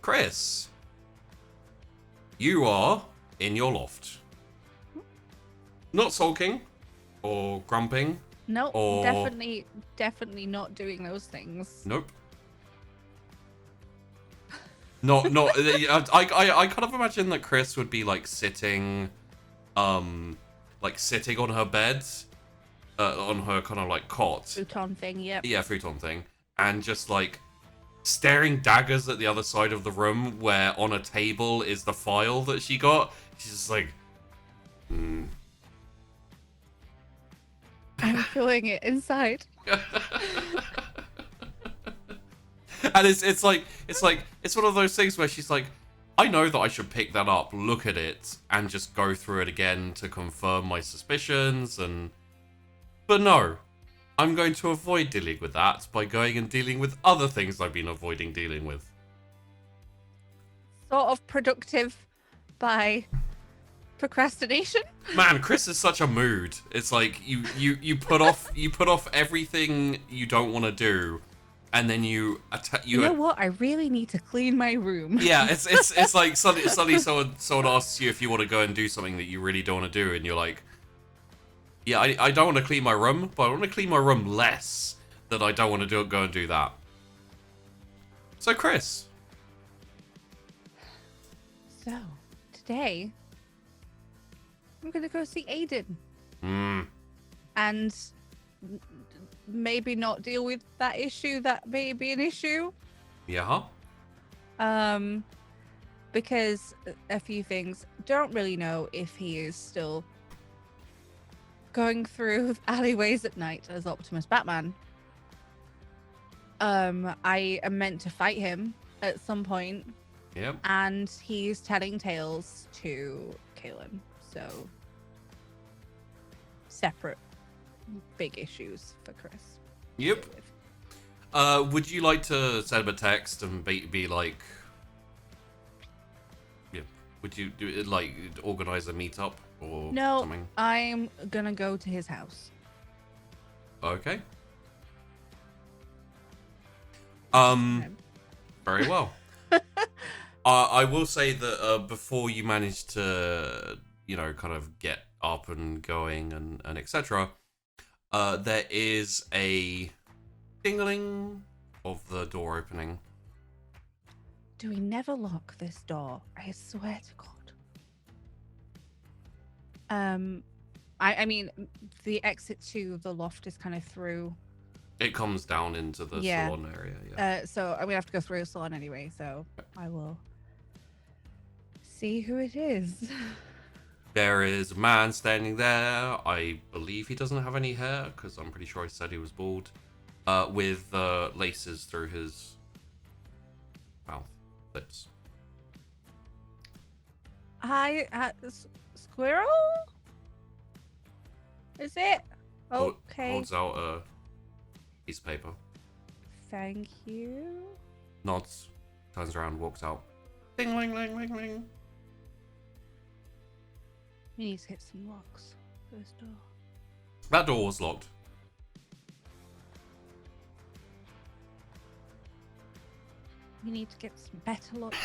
Chrys, you are in your loft. Not sulking or grumping. Nope, or... definitely not doing those things. Nope. Not. I kind of imagine that Chrys would be like sitting on her bed, on her kind of like cot. Futon thing, yep. Yeah, futon thing, and just like staring daggers at the other side of the room, where on a table is the file that she got. She's just like, I'm feeling it inside. And it's one of those things where she's like, I know that I should pick that up, look at it, and just go through it again to confirm my suspicions, but no, I'm going to avoid dealing with that by going and dealing with other things I've been avoiding dealing with. Sort of productive by procrastination. Man, Chrys is such a mood. It's like you put off everything you don't want to do, and then you know what? I really need to clean my room. Yeah, it's like suddenly someone asks you if you want to go and do something that you really don't want to do, and you're like, yeah, I don't want to clean my room, but I want to clean my room less that I don't want to go and do that. So Chrys. So today I'm gonna go see Aiden. And maybe not deal with that issue that may be an issue. Yeah. Because a few things. Don't really know if he is still going through alleyways at night as Optimus Batman. I am meant to fight him at some point. Yep. And he's telling tales to Kaylin. So separate big issues for Chrys. Yep. Would you like to send him a text and be like, yeah, would you do it, like organize a meetup or something? No, I'm gonna go to his house. Okay. Very well. I will say that before you manage to, kind of get up and going and etc., there is a dingling of the door opening. Do we never lock this door? I swear to God. I mean, the exit to the loft is kind of through. It comes down into the salon area. Yeah. So I'm gonna have to go through the salon anyway. So I will see who it is. There is a man standing there. I believe he doesn't have any hair, because I'm pretty sure I said he was bald. With laces through his mouth, lips. Hi, squirrel? Is it? Okay. Holds out a piece of paper. Thank you. Nods, turns around, walks out. Ding, ling, ling, ling, ling. We need to get some locks for this door. That door was locked. We need to get some better locks.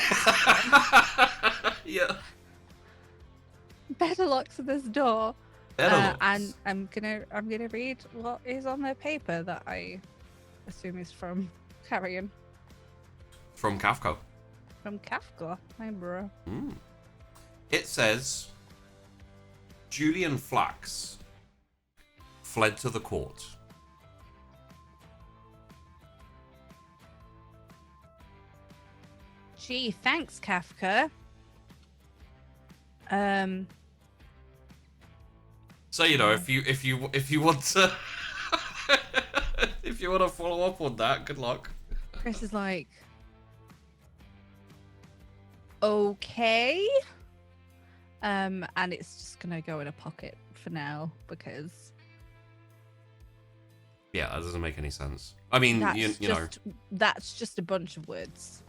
Yeah. Better locks for this door. Better locks. And I'm gonna read what is on the paper that I assume is from Carrion. From Kafka. From Kafka, my bro. It says, Julian Flax fled to the court. Gee, thanks, Kafka. So if you want to if you want to follow up on that, good luck. Chrys is like, okay. And it's just gonna go in a pocket for now because yeah, that doesn't make any sense. I mean, that's just a bunch of words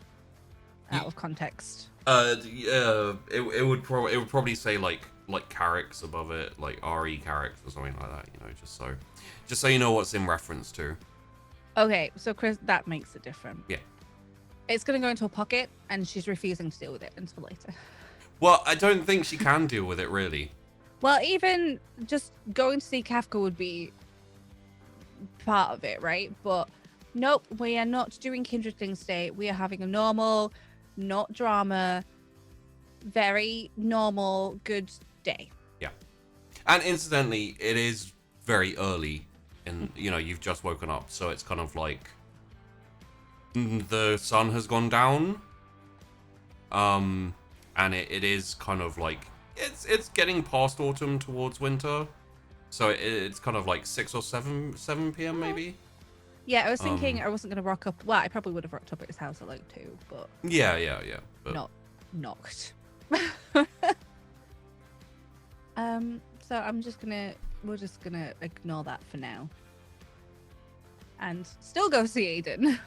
out of context. It would probably say like Carricks above it, like RE Carricks or something like that. Just so you know what's in reference to. Okay, so Chrys, that makes it different. Yeah. It's going to go into a pocket, and she's refusing to deal with it until later. Well, I don't think she can deal with it, really. Well, even just going to see Kafka would be part of it, right? But nope, we are not doing Kindred things today. We are having a normal, not drama, very normal, good day. Yeah. And incidentally, it is very early, and you've just woken up, so it's kind of like the sun has gone down. And it is kind of like it's getting past autumn towards winter, so it's kind of like 6 or 7 p.m. maybe. Yeah, I was thinking I wasn't gonna rock up. Well, I probably would have rocked up at his house at like 2, but yeah. But... not knocked. So we're just gonna ignore that for now, and still go see Aiden.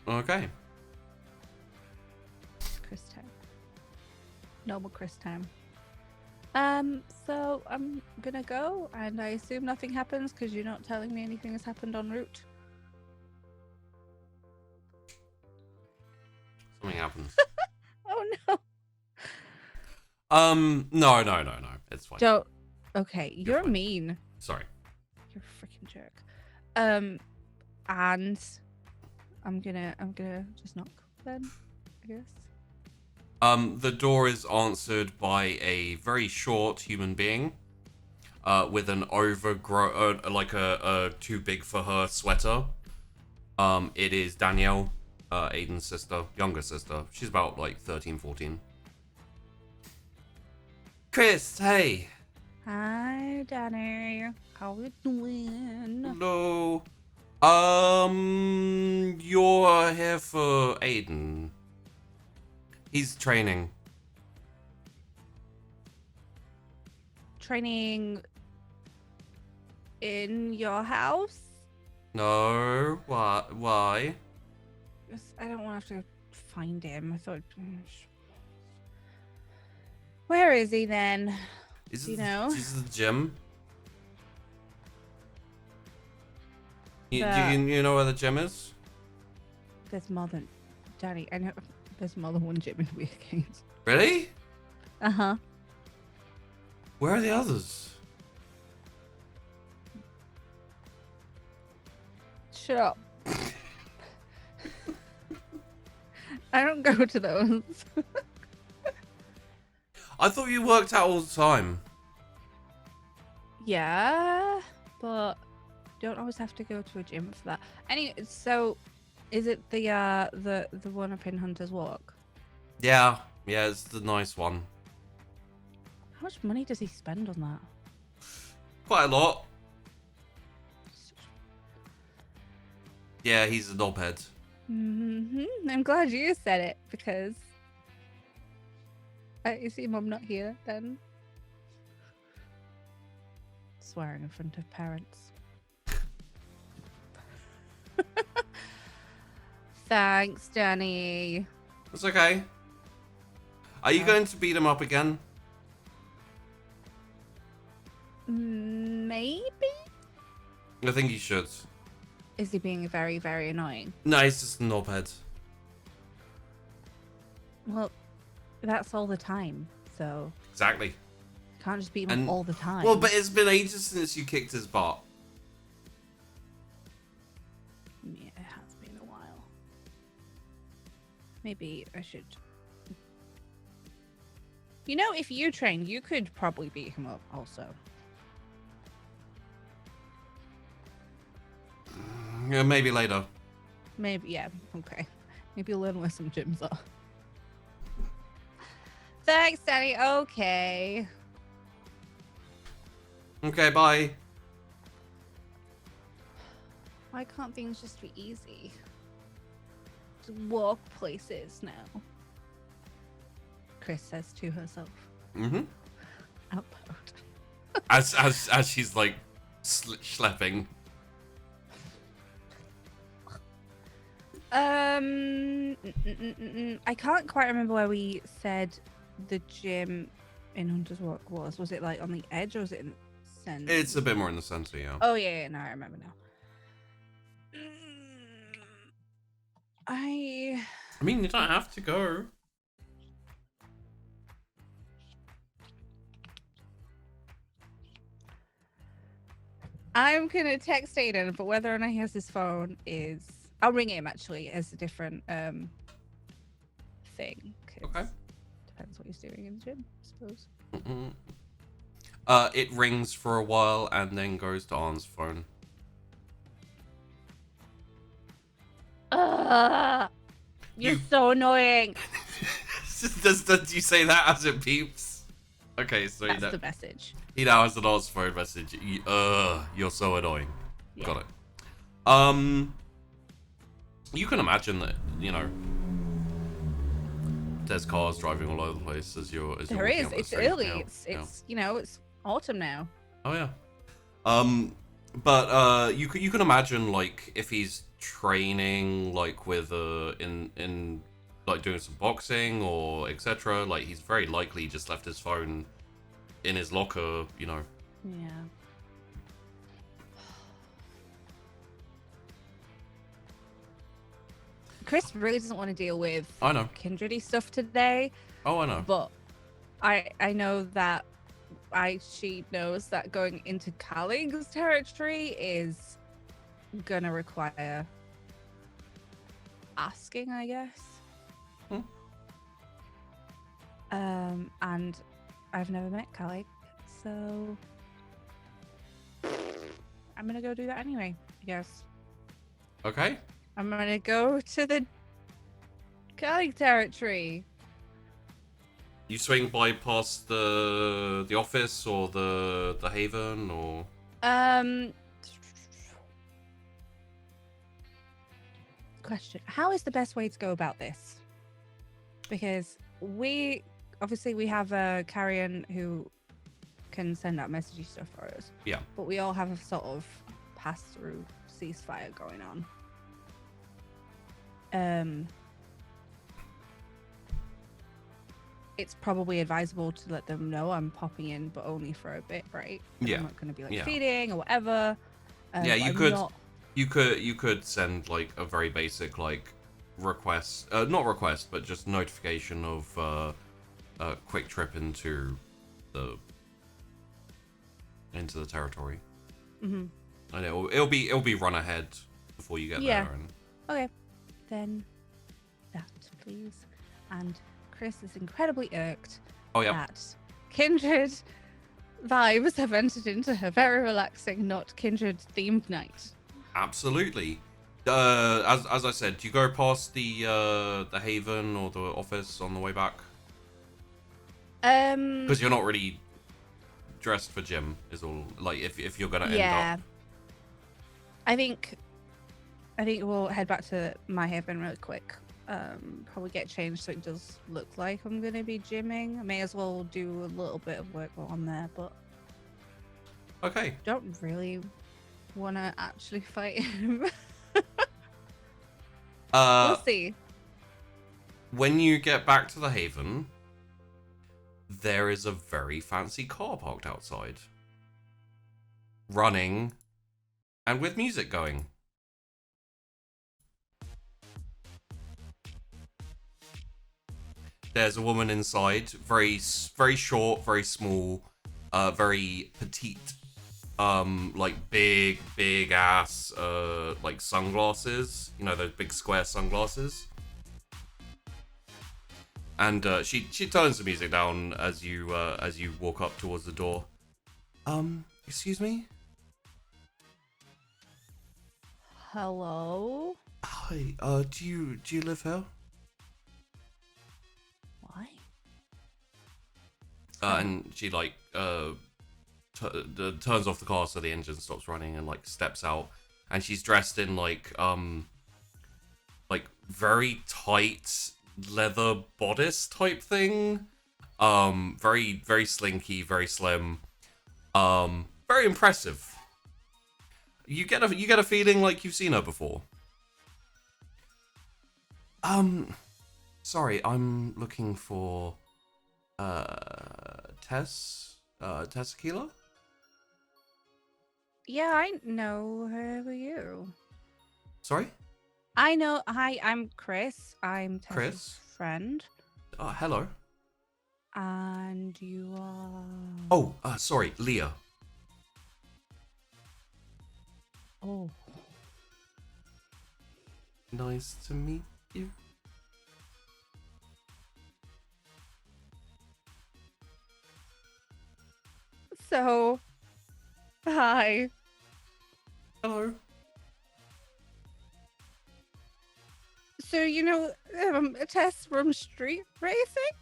Okay. Chrys time. Normal Chrys time. So I'm gonna go, and I assume nothing happens because you're not telling me anything has happened en route. Something happens. Oh no. No. It's fine. Don't. Okay, You're fine. mean. Sorry. You're a freaking jerk. And I'm gonna just knock then, I guess. The door is answered by a very short human being, with an overgrown, like a too big for her sweater. It is Danielle, Aiden's sister, younger sister. She's about like 13, 14. Chrys, hey. Hi, Danny. How you doing? Hello. You're here for Aiden. He's training. Training in your house? No. What? Why? I don't want to have to find him. I thought. Where is he then? Is Do it you know? Is it the gym? You know where the gym is? There's more than Danny. I know there's more than one gym in Weirgate. Really? Uh-huh. Where are the others? Shut up. I don't go to those. I thought you worked out all the time. Yeah, but don't always have to go to a gym for that. Anyway, so is it the one up in Hunter's Walk? Yeah, it's the nice one. How much money does he spend on that? Quite a lot. Yeah, he's a knobhead. I'm glad you said it because I assume I'm not here then. Swearing in front of parents. Thanks, Danny. It's okay. Are you going to beat him up again? Maybe? I think you should. Is he being very, very annoying? No, he's just a knobhead. Well, that's all the time, so Exactly. can't just beat him up all the time. Well, but it's been ages since you kicked his butt. Yeah, it has been a while. Maybe I should. You know, if you trained, you could probably beat him up also. Yeah, maybe later. Maybe, yeah, okay. Maybe you'll learn where some gyms are. Thanks, Danny. Okay. Okay, bye. Why can't things just be easy? To walk places now. Chrys says to herself. Out loud. As she's like schlepping. I can't quite remember where we said the gym in Hunter's Walk was. Was it like on the edge or was it in the center? It's a bit more in the center, yeah. Oh yeah, no, I remember now. I mean, you don't have to go. I'm gonna text Aiden, but whether or not he has his phone is... I'll ring him, actually, as a different thing. 'Cause Okay. depends what he's doing in the gym, I suppose. It rings for a while and then goes to Arn's phone. You're so annoying. Does you say that as it beeps? Okay, so That's the message. he now has an Arn's phone message. You're so annoying. Yeah. Got it. You can imagine that, you know, there's cars driving all over the place as you're There walking is. up the It's street. early. Yeah, It's you know, it's autumn now. Oh yeah. But you can imagine, like, if he's training, like, with in like doing some boxing or etc. Like, he's very likely just left his phone in his locker, you know. Yeah. Chrys really doesn't want to deal with I know. Kindred-y stuff today, Oh, I know. but I know that she knows that going into Khalid's territory is gonna require asking, I guess. And I've never met Khalid, so I'm gonna go do that anyway, I guess. Okay. I'm gonna go to the Khalid territory. You swing by past the office or the haven or Question: how is the best way to go about this? Because we have a carrion who can send out messagey stuff for us. Yeah. But we all have a sort of pass-through ceasefire going on. It's probably advisable to let them know I'm popping in, but only for a bit, right? Yeah. I'm not going to be like feeding or whatever. Yeah, you could send like a very basic like request, not request, but just notification of a quick trip into the territory. Mm-hmm. And it'll be run ahead before you get there. And... Okay, then that please. And Chrys is incredibly irked that Kindred vibes have entered into her very relaxing, not Kindred themed night. Absolutely. As I said, do you go past the haven or the office on the way back? Because you're not really dressed for gym. Is all like if you're gonna end up. I think we'll head back to my haven really quick. Probably get changed so it does look like I'm gonna be gymming. I may as well do a little bit of work while I'm there, but okay. Don't really want to actually fight him. We'll see. When you get back to the haven, there is a very fancy car parked outside, running, and with music going. There's a woman inside, very short, very small, very petite, like big ass, like sunglasses. You know, those big square sunglasses. And she turns the music down as you walk up towards the door. Excuse me? Hello? Hi, do you live here? Why? And she like turns off the car so the engine stops running and like steps out, and she's dressed in like very tight leather bodice type thing, very slinky, very slim, very impressive. You get a feeling like you've seen her before. Sorry, I'm looking for Tess Aquila? Yeah, I know her. Who are you? Sorry? I know. Hi, I'm Chrys. I'm Tess's Chrys? friend. Hello. And you are... Oh, sorry, Leah. Oh. Nice to meet you. So, hi. Hello. So, Tess from Street Racing?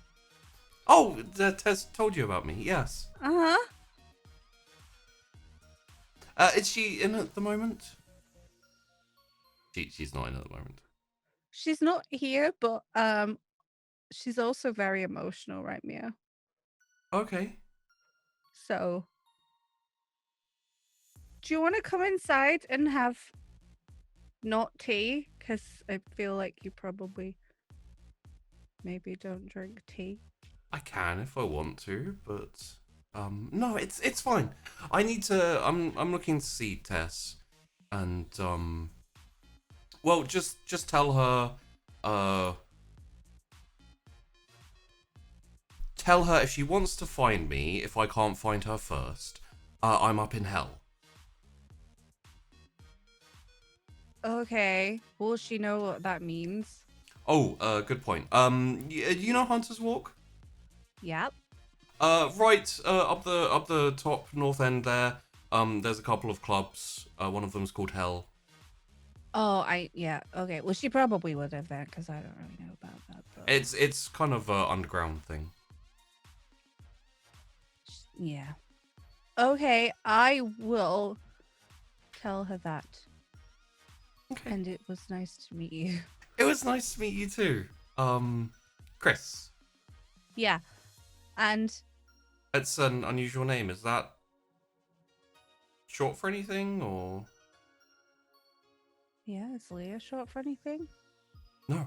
Oh, Tess told you about me, yes. Uh-huh. Is she in at the moment? She's not in at the moment. She's not here, but she's also very emotional, right, Mia? Okay. So, do you want to come inside and have not tea? Because I feel like you probably maybe don't drink tea. I can if I want to, but no, it's fine. I need to. I'm looking to see Tess, and well, just tell her, tell her if she wants to find me, if I can't find her first, I'm up in hell. Okay. Will she know what that means? Oh, good point. You know Hunter's Walk? Yep. Right, up the top north end there. There's a couple of clubs. One of them's called Hell. Oh, yeah. Okay. Well, she probably would have then, because I don't really know about that. But... It's kind of a underground thing. Yeah. Okay, I will tell her that. Okay. And it was nice to meet you. It was nice to meet you too. Chrys. Yeah. And It's an unusual name. Is that short for anything or? yeah, is Leah short for anything? No.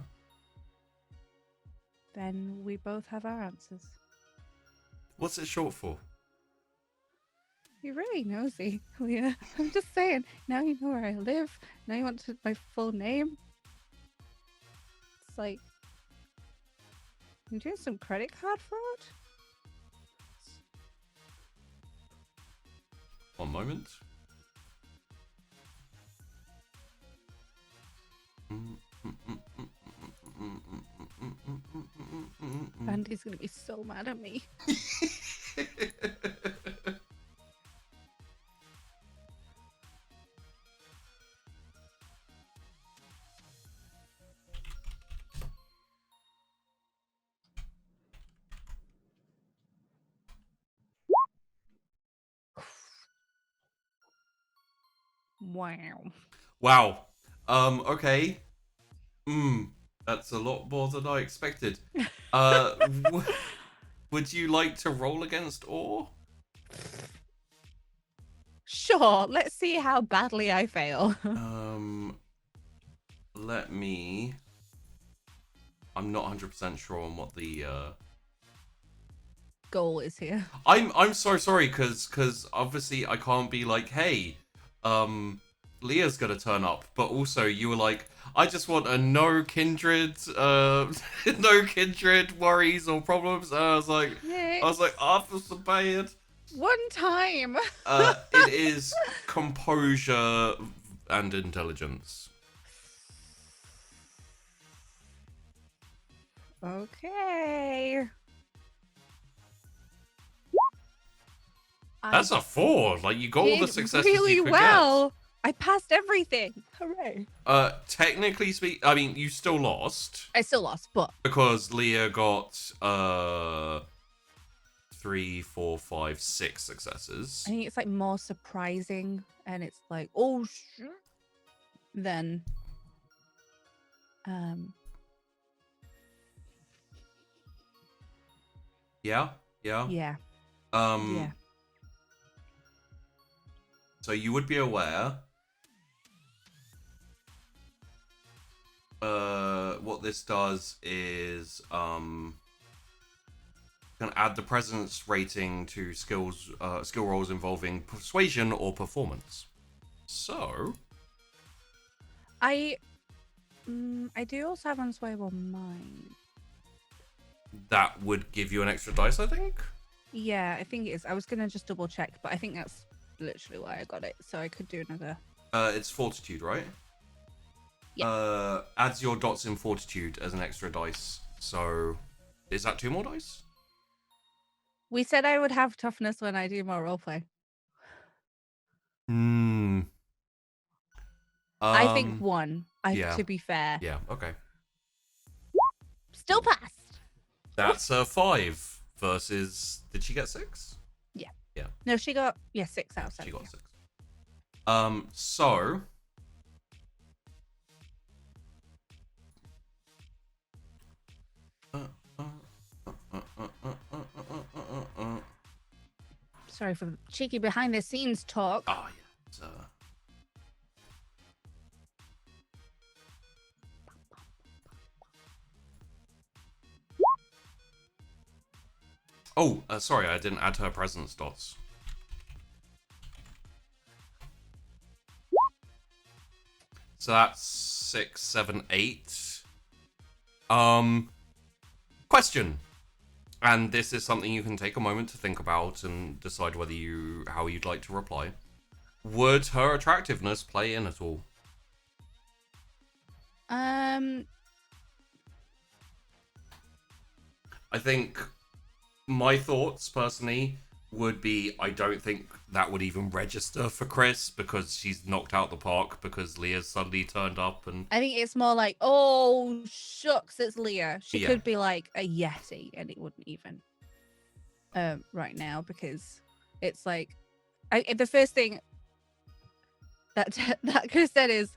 Then we both have our answers. What's it short for? You're really nosy, Leah. I'm just saying. Now you know where I live. Now you want my full name. It's like I'm doing some credit card fraud. One moment. Andy's gonna be so mad at me. Wow. Wow. Okay. That's a lot more than I expected. Would you like to roll against Or? Sure, let's see how badly I fail. Let me. I'm not 100% sure on what the goal is here. I'm so sorry because obviously I can't be like, hey, Leah's gonna turn up, but also you were like, I just want a no kindred, no kindred worries or problems. And I was like, I feel so bad. One time. It is composure and intelligence. Okay. That's a 4. Like, you got all the successes really you could well. I passed everything. Hooray. Technically speaking, I mean, you still lost. I still lost, but Because Leah got 3, 4, 5, 6 successes. I think it's like more surprising, and it's like, oh shit. Then, Yeah. yeah. Yeah. So you would be aware. What this does is can add the presence rating to skill rolls involving persuasion or performance. So I do also have Unswayable Mind. That would give you an extra dice, I think. Yeah, I think it is. I was gonna just double check, but I think that's literally why I got it. So I could do another. It's Fortitude, right? Yeah. Adds your dots in Fortitude as an extra dice. So, is that 2 more dice? We said I would have toughness when I do more roleplay. I think 1. Yeah. To be fair. Yeah, okay. Still passed. That's a 5 versus... Did she get 6? Yeah. Yeah. No, she got 6 out of 7. She got 6. So... Sorry for the cheeky behind the scenes talk. Oh, yeah. It's, Oh, sorry, I didn't add her presence dots. So that's 6, 7, 8. Question. And this is something you can take a moment to think about and decide how you'd like to reply. Would her attractiveness play in at all? Um, I think my thoughts personally would be I don't think that would even register for Chrys because she's knocked out the park because Leah's suddenly turned up and I think it's more like, oh shucks, it's Leah. She Yeah. could be like a Yeti and it wouldn't even right now because it's like the first thing that that Chris said is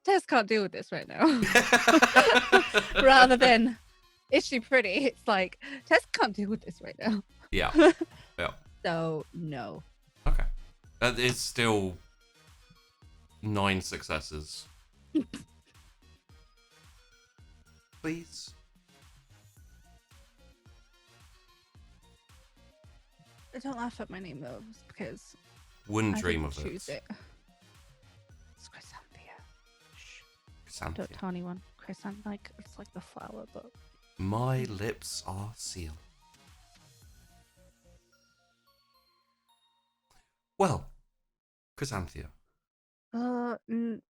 Tess can't deal with this right now. Rather than is she pretty? It's like Tess can't deal with this right now. Yeah. Yeah. So no. Okay. That is still 9 successes. Please. Don't laugh at my name though, because Wouldn't I dream didn't of choose it. It's Chrysanthia. Shh. Chrysanthia. Don't tiny one. Chrysanthia, it's like the flower, but My lips are sealed. Well, Chrysanthia,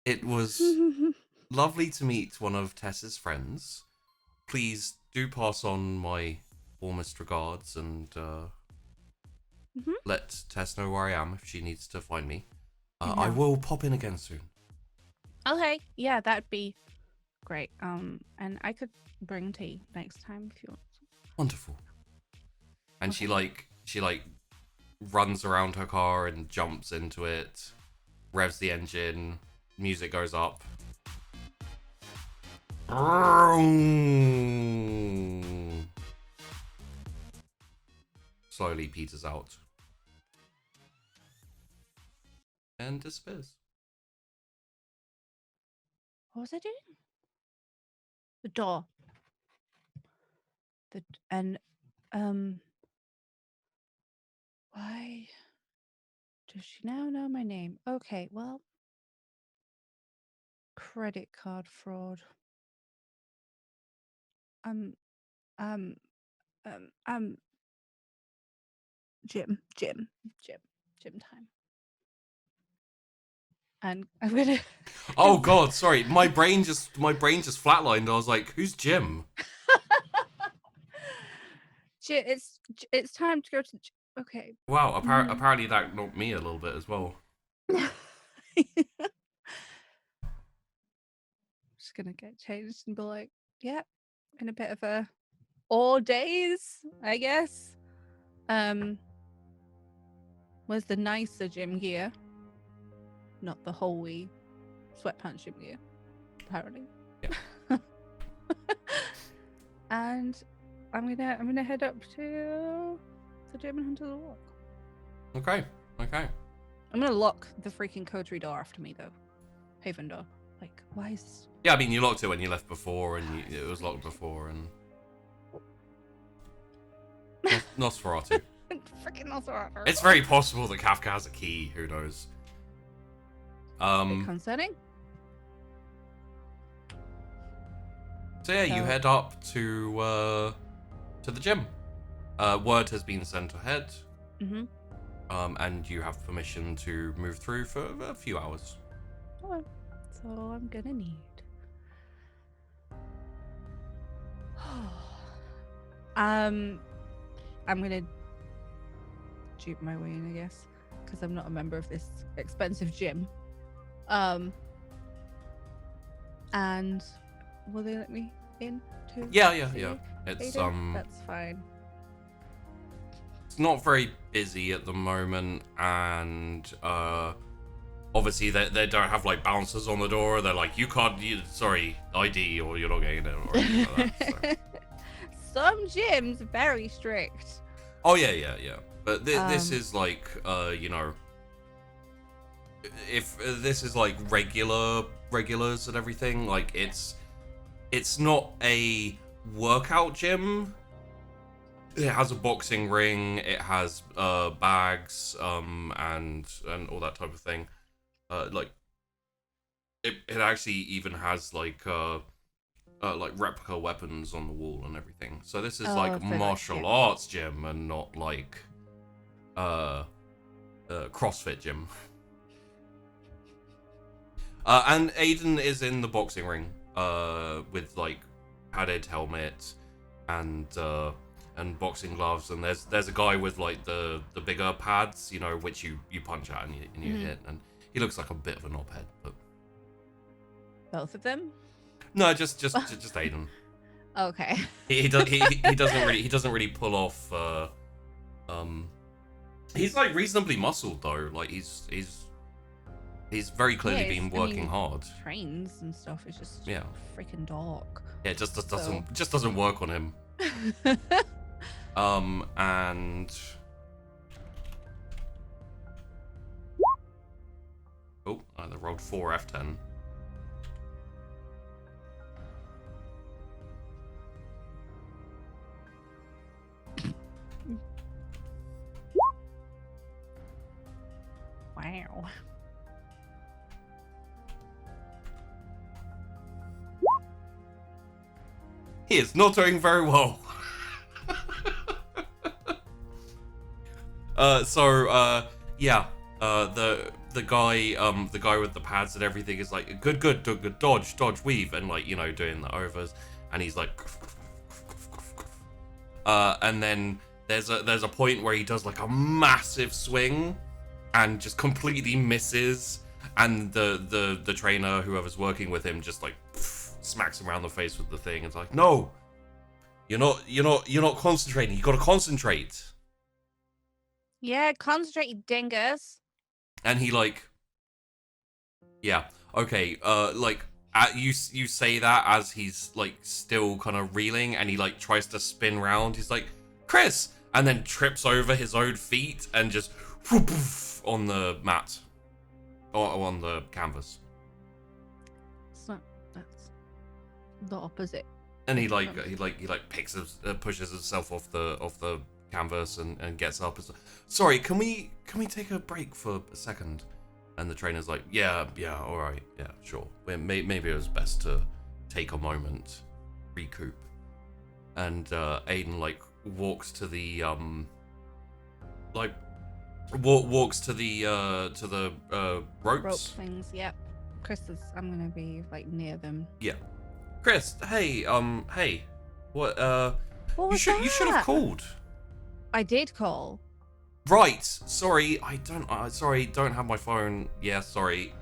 it was lovely to meet one of Tess's friends. Please do pass on my warmest regards and let Tess know where I am if she needs to find me. I will pop in again soon. Okay, yeah, that'd be great. And I could bring tea next time if you want. Wonderful. And Okay. she runs around her car and jumps into it, revs the engine, music goes up. Slowly peters out. And disappears. What was I doing? The door. Why does she now know my name? Okay, well, credit card fraud. Um, gym time. And I'm gonna. Oh god, sorry. My brain just flatlined. I was like, who's Jim? It's time to go to. Okay. Wow, apparently that knocked me a little bit as well. Just gonna get changed and be like, yeah, in a bit of a all days, I guess. Where's the nicer gym gear? Not the holy sweatpants gym gear, apparently. Yeah. And I'm gonna head up to the gym and hunt the walk. Okay. I'm gonna lock the freaking coterie door after me though. Haven door. Like, why is Yeah, I mean, you locked it when you left before, and it was locked before, and Nosferatu. freaking Nosferatu? It's very possible that Kafka has a key. Who knows? Bit concerning. So yeah, you head up to the gym. Word has been sent ahead. Mm-hmm. And you have permission to move through for a few hours. Oh, so I'm gonna need. I'm gonna dupe my way in, I guess, because I'm not a member of this expensive gym. And will they let me in too? Yeah. It's That's fine. It's not very busy at the moment, and obviously they don't have like bouncers on the door. They're like, sorry, ID, or you're not getting in, or anything like that. So. Some gyms very strict. Oh yeah. But this is like if this is like regulars and everything, like it's not a workout gym. It has a boxing ring. It has bags, and all that type of thing. Like it actually even has like replica weapons on the wall and everything. So this is like martial arts gym and not like CrossFit gym. And Aiden is in the boxing ring with like padded helmet and boxing gloves, and there's a guy with like the bigger pads, which you punch at and you hit, and he looks like a bit of a knobhead, but both of them? No, just Aiden. Okay. He doesn't really pull off. He's like reasonably muscled though. Like he's very clearly been working hard. Trains and stuff is just freaking dark. Yeah, it just doesn't work on him. And they rolled 4 F10. Wow. He is not doing very well. The guy with the pads and everything is like good dodge weave, and like doing the overs, and he's like and then there's a point where he does like a massive swing and just completely misses, and the trainer, whoever's working with him, just like smacks him around the face with the thing. It's like, no, you're not concentrating. You got to concentrate. Yeah, concentrate, you dingus. And he like, yeah, okay, you say that as he's like still kind of reeling, and he like tries to spin round. He's like, Chrys, and then trips over his own feet and just whoop, on the mat or on the canvas. That's the opposite. And he pushes himself off the canvas and gets up. Sorry, can we take a break for a second? And the trainer's like, yeah, all right, yeah, sure. Maybe it was best to take a moment, recoup. And Aiden like walks to the ropes. Rope things, yep. I'm gonna be like near them. Yeah. Chrys, hey, what was you should have called. I did call. Right. Sorry, don't have my phone. Yeah, sorry.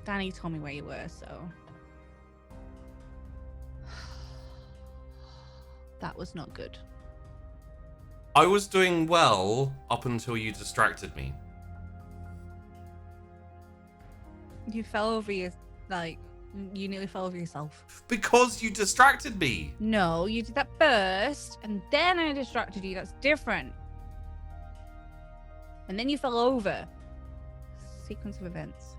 Danny told me where you were, so that was not good. I was doing well up until you distracted me. You fell over you nearly fell over yourself. Because you distracted me. No, you did that first, and then I distracted you. That's different. And then you fell over. Sequence of events.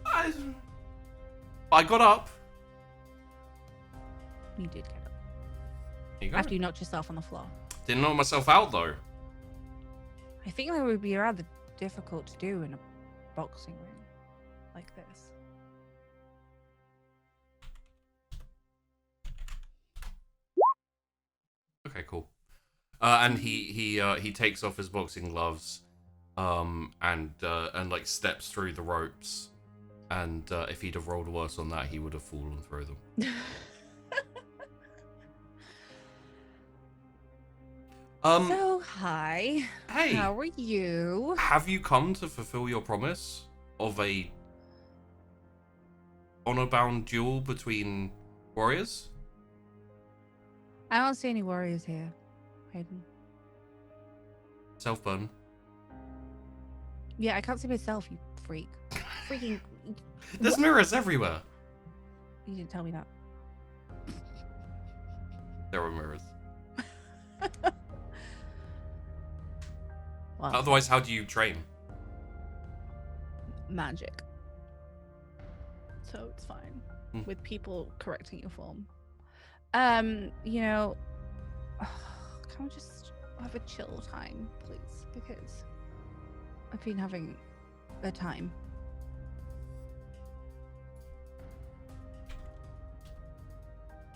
I got up. You did get up. There you go. After you knocked yourself on the floor. Didn't knock myself out though. I think that would be rather difficult to do in a boxing ring like this. Okay, cool. And he takes off his boxing gloves, and like steps through the ropes. And if he'd have rolled worse on that, he would have fallen through them. So, hi. Hey. How are you? Have you come to fulfill your promise of a honor-bound duel between warriors? I don't see any warriors here, Hayden. Self-burn. Yeah, I can't see myself, you freak. Freaking... There's mirrors everywhere. You didn't tell me that. There are mirrors. Well, Otherwise, how do you train? magic. So it's fine. With people correcting your form. You know, can we just have a chill time, please? Because I've been having a time.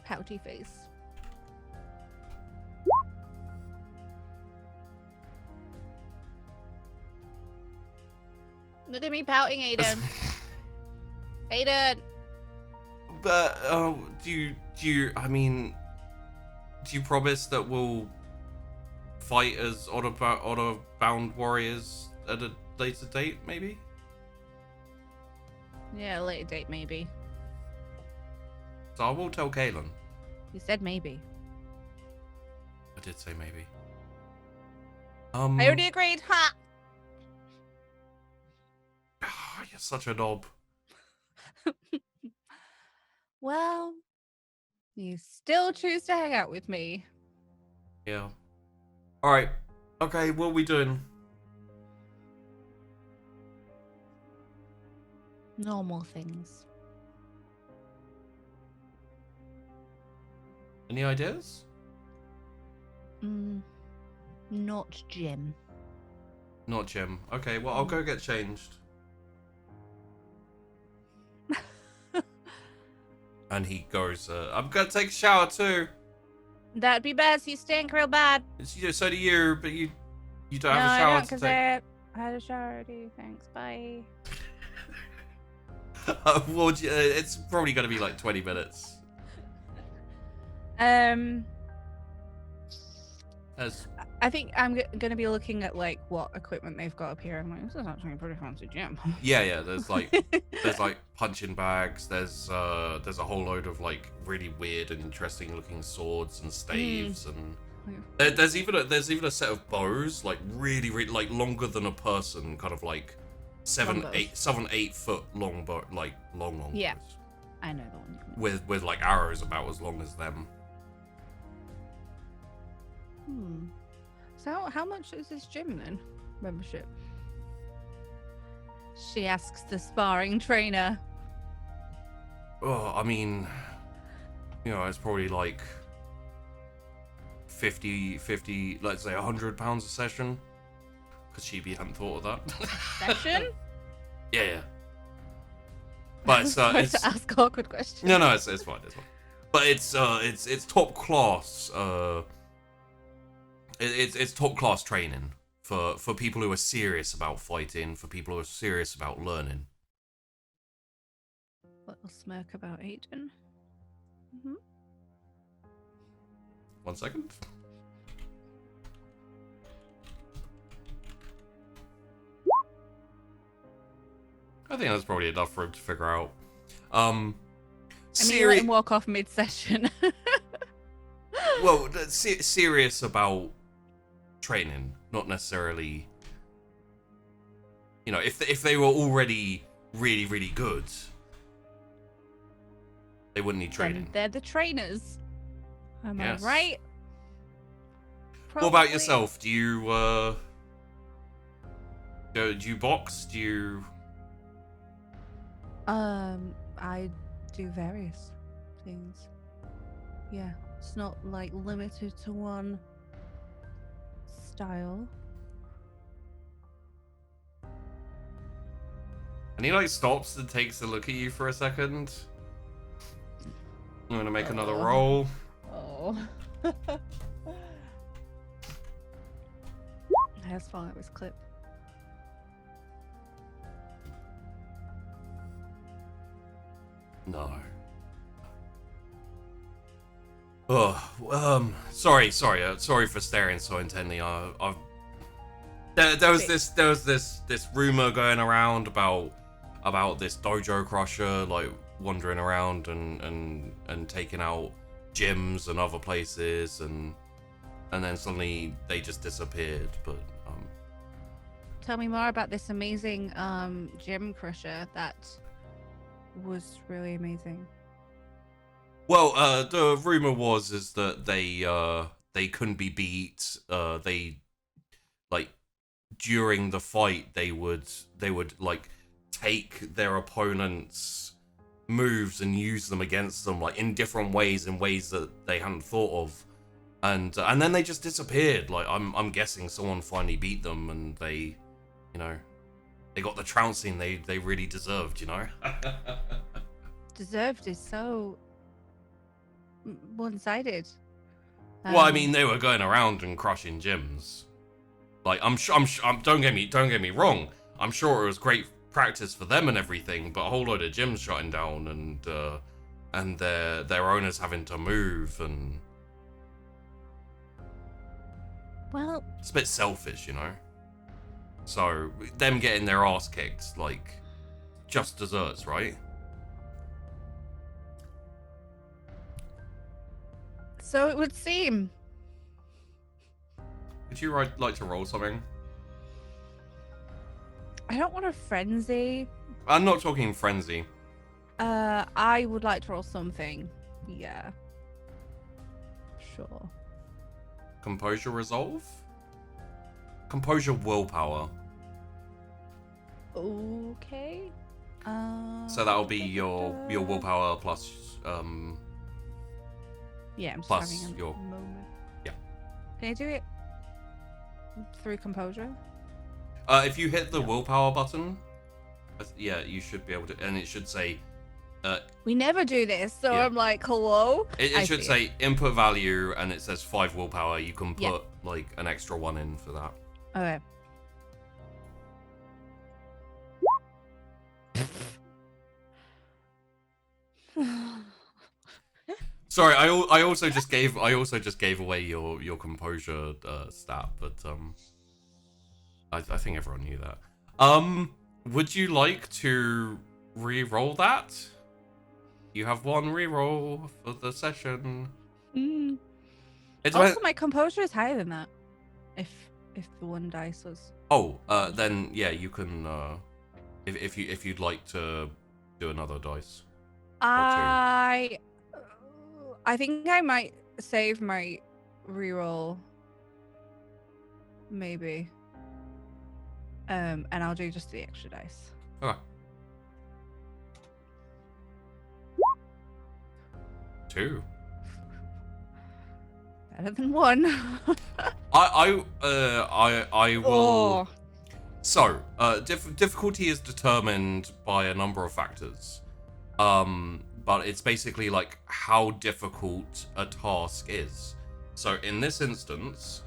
Pouty face. Look at me pouting, Aiden. Aiden! But do you? I mean, do you promise that we'll fight as honor-bound warriors at a later date, maybe? Yeah, later date, maybe. So I will tell Kaylin. You said maybe. I did say maybe. I already agreed. Ha! You're such a knob. Well, you still choose to hang out with me. Yeah. All right. Okay. What are we doing? Normal things. Any ideas? Not gym. Not gym. Okay. Well, I'll go get changed. And he goes, I'm gonna take a shower too. That'd be best. You stink real bad. So do you, but you don't No, have a I shower don't, to because take. I had a shower already. Thanks. Bye. Well, it's probably gonna be like 20 minutes. I think I'm going to be looking at like what equipment they've got up here. I'm like, this is actually a pretty fancy gym. Yeah. There's like punching bags. There's a whole load of like really weird and interesting looking swords and staves, and there's even a set of bows, like really like longer than a person, kind of like 7-8 foot long bow, like long. Yeah, bows. I know the one. You mean. With like arrows about as long as them. So how much is this gym then? Membership? She asks the sparring trainer. Oh, I mean, you know, it's probably like 50, let's say £100 a session. Because she hadn't thought of that. Session? Yeah. But it's Sorry to ask awkward questions. No, it's fine. But it's top class. It's top class training for people who are serious about fighting, for people who are serious about learning. Little smirk about Aiden. 1 second. I think that's probably enough for him to figure out. I mean, let him walk off mid-session. Well, serious about training, not necessarily. You know, if they were already really, really good, they wouldn't need training. Then they're the trainers. Am Yes. I right? What about yourself? Do you do you box? Do you? I do various things. Yeah, it's not like limited to one style. And he like stops and takes a look at you for a second. I'm gonna make another roll. Oh. As far as clip. No. Oh, sorry for staring so intently. There was this rumor going around about this dojo crusher like wandering around and taking out gyms and other places, and then suddenly they just disappeared. But tell me more about this amazing gym crusher that was really amazing. Well, the rumor is that they couldn't be beat. They like during the fight they would like take their opponent's moves and use them against them like in different ways, in ways that they hadn't thought of, and then they just disappeared. Like I'm guessing someone finally beat them, and they, you know, they got the trouncing they really deserved. You know. Deserved is so one-sided. Well, I mean, they were going around and crushing gyms. Like, I'm don't get me wrong. I'm sure it was great practice for them and everything, but a whole load of gyms shutting down and their owners having to move, and well, it's a bit selfish, you know. So them getting their ass kicked, like, just desserts, right? So it would seem. Would you like to roll something? I don't want a frenzy. I'm not talking frenzy. I would like to roll something. Yeah. Sure. Composure resolve? Composure willpower. Okay. So that'll be your willpower plus yeah, I'm just plus having a your moment. yeah. Can I do it through composure? If you hit the willpower button, yeah, you should be able to, and it should say. We never do this, so yeah. I'm like, hello. It should say input value, and it says 5 willpower. You can put like an extra 1 in for that. Okay. Sorry, I also just gave away your composure stat, but I think everyone knew that. Would you like to re-roll that? You have 1 re-roll for the session. Also, my composure is higher than that. If the 1 dice was. Oh, then yeah, you can. If you'd like to do another dice. I think I might save my reroll. Maybe. And I'll do just the extra dice. Okay. 2. Better than 1. I will. Oh. So, difficulty is determined by a number of factors. But it's basically like how difficult a task is. So in this instance,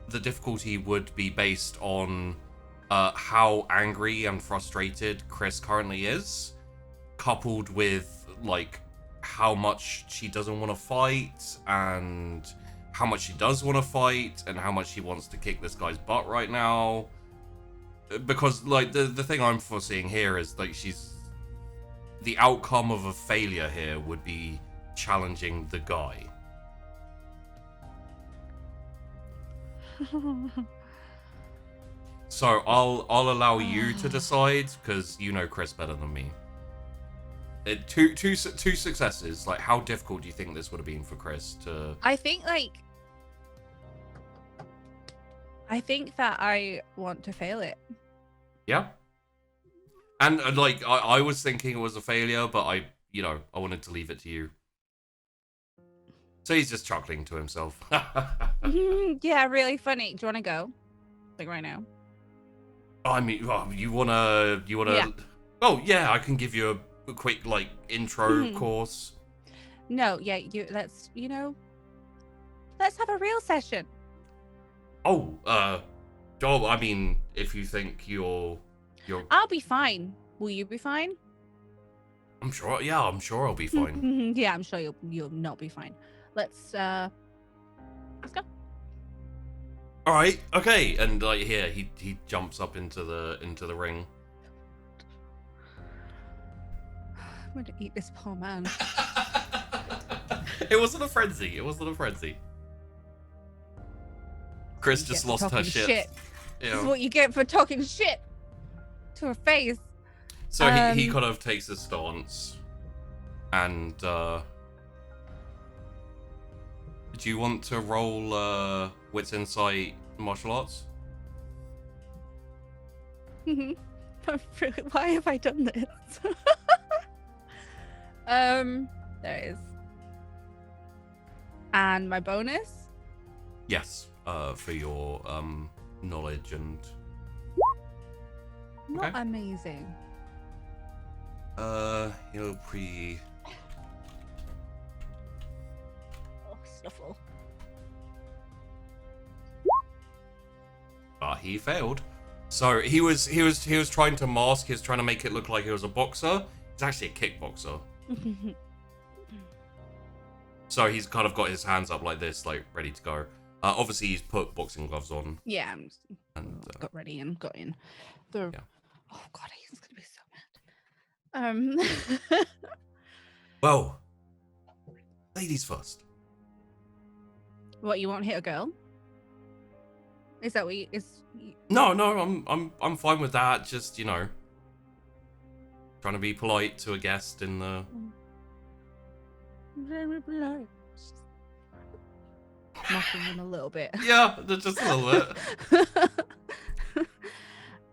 the difficulty would be based on how angry and frustrated Chrys currently is, coupled with like how much she doesn't want to fight, and how much she does want to fight, and how much she wants to kick this guy's butt right now. Because like the thing I'm foreseeing here is like the outcome of a failure here would be challenging the guy. So I'll allow you to decide, because you know Chrys better than me. Two successes. Like, how difficult do you think this would have been for Chrys to? I think that I want to fail it. Yeah. And like I was thinking it was a failure, but I wanted to leave it to you. So he's just chuckling to himself. Yeah, really funny. Do you want to go? Like right now? I mean, you wanna? Yeah. Oh yeah, I can give you a quick like intro course. No, yeah, let's have a real session. Oh, Oh, I mean, if you think you're. I'll be fine. Will you be fine? I'm sure. Yeah, I'm sure I'll be fine. Yeah, I'm sure you'll not be fine. Let's go. All right. Okay. And like here, he jumps up into the ring. I'm gonna eat this poor man. It wasn't a frenzy. Chrys just lost her shit. This is what you get for talking shit to her face. So he kind of takes a stance, and do you want to roll wits insight martial arts? Why have I done this? There it is. And my bonus? Yes, for your knowledge and. Not amazing. He'll pre. Oh, snuffle. He failed. So he was trying to mask. He was trying to make it look like he was a boxer. He's actually a kickboxer. So he's kind of got his hands up like this, like ready to go. Obviously, he's put boxing gloves on. Yeah, and got ready and got in. Yeah. Oh god, he's gonna be so mad. Well, ladies first. What, you won't hit a girl? Is that what you No, I'm fine with that. Just, you know, trying to be polite to a guest in the. Very polite. Mocking him a little bit. Yeah, just a little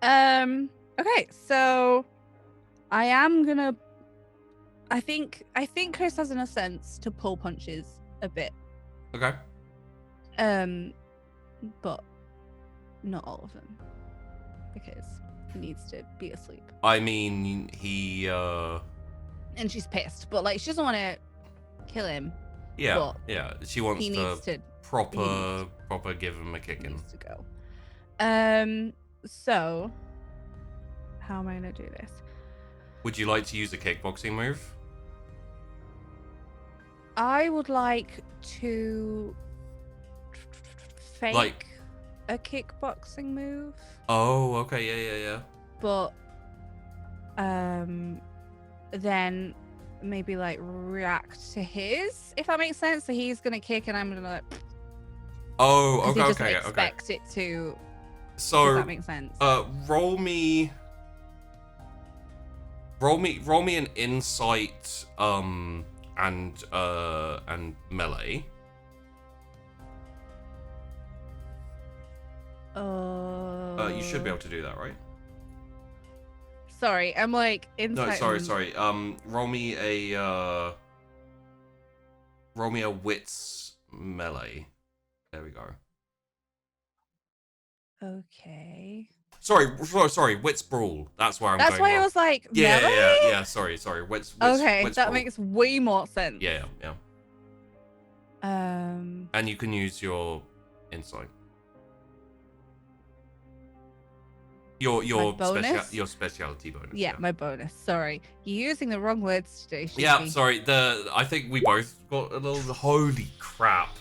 bit. Okay, so I am gonna. I think Chrys has enough sense to pull punches a bit. Okay. But not all of them, because he needs to be asleep. I mean, he. And she's pissed, but like she doesn't want to kill him. Yeah, yeah. She wants he needs to proper give him a kicking. Needs to go. So how am I gonna do this? Would you like to use a kickboxing move? I would like to fake a kickboxing move. Oh, okay, yeah. But then maybe like react to his, if that makes sense. So he's gonna kick and I'm gonna like. Oh, okay, he doesn't okay. Expect it to. So if that makes sense. Roll me an insight and melee. You should be able to do that, right? Sorry, I'm like insight. No, sorry. Roll me a wits melee. There we go. Okay. Sorry. Wits brawl. That's where I'm going. That's why I was like, yeah, melee? yeah. Sorry. Wits. Okay, wits that brawl. makes way more sense. Yeah. And you can use your insight. Your bonus? your specialty bonus. Yeah, my bonus. Sorry, you're using the wrong words today. Shuki. Yeah, sorry. I think we both got a little. Holy crap!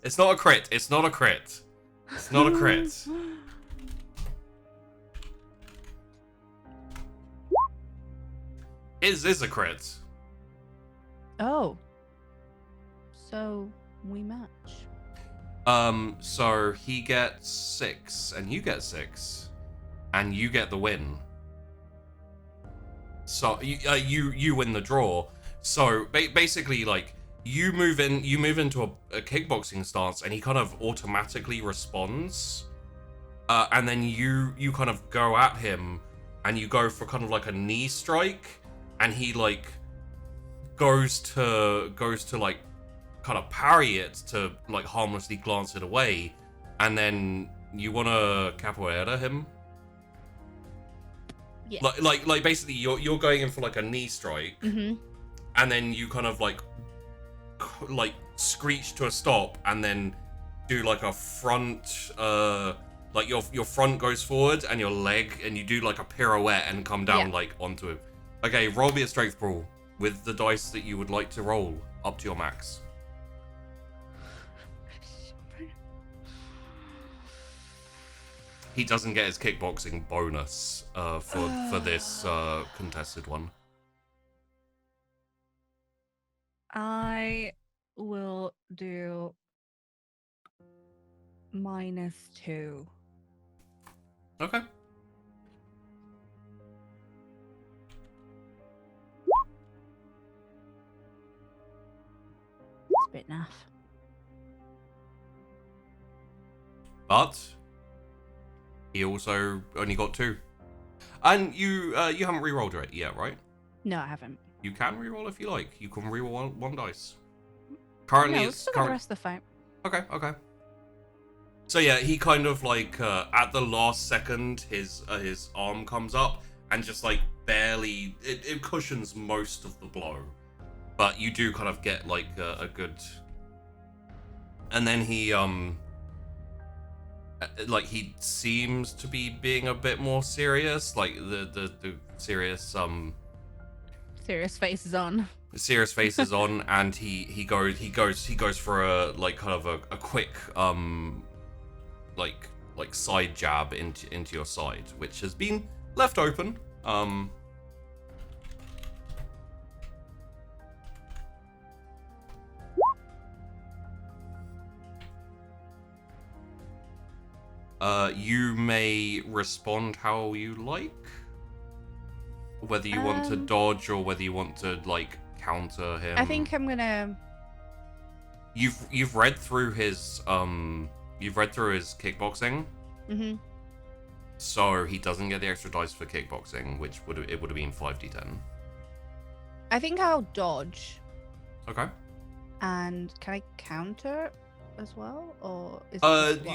It's not a crit. It's not a crit. It is a crit. Oh. So we match. So he gets 6 and you get 6. And you get the win. So you win the draw. So basically, like you move into a kickboxing stance, and he kind of automatically responds. And then you kind of go at him, and you go for kind of like a knee strike, and he like goes to like kind of parry it to like harmlessly glance it away, and then you want to capoeira him. Yes. Like basically you're going in for like a knee strike, Mm-hmm. and then you kind of like screech to a stop, and then do like a front Like your front goes forward and your leg, and you do like a pirouette and come down like onto him. Okay, roll me a strength brawl with the dice that you would like to roll up to your max. He doesn't get his kickboxing bonus for this contested one. I will do -2. Okay. It's a bit naff. But he also only got 2. And you haven't re-rolled it yet, right? No, I haven't. You can re-roll if you like. You can re-roll one dice. Currently, no, it's still got the rest of the fight. Okay. So yeah, he kind of like at the last second, his arm comes up and just like barely it cushions most of the blow, but you do kind of get like a good. And then he like he seems to be being a bit more serious, like the serious Serious face is on. Serious face is on, and he goes for a like kind of a quick like side jab into your side, which has been left open. You may respond how you like. Whether you want to dodge or whether you want to like counter him. I think I'm gonna. You've read through his kickboxing. Mhm. So he doesn't get the extra dice for kickboxing, which would have been 5d10. I think I'll dodge. Okay. And can I counter as well, or is the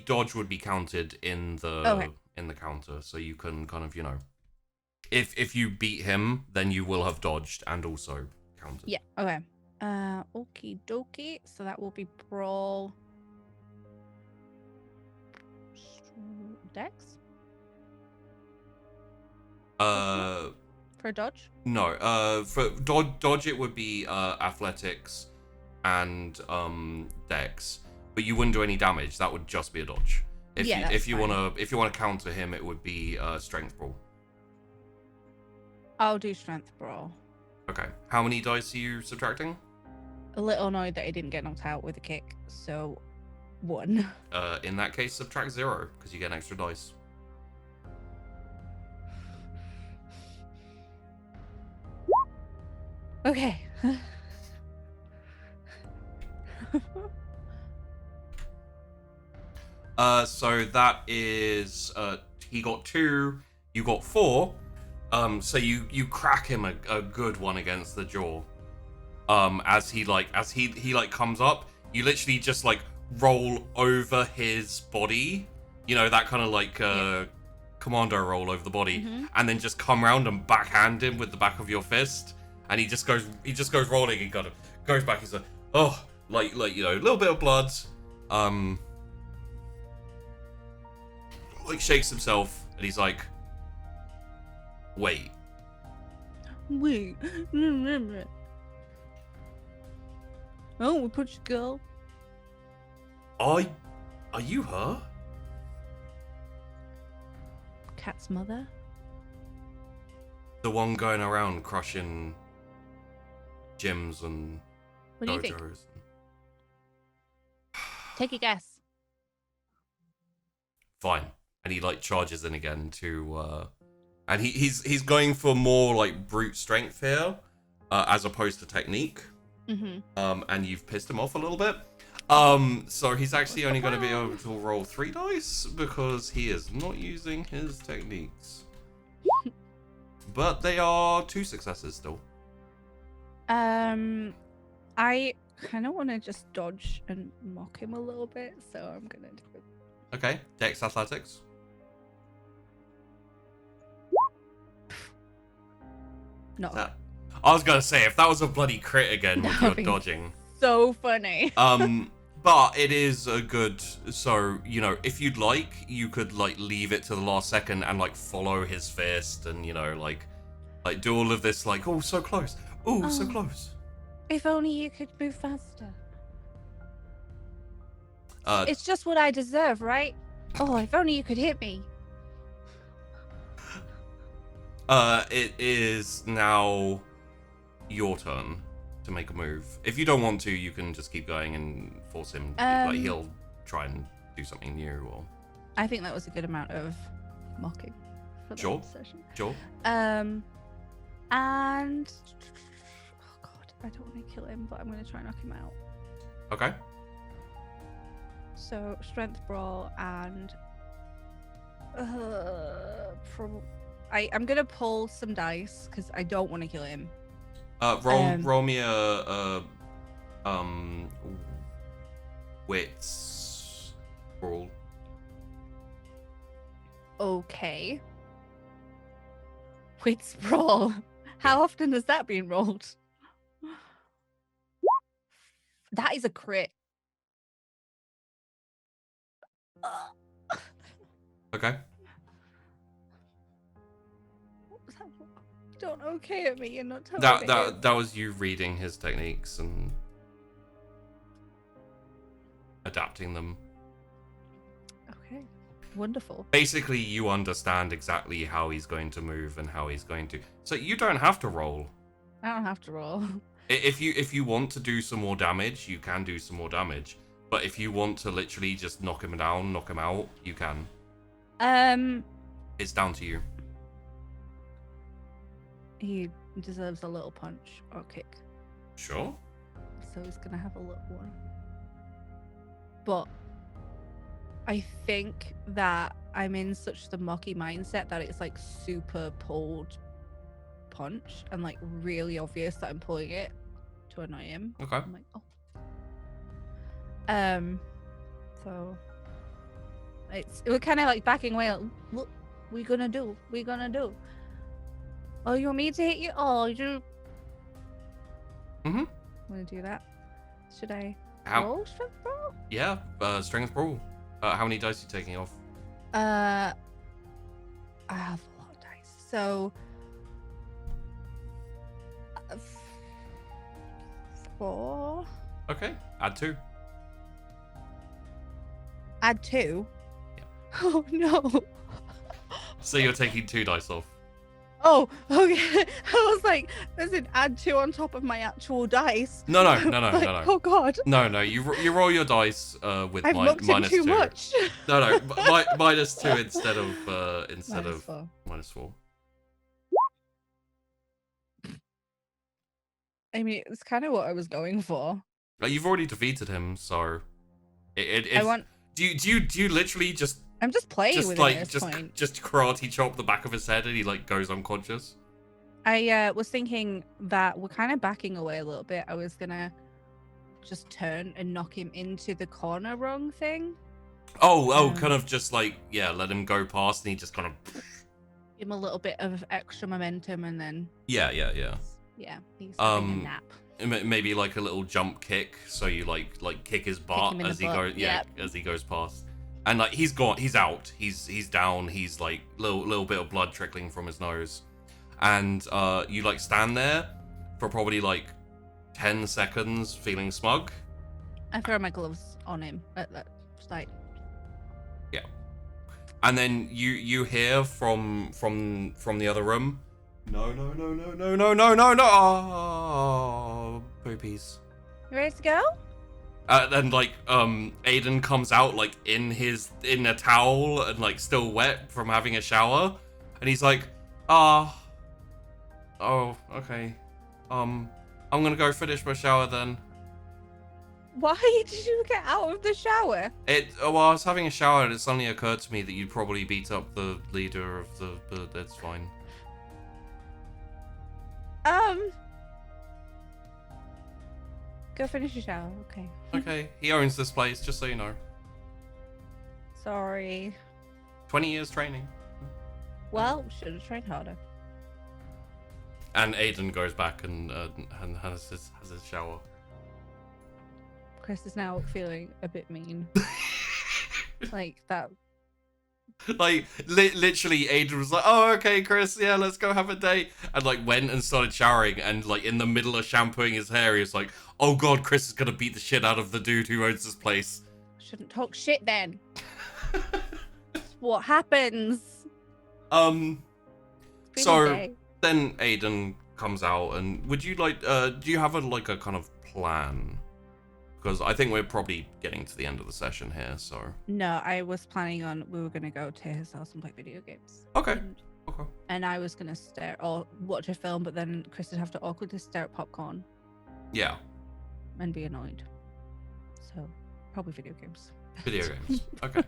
dodge would be counted in the in the counter, so you can kind of if you beat him, then you will have dodged and also counted. Yeah. Okay. Okie dokie. So that will be brawl. Dex. For a dodge. No. For dodge it would be athletics and dex, but you wouldn't do any damage. That would just be a dodge. If you wanna counter him, it would be strength brawl. I'll do strength brawl. Okay. How many dice are you subtracting? A little annoyed that he didn't get knocked out with a kick, so 1. In that case, subtract 0 because you get an extra dice. Okay. So that is he got 2, you got 4. So you crack him a good one against the jaw. As he comes up, you literally just like roll over his body, that kind of like commando roll over the body, and then just come around and backhand him with the back of your fist, and he just goes rolling. He kind of goes back. He's like, oh, like a little bit of blood, like shakes himself, and he's like, wait. Oh, we punched a girl. Are you her? Cat's mother? The one going around crushing gyms and What do you think? Take a guess. Fine. And he like charges in again to and he's going for more like brute strength here, as opposed to technique. And you've pissed him off a little bit. So he's actually only going to be able to roll 3 dice because he is not using his techniques. But they are 2 successes still. I kind of want to just dodge and mock him a little bit, so I'm gonna do it. Okay, Dex Athletics. No. I was gonna say, if that was a bloody crit again with your dodging. So funny. But it is a good, so, you know, if you'd like, you could, like, leave it to the last second and, like, follow his fist and, you know, like do all of this, like, oh, so close. Oh, so close. If only you could move faster. Uh, It's just what I deserve, right? Oh, if only you could hit me. It is now your turn to make a move. If you don't want to, you can just keep going and force him. Like, he'll try and do something new, or... I think that was a good amount of mocking for Sure. that session. Sure. And oh god, I don't want to kill him, but I'm going to try and knock him out. Okay. So strength brawl and I'm going to pull some dice because I don't want to kill him. Roll me a wits brawl. Okay. Wits brawl. How often has that been rolled? That is a crit. Okay. Don't okay at me and not tell me. That was you reading his techniques and adapting them. Okay. Wonderful. Basically, you understand exactly how he's going to move and how he's going to. So you don't have to roll. I don't have to roll. If you want to do some more damage, you can do some more damage. But if you want to literally just knock him down, knock him out, you can. It's down to you. He deserves a little punch or kick. Sure. So he's gonna have a little one. But I think that I'm in such the mocky mindset that it's like super pulled punch and like really obvious that I'm pulling it to annoy him. Okay. I'm like, so we're kind of like backing away. Like, look, we gonna do. Oh, you want me to hit you? Oh, you. Mhm. Want to do that? Should I How? roll strength roll? Yeah. Strength brawl. How many dice are you taking off? I have a lot of dice. So 4. Okay. Add 2. Add 2. Yeah. Oh no. So you're taking 2 dice off. Oh, okay. I was like, does it add 2 on top of my actual dice? No. Like, oh god. No. You roll your dice with I've looked in minus too 2. much. No. Minus 2 instead of minus 4. I mean, it's kind of what I was going for. You've already defeated him, so I want. Do you literally just I'm just playing with like it at this point. just karate chop the back of his head and he like goes unconscious? I was thinking that we're kind of backing away a little bit. I was gonna just turn and knock him into the corner rung thing. Kind of just like, yeah, let him go past and he just kind of Give him a little bit of extra momentum and then yeah. he's having a nap. Maybe like a little jump kick, so you like kick his butt as he goes, as he goes past, and like he's out, he's down, he's like little bit of blood trickling from his nose, and you like stand there for probably like 10 seconds, feeling smug. I throw my gloves on him. Just like yeah, and then you hear from the other room. No. Oh, boobies. You ready to go? Then like Aiden comes out like in a towel and like still wet from having a shower, and he's like, oh, okay, I'm gonna go finish my shower then. Why did you get out of the shower? I was having a shower and it suddenly occurred to me that you'd probably beat up the leader of the that's fine. Go finish your shower. Okay. Okay, he owns this place, just so you know. Sorry. 20 years training. Well, should have trained harder. And Aiden goes back and has his shower. Chrys is now feeling a bit mean. Like that. Like literally Aiden was like, oh okay Chrys, yeah, let's go have a date, and like went and started showering, and like in the middle of shampooing his hair he was like, oh god, Chrys is gonna beat the shit out of the dude who owns this place. Shouldn't talk shit then. That's what happens. So then Aiden comes out, and would you like do you have a kind of plan? Because I think we're probably getting to the end of the session here, so... No, I was planning on we were going to go to his house and play video games. Okay. And I was going to stare or watch a film, but then Chrys would have to awkwardly stare at popcorn. Yeah. And be annoyed. So, probably video games. Video games. Okay.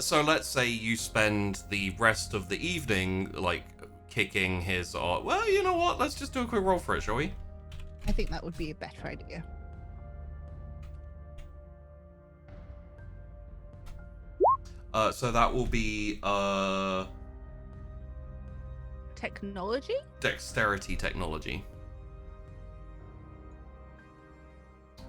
So let's say you spend the rest of the evening, like, kicking his... well, you know what? Let's just do a quick roll for it, shall we? I think that would be a better idea. So that will be technology? Dexterity technology.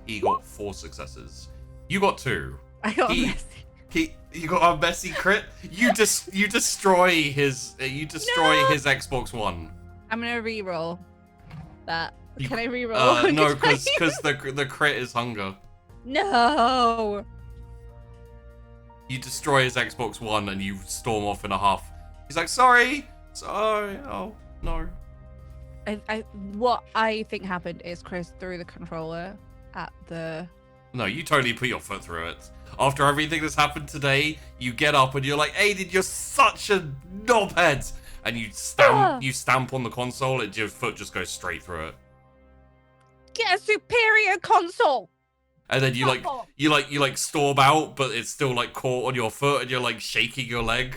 He got 4 successes. You got 2. I got messy. You got a messy crit. You destroy his his Xbox One. I'm gonna re-roll that. Can I re-roll? No, because the crit is hunger. No. You destroy his Xbox One and you storm off in a huff. He's like, sorry. Oh, no. What I think happened is Chrys threw the controller at the... No, you totally put your foot through it. After everything that's happened today, you get up and you're like, Aiden, you're such a knobhead. And you stamp on the console and your foot just goes straight through it. Get a superior console. And then you storm out, but it's still like caught on your foot, and you're like shaking your leg.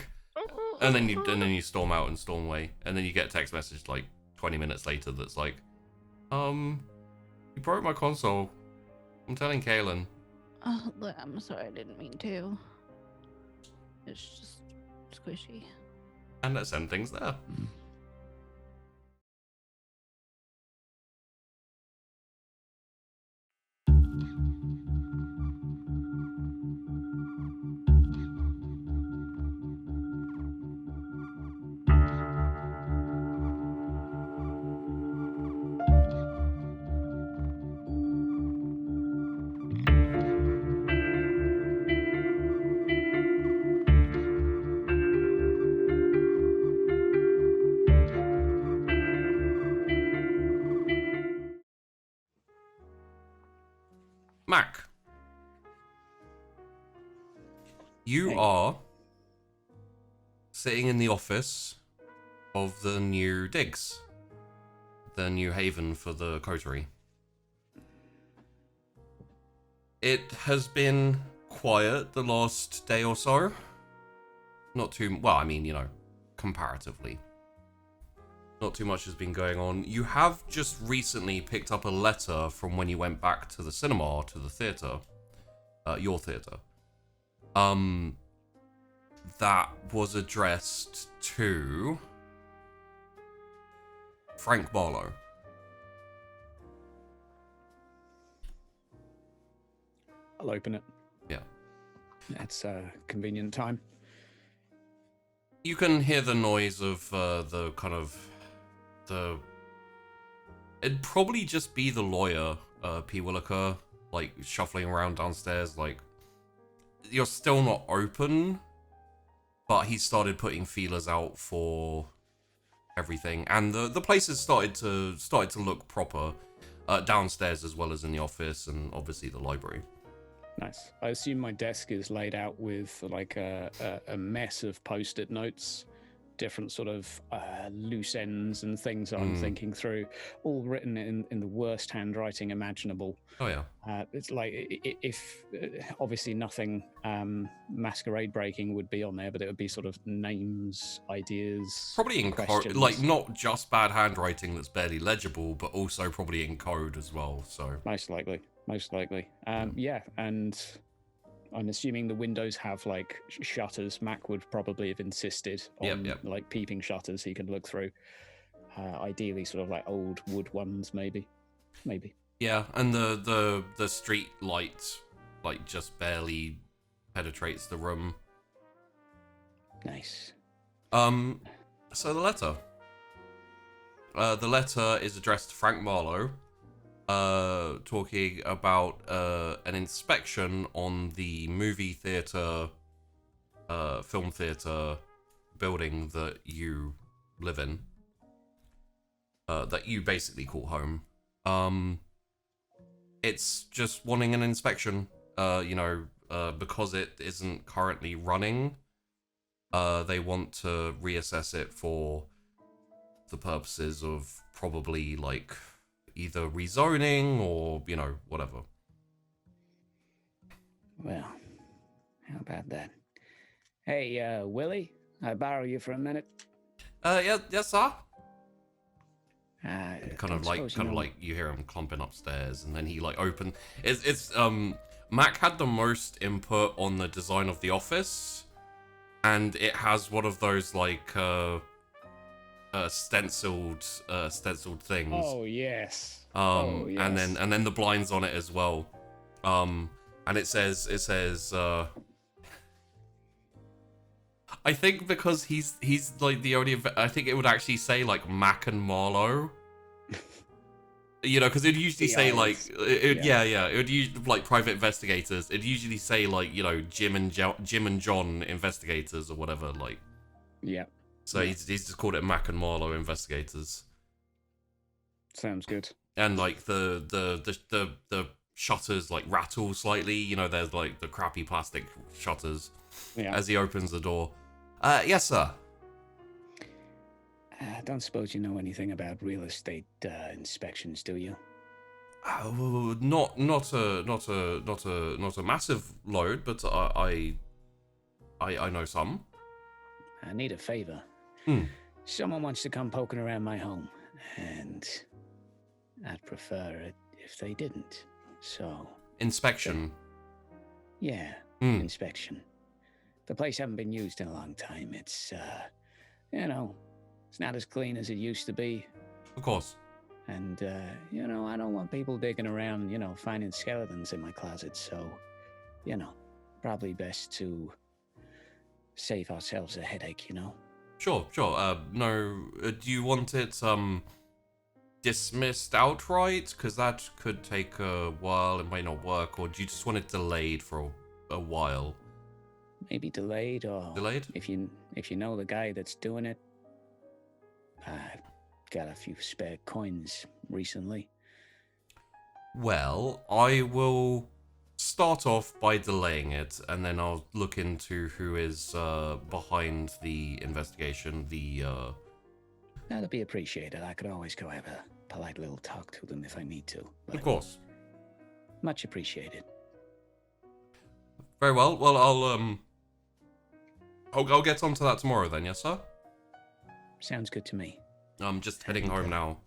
And then you storm out and storm away, and then you get a text message like 20 minutes later that's like, you broke my console. I'm telling Kaylin. Oh, look, I'm sorry, I didn't mean to. It's just squishy. And let's end things there. Mac, you are sitting in the office of the new digs, the new haven for the coterie. It has been quiet the last day or so. Not too, well, I mean, you know, comparatively. Not too much has been going on. You have just recently picked up a letter from when you went back to the cinema, to the theatre. Your theatre. That was addressed to Frank Marlowe. I'll open it. Yeah. It's a convenient time. You can hear the noise of it'd probably just be the lawyer, P. Williker, like shuffling around downstairs. Like, you're still not open, but he started putting feelers out for everything, and the place has started to look proper, downstairs as well as in the office and obviously the library. Nice. I assume my desk is laid out with like a mess of post-it notes, different sort of loose ends and things that I'm thinking through, all written in the worst handwriting imaginable. Oh yeah. It's like if obviously nothing masquerade breaking would be on there, but it would be sort of names, ideas, probably in code, like not just bad handwriting that's barely legible, but also probably in code as well. So most likely. Yeah, and I'm assuming the windows have like shutters. Mac would probably have insisted on like peeping shutters he could look through. Ideally, sort of like old wood ones, maybe. Yeah, and the street light, like, just barely penetrates the room. Nice. So the letter. The letter is addressed to Frank Marlowe, talking about an inspection on the movie theater, film theater building that you live in, that you basically call home. It's just wanting an inspection, because it isn't currently running. They want to reassess it for the purposes of probably, like, either rezoning or, whatever. Well, how about that? Hey, Willie, I borrow you for a minute? Yes, sir. Kind of like you hear him clumping upstairs, and then he like open. It's Mac had the most input on the design of the office, and it has one of those like stenciled things. Oh yes. Yes. And then the blinds on it as well. And it says I think because he's like the only, I think it would actually say like Mac and Marlowe. Because it'd usually say like, it would use like private investigators. It'd usually say like, Jim and John investigators or whatever. Like, yeah. So he's just called it Mac and Marlowe investigators. Sounds good. And like the shutters like rattle slightly. There's like the crappy plastic shutters as he opens the door. Yes, sir. I don't suppose you know anything about real estate inspections, do you? Not a massive load, but I know some. I need a favor. Someone wants to come poking around my home, and I'd prefer it if they didn't. So inspection. Yeah, inspection. The place hasn't been used in a long time. It's it's not as clean as it used to be. Of course. And, I don't want people digging around, finding skeletons in my closet. So, probably best to save ourselves a headache, Sure. No, do you want it, dismissed outright? Because that could take a while. It might not work. Or do you just want it delayed for a while? Maybe delayed, or... Delayed? If you know the guy that's doing it. I've got a few spare coins recently. Well, I will start off by delaying it, and then I'll look into who is behind the investigation. That'd be appreciated. I could always go have a polite little talk to them if I need to. Of course. Much appreciated. Very well. Well, I'll get onto that tomorrow then, yes, sir? Sounds good to me. I'm just heading home now.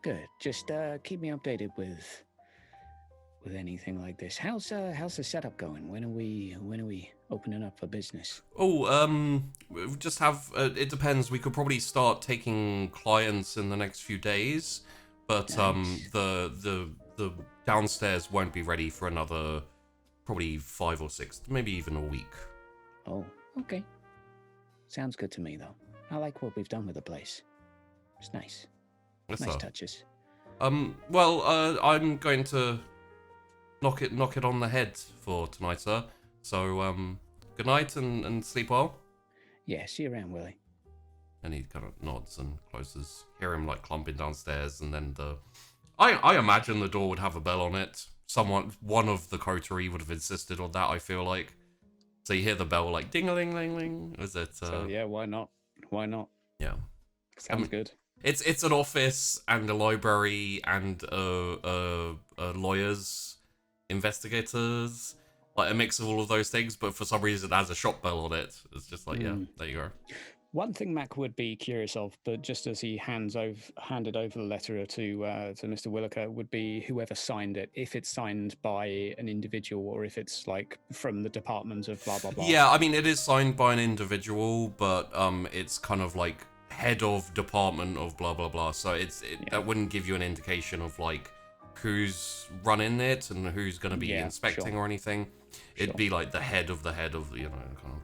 Good. Just keep me updated with anything like this. How's the setup going? When are we opening up for business? Oh, we just have. It depends. We could probably start taking clients in the next few days, but nice. The downstairs won't be ready for another probably 5 or 6, maybe even a week. Oh, okay. Sounds good to me though. I like what we've done with the place. It's nice. Yes, nice sir. touches. Well, I'm going to knock it on the head for tonight, sir. So, good night and sleep well. Yeah, see you around, Willie. And he kind of nods and closes. Hear him like clumping downstairs, and then I imagine the door would have a bell on it. One of the coterie would have insisted on that, I feel like. So you hear the bell like ding-a-ling-ling-ling. Is it? So yeah, why not? Why not? Yeah. Sounds good. It's an office and a library and lawyers, investigators, like a mix of all of those things. But for some reason, it has a shop bell on it. It's just like, yeah, there you go. One thing Mac would be curious of, but just as he handed over the letter to Mr. Williker, would be whoever signed it. If it's signed by an individual or if it's like from the department of blah blah blah. Yeah, I mean it is signed by an individual, but it's kind of like. Head of department of blah blah blah, so that wouldn't give you an indication of like, oh, who's running it and who's going to be Yeah, inspecting sure. or anything. It'd Sure. be like the head of, kind of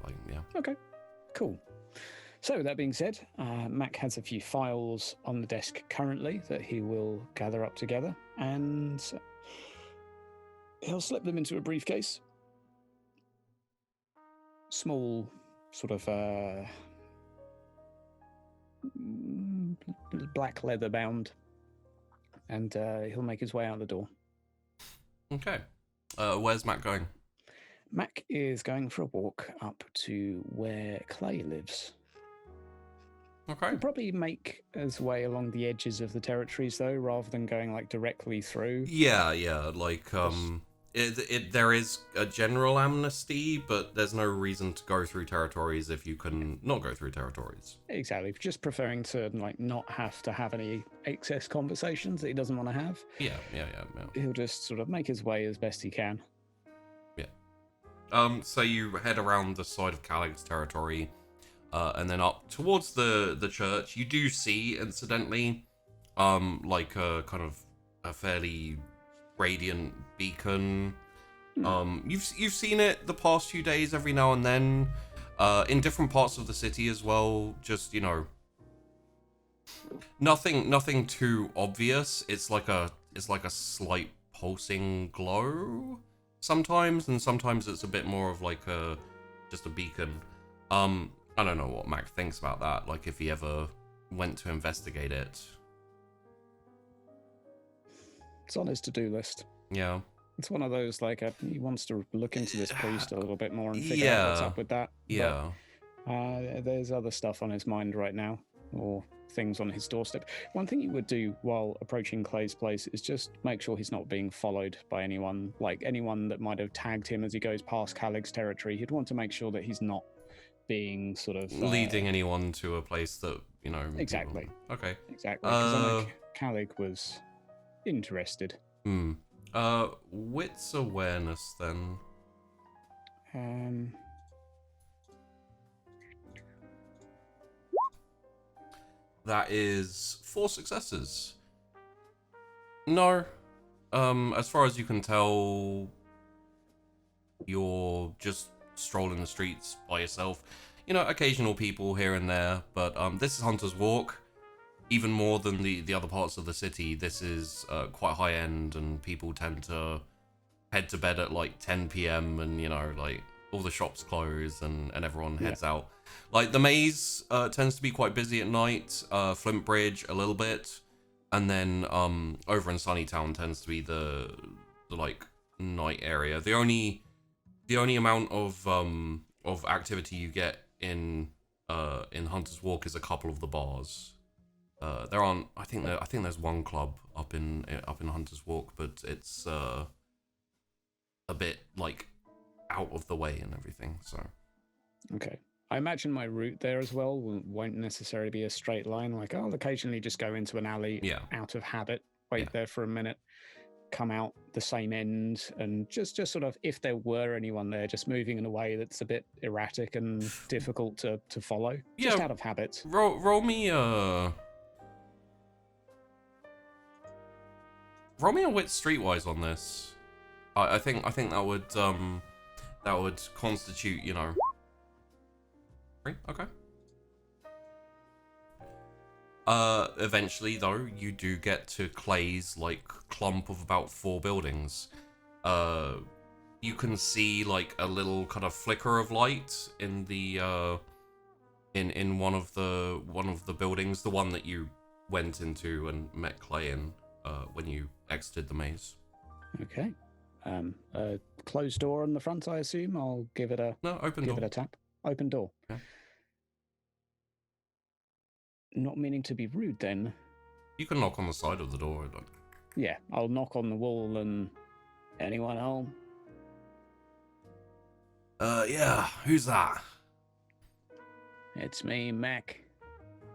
like, yeah. Okay, cool. So that being said, Mac has a few files on the desk currently that he will gather up together, and he'll slip them into a briefcase. Small, sort of black leather bound, and he'll make his way out the door. Okay. Where's Matt going? Mac is going for a walk up to where Clay lives. Okay. He'll probably make his way along the edges of the territories, though, rather than going like directly through. Yeah, like there is a general amnesty, but there's no reason to go through territories if you can not go through territories. Exactly, just preferring to like not have to have any excess conversations that he doesn't want to have. Yeah. He'll just sort of make his way as best he can. Yeah. So you head around the side of Calig's territory, and then up towards the church. You do see, incidentally, like a kind of a fairly radiant beacon. You've seen it the past few days every now and then, in different parts of the city as well. Just, nothing too obvious. It's like a slight pulsing glow sometimes, and sometimes it's a bit more of like just a beacon. I don't know what Mac thinks about that, like if he ever went to investigate it. It's on his to-do list. Yeah. It's one of those, like, he wants to look into this priest a little bit more and figure out what's up with that. Yeah. But, there's other stuff on his mind right now, or things on his doorstep. One thing he would do while approaching Clay's place is just make sure he's not being followed by anyone, like anyone that might have tagged him as he goes past Calig's territory. He'd want to make sure that he's not being sort of... leading anyone to a place that, Exactly. People... Okay. Exactly, because I know Calig was interested. Wits awareness then. That is 4 successes. No. As far as you can tell, you're just strolling the streets by yourself. Occasional people here and there, but this is Hunter's Walk. Even more than the other parts of the city, this is quite high end, and people tend to head to bed at like 10 p.m. and like all the shops close and everyone heads out. Like the maze tends to be quite busy at night. Flint Bridge a little bit, and then over in Sunnytown tends to be the like night area. The only amount of activity you get in Hunter's Walk is a couple of the bars. There aren't. I think there's one club up in Hunter's Walk, but it's a bit like out of the way and everything. So. Okay. I imagine my route there as well won't necessarily be a straight line. Like I'll occasionally just go into an alley out of habit, wait there for a minute, come out the same end, and just sort of, if there were anyone there, just moving in a way that's a bit erratic and difficult to follow. Just out of habit. Roll me a wit streetwise on this. I think that would constitute, Okay. Eventually though, you do get to Clay's like clump of about 4 buildings. You can see like a little kind of flicker of light in the in one of the buildings, the one that you went into and met Clay in when you exited the maze. Okay. A closed door on the front, I assume. I'll give it a open door. Give it a tap. Open door. Okay. Not meaning to be rude, then. You can knock on the side of the door. Yeah, I'll knock on the wall and... Anyone home? Yeah. Who's that? It's me, Mac.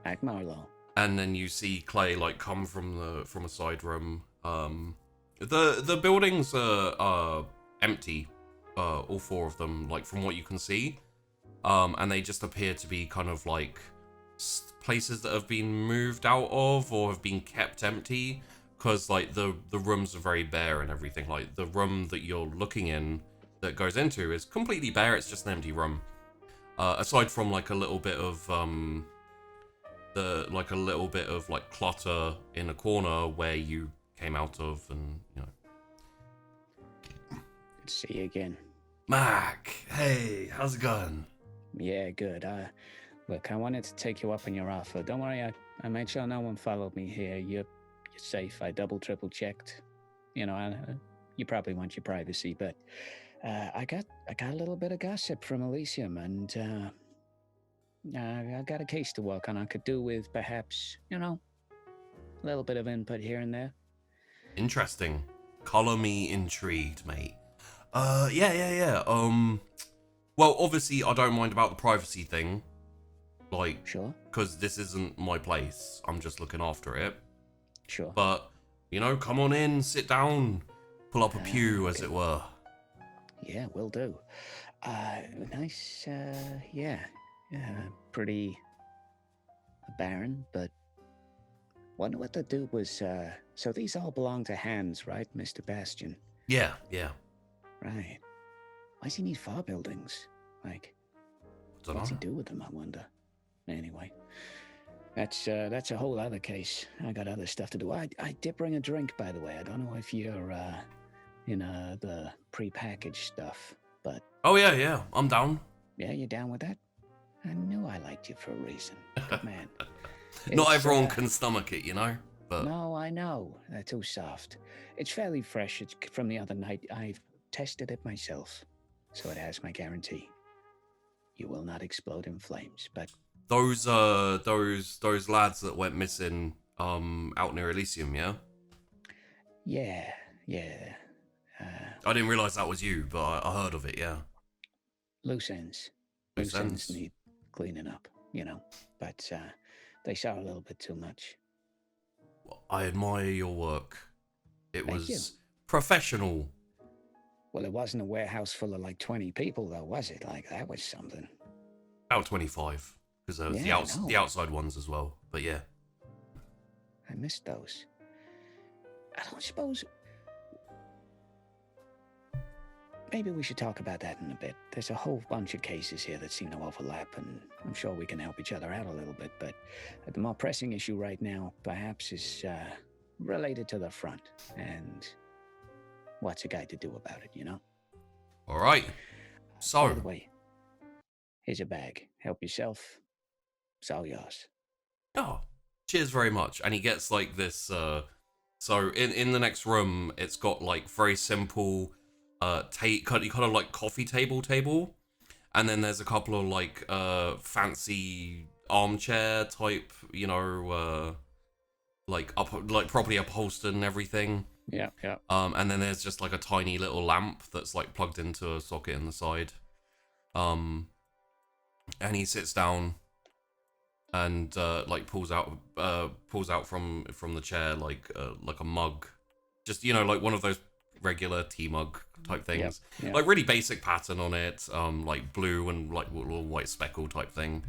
Mac Marlowe. And then you see Clay like come from a side room. The buildings are empty, all 4 of them, like from what you can see. And they just appear to be kind of like places that have been moved out of or have been kept empty, because like the rooms are very bare and everything. Like the room that you're looking in that goes into is completely bare. It's just an empty room, aside from like a little bit of like clutter in a corner where you came out of, and you know. Good to see you again. Mac, hey, how's it going? Yeah, good. Look, I wanted to take you up on your offer. Don't worry, I made sure no one followed me here. You're safe. I double, triple checked. You know, you probably want your privacy, but I got a little bit of gossip from Elysium, and I got a case to work on. I could do with perhaps, you know, a little bit of input here and there. Interesting. Color me intrigued, mate. Yeah. Well, obviously, I don't mind about the privacy thing. Like, Sure. because this isn't my place. I'm just looking after it. Sure. But, you know, come on in, sit down, pull up a pew, as okay. it were. Yeah, will do. Nice, yeah. Pretty barren, but wonder what the dude was, so these all belong to Hans, right, Mr. Bastion? Yeah. Right. Why does he need 4 buildings? Like, Dunno. what's he do with them, I wonder? Anyway, that's a whole other case. I got other stuff to do. I did bring a drink, by the way. I don't know if you're, in, the prepackaged stuff, but... Oh, yeah, I'm down. Yeah, you down with that? I knew I liked you for a reason. Good man. Not everyone can stomach it, you know? But No, I know. They're too soft. It's fairly fresh. It's from the other night. I've tested it myself, so it has my guarantee. You will not explode in flames, but... those lads that went missing out near Elysium, yeah? Yeah. I didn't realise that was you, but I heard of it, yeah. Loose ends. Loose ends. Need cleaning up, you know. But they saw a little bit too much. I admire your work. It Thank you. was professional. Well, it wasn't a warehouse full of like 20 people, though, was it? Like, that was something. About 25. Because there was Yeah, the outside ones as well. But yeah. I missed those. I don't suppose... Maybe we should talk about that in a bit. There's a whole bunch of cases here that seem to overlap, and I'm sure we can help each other out a little bit, but the more pressing issue right now, perhaps, is related to the front, and what's a guy to do about it, you know? All right. So... By the way, here's a bag. Help yourself. It's all yours. Oh, cheers very much. And he gets like this, so in the next room, it's got like very simple, kind of like coffee table. And then there's a couple of like, fancy armchair type, you know, like properly upholstered and everything. Yeah. And then there's just like a tiny little lamp that's like plugged into a socket in the side. And he sits down and like pulls out from the chair like a mug, just, you know, like one of those regular tea mug type things. Yep. Like really basic pattern on it, like blue and like little white speckle type thing,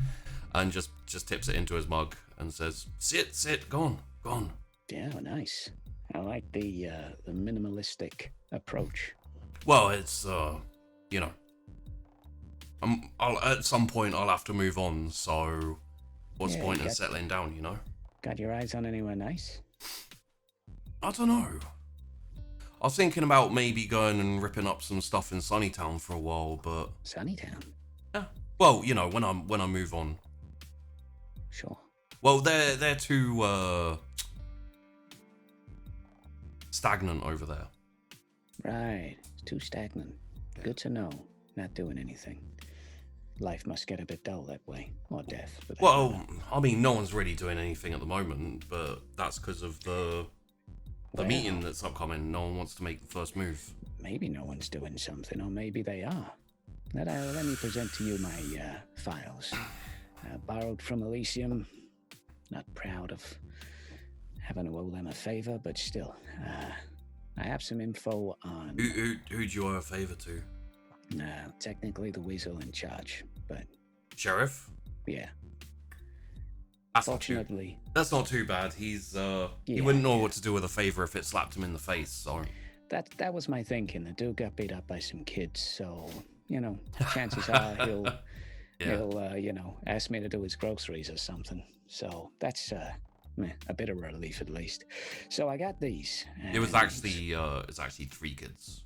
and just tips it into his mug and says, sit, go on. Yeah, nice. I like the minimalistic approach. Well, it's you know, at some point I'll have to move on, so what's the point in settling down, you know? Got your eyes on anywhere nice? I don't know. I was thinking about maybe going and ripping up some stuff in Sunnytown for a while, but... Sunnytown? Yeah. Well, you know, when I move on. Sure. Well, they're too stagnant over there. Right. It's too stagnant. Yeah. Good to know. Not doing anything. Life must get a bit dull that way. Or death. For that Well, matter. I mean, no one's really doing anything at the moment, but that's because of the meeting that's upcoming. No one wants to make the first move. Maybe no one's doing something, or maybe they are. Let me present to you my files. Borrowed from Elysium. Not proud of having to owe them a favor, but still. I have some info on... Who do you owe a favor to? Technically the weasel in charge, but... Sheriff? Yeah. Fortunately, that's not too bad. He Yeah, wouldn't know what to do with a favor if it slapped him in the face. So that was my thinking. The dude got beat up by some kids, so chances are he'll ask me to do his groceries or something. So that's a bit of relief at least. So I got these. it was actually it's actually 3 kids.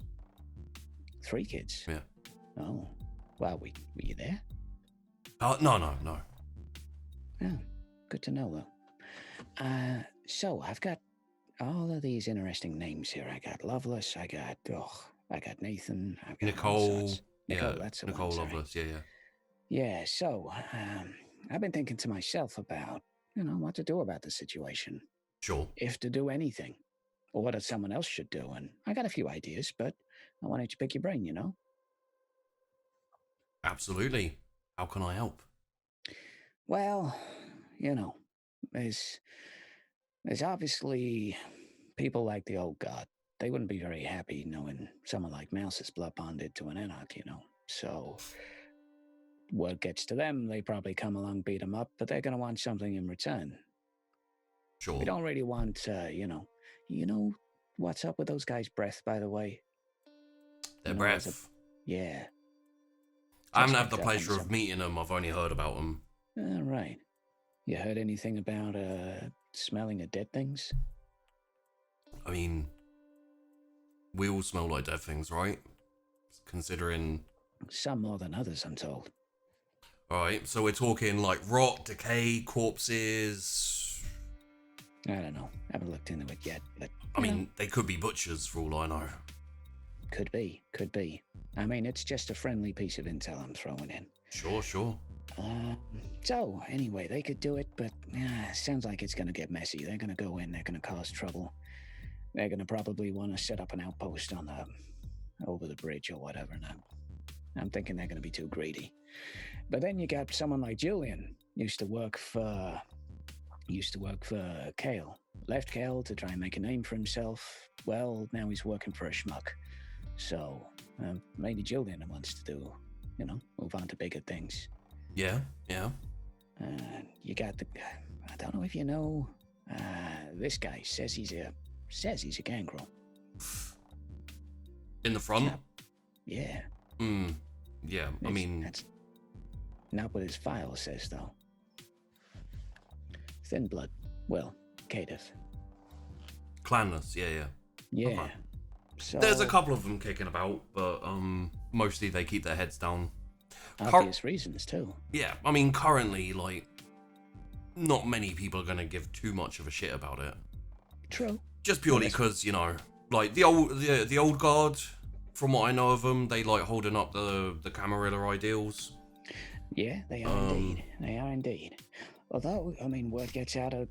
3 kids. Yeah. Oh, wow. Were you there? No. Oh, good to know though. So I've got all of these interesting names here. I got Loveless. I got Nathan. I've got Nicole. Nicole, Yeah, that's the Nicole one, sorry. Loveless. Yeah. Yeah, so I've been thinking to myself about, what to do about the situation. Sure. If to do anything, or what someone else should do. And I got a few ideas, but I wanted to pick your brain, Absolutely. How can I help? Well, there's obviously people like the old god. They wouldn't be very happy knowing someone like Mouse is blood bonded to an anarch, So word gets to them, they probably come along, beat them up, but they're going to want something in return. Sure. We don't really want, you know what's up with those guys' breath, by the way? Their breath. Yeah. I haven't had the pleasure of meeting them. I've only heard about them. All right. You heard anything about smelling of dead things? I mean, we all smell like dead things, right? Considering... Some more than others, I'm told. Alright, so we're talking like rot, decay, corpses... I don't know. Haven't looked into it yet, but... I mean, they could be butchers for all I know. Could be. I mean, it's just a friendly piece of intel I'm throwing in. Sure. So, anyway, they could do it, but sounds like it's going to get messy. They're going to go in, they're going to cause trouble. They're going to probably want to set up an outpost on over the bridge or whatever, and I'm thinking they're going to be too greedy. But then you got someone like Julian, used to work for Kale. Left Kale to try and make a name for himself. Well, now he's working for a schmuck. So, maybe Julian wants to do, move on to bigger things. Yeah. You got I don't know if you know, this guy says he's a gangrel. In the front? Yeah. Yeah, I mean... That's not what his file says, though. Thin blood. Well, Caitiff. Clanless, yeah. Yeah. Okay. So, there's a couple of them kicking about, but mostly they keep their heads down. Obvious reasons, too. Yeah, I mean, currently, like, not many people are going to give too much of a shit about it. True. Just purely because, like, the old guard, from what I know of them, they like holding up the Camarilla ideals. Yeah, they are indeed. They are indeed. Although, I mean, word gets out of,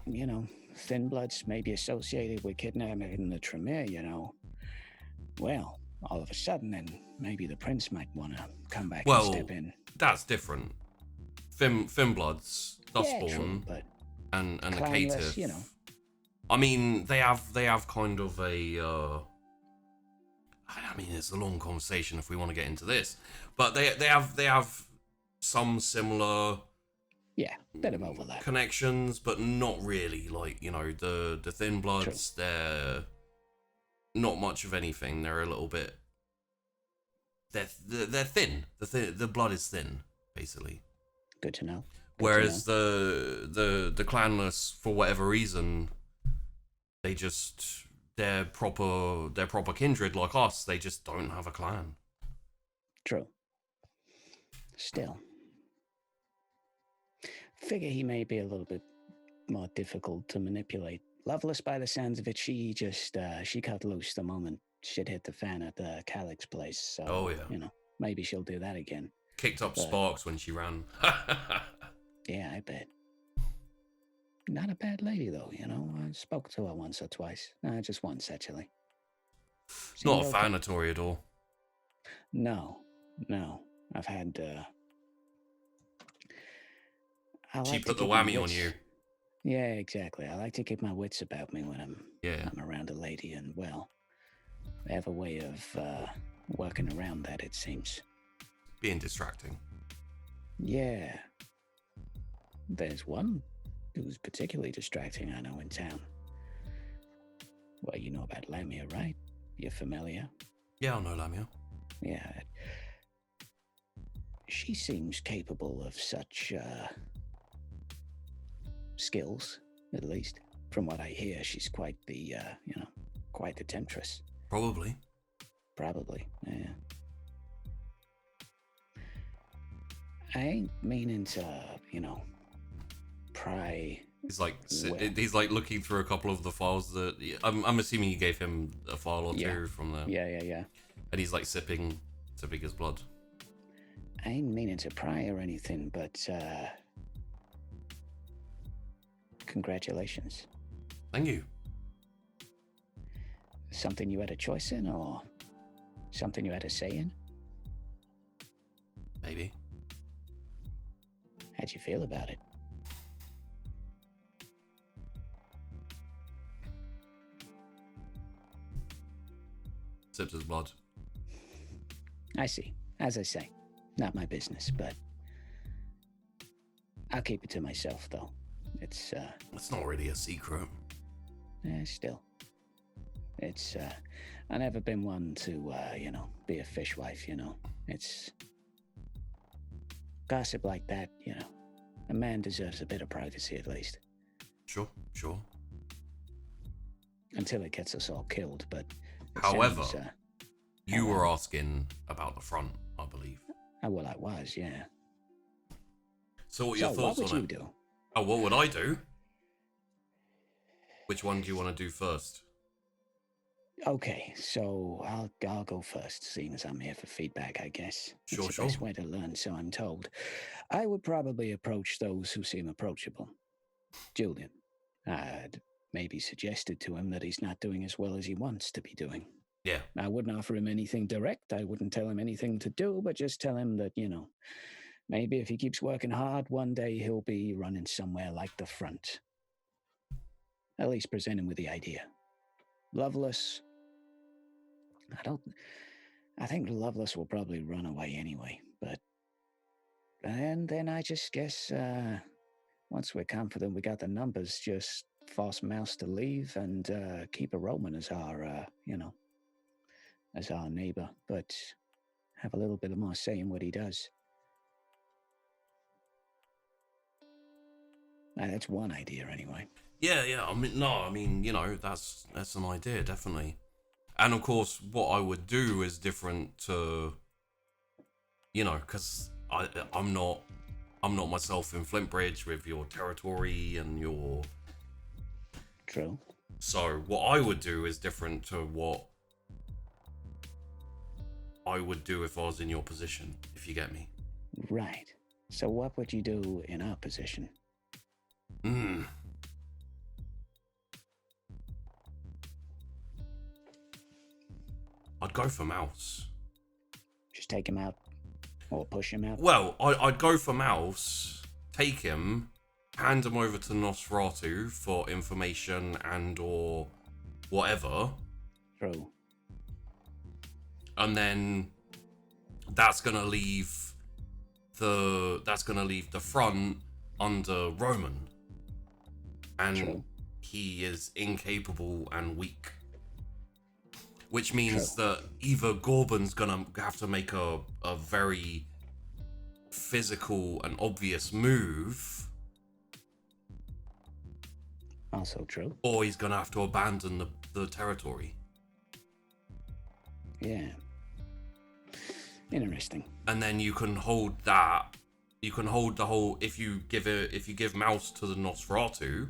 Thin Bloods may be associated with kidnapping the Tremere, Well, all of a sudden, then maybe the prince might want to come back and step in. That's different. Finbloods, Dustborn, true, but and the Clanless, Caitiff. I mean, they have kind of a. I mean, it's a long conversation if we want to get into this, but they have some similar. Yeah, bit of overlap. Connections, but not really. Like, the Thin Bloods, they're not much of anything. They're a little bit. They're thin. The blood is thin, basically. Good to know. Whereas the Clanless, for whatever reason, they're proper kindred like us. They just don't have a clan. True. Still. Figure he may be a little bit more difficult to manipulate. Loveless, by the sounds of it, she cut loose the moment shit hit the fan at the Calyx place. So, maybe she'll do that again. Kicked up sparks when she ran. Yeah, I bet. Not a bad lady, though, I spoke to her once or twice. Just once, actually. Not a fan of Toreador. No. I've had, she put the whammy on you. Yeah, exactly. I like to keep my wits about me when I'm around a lady, and, well, they have a way of working around that, it seems. Being distracting. Yeah. There's one who's particularly distracting, I know, in town. Well, you know about Lamia, right? You're familiar? Yeah, I know Lamia. Yeah. She seems capable of such, skills, at least. From what I hear, she's quite the, quite the temptress. Probably. Probably, yeah. I ain't meaning to, pry. He's like looking through a couple of the files that I'm assuming you gave him a file or two from there. Yeah. And he's like sipping his blood. I ain't meaning to pry or anything, but congratulations. Thank you. Something you had a choice in, or something you had a say in? Maybe. How'd you feel about it? Sips his blood. I see. As I say, not my business, but I'll keep it to myself, though. It's not really a secret. Still. It's, I've never been one to, be a fishwife, It's gossip like that, A man deserves a bit of privacy, at least. Sure. Until it gets us all killed, but... However, you were asking about the front, I believe. Well, I was, yeah. So what are your thoughts on it? What would you do? Oh, what would I do? Which one do you want to do first? Okay, so I'll go first, seeing as I'm here for feedback, I guess. Sure. It's the best way to learn, so I'm told. I would probably approach those who seem approachable. Julian. I'd maybe suggested to him that he's not doing as well as he wants to be doing. Yeah. I wouldn't offer him anything direct. I wouldn't tell him anything to do, but just tell him that, maybe if he keeps working hard, one day he'll be running somewhere like the front. At least present him with the idea. Lovelace... I think Lovelace will probably run away anyway, but... And then I just guess, once we're confident we got the numbers, just force Mouse to leave and keep a Roman as our, as our neighbor, but have a little bit more say in what he does. That's one idea, anyway. Yeah. That's an idea, definitely. And of course, what I would do is different to, because I'm not myself in Flintbridge with your territory and your... True. So what I would do is different to what I would do if I was in your position, if you get me. Right. So what would you do in our position? I'd go for Mouse. Just take him out? Or push him out? Well, I'd go for Mouse, take him, hand him over to Nosferatu for information and or whatever. True. And then that's gonna leave the front under Roman. And True. He is incapable and weak. Which means that either Gorban's gonna have to make a very physical and obvious move. Also true. Or he's gonna have to abandon the territory. Yeah. Interesting. And then you can hold that. You can hold the whole. If you give Mouse to the Nosferatu,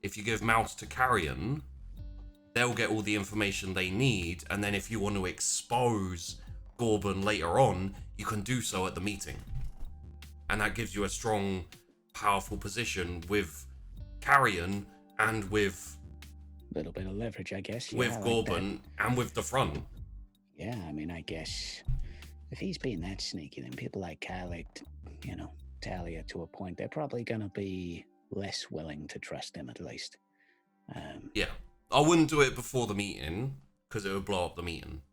if you give Mouse to Carrion, they'll get all the information they need. And then if you want to expose Gorban later on, you can do so at the meeting, and that gives you a strong, powerful position with Carrion and with a little bit of leverage, I guess. With Gorban and with the front. Yeah, I guess if he's being that sneaky, then people like Khaled, Talia to a point, they're probably going to be less willing to trust him, at least. Yeah. I wouldn't do it before the meeting, because it would blow up the meeting.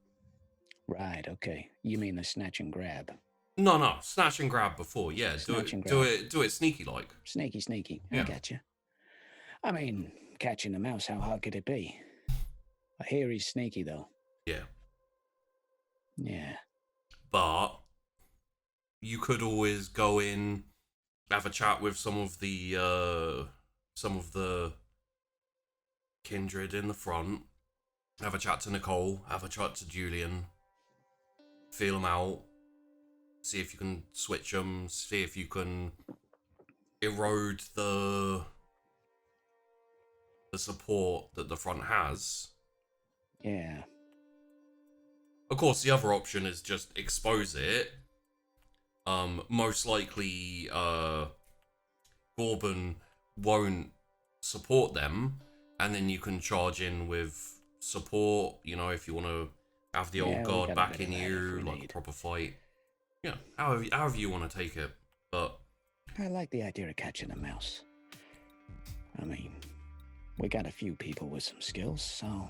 Right, okay. You mean the snatch and grab? No, snatch and grab before. Yeah, Snatch and do grab. it sneaky like. Sneaky. I Yeah. get you. I mean, catching a mouse, how hard could it be? I hear he's sneaky, though. Yeah. Yeah. But you could always go in, have a chat with some of the kindred in the front, have a chat to Nicole, have a chat to Julian, feel them out, see if you can switch them, see if you can erode the support that the front has. Yeah. Of course, the other option is just expose it. Most likely, Gorban won't support them, and then you can charge in with support. You know, if you want to have the old guard backing you, like a proper fight. Yeah, however you want to take it. But I like the idea of catching a mouse. I mean, we got a few people with some skills, so...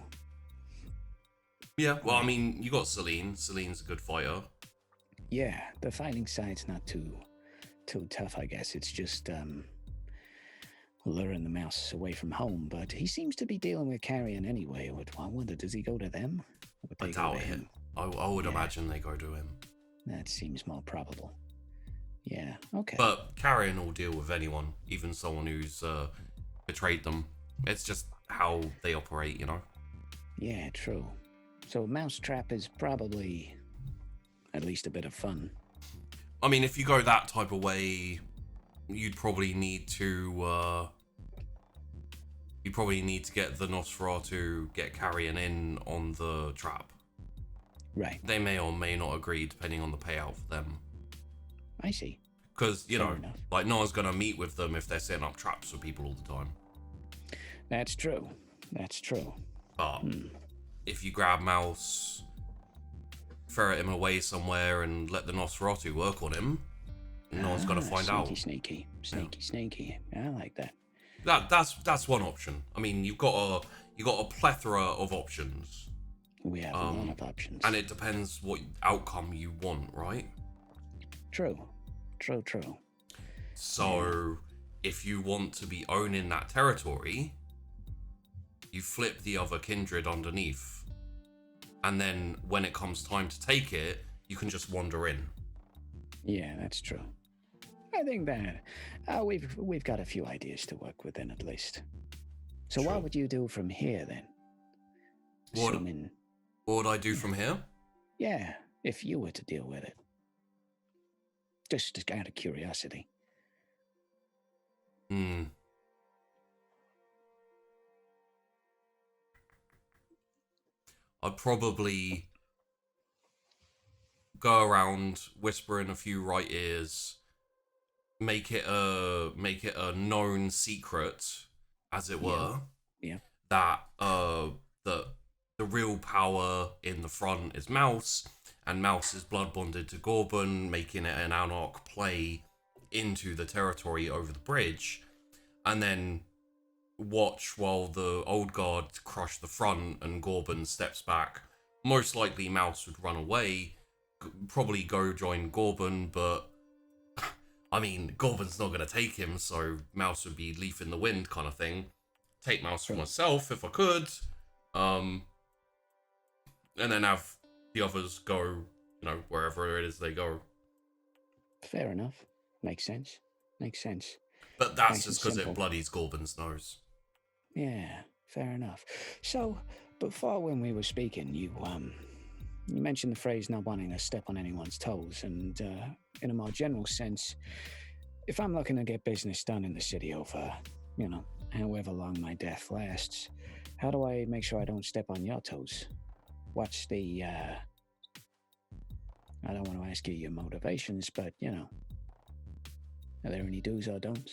yeah, well, I mean, you got Celine. Celine's a good fighter. Yeah, the fighting side's not too tough, I guess. It's just, luring the mouse away from home, but he seems to be dealing with carrion anyway. I wonder, does he go to them? Or would I they go doubt to it. him? I would imagine they go to him. That seems more probable. Yeah, okay. But carrion will deal with anyone, even someone who's betrayed them. It's just how they operate, you know? Yeah, true. So mousetrap is probably at least a bit of fun. I mean, if you go that type of way, you'd probably need to get the Nosferatu, get carrion in on the trap. Right. They may or may not agree, depending on the payout for them. I see. Because, you Fair know, enough. like, no one's going to meet with them if they're setting up traps for people all the time. That's true. But if you grab Mouse, ferret him away somewhere, and let the Nosferatu work on him, no one's going to find out. Sneaky. I like that. That's one option. I mean, you got a plethora of options. We have a lot of options. And it depends what outcome you want, right? True. So, if you want to be owning that territory, you flip the other kindred underneath. And then when it comes time to take it, you can just wander in. Yeah, that's true. I think that we've got a few ideas to work within at least. So Sure. what would you do from here then? What would I do from here? Yeah, if you were to deal with it. Just out of curiosity. I'd probably go around whispering a few right ears, make it a known secret, as it were. Yeah. That the real power in the front is Mouse, and Mouse is blood bonded to Gorban, making it an Anarch play into the territory over the bridge, and then watch while the old guard crush the front and Gorban steps back. Most likely Mouse would run away, probably go join Gorban, but I mean, Gorban's not going to take him, so Mouse would be leaf in the wind kind of thing. Take Mouse for myself if I could, and then have the others go, wherever it is they go. Fair enough. Makes sense. But that's just because it bloodies Gorban's nose. Yeah, fair enough. So, before when we were speaking, you mentioned the phrase not wanting to step on anyone's toes, and in a more general sense, if I'm looking to get business done in the city over, however long my death lasts, how do I make sure I don't step on your toes? What's the, I don't want to ask you your motivations, but, are there any do's or don'ts?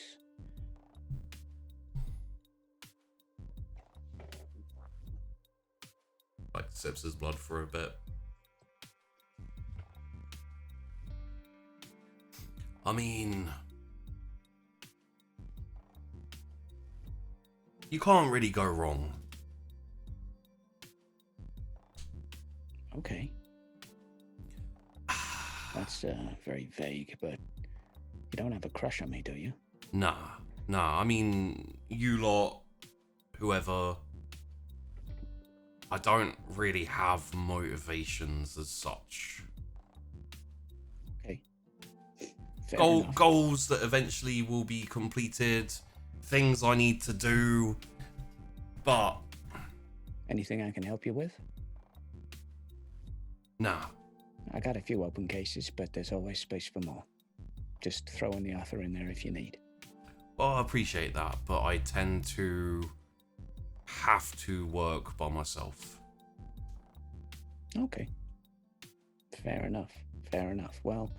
Like, sips his blood for a bit. I mean, you can't really go wrong. Okay. That's very vague, but you don't have a crush on me, do you? Nah. I mean, you lot, whoever. I don't really have motivations as such. Okay. Fair enough. Goals that eventually will be completed, things I need to do, but Anything I can help you with? nah. I got a few open cases, but there's always space for more. Just throwing the author in there if you need. Well, I appreciate that, but I tend to have to work by myself. Okay. Fair enough. Well,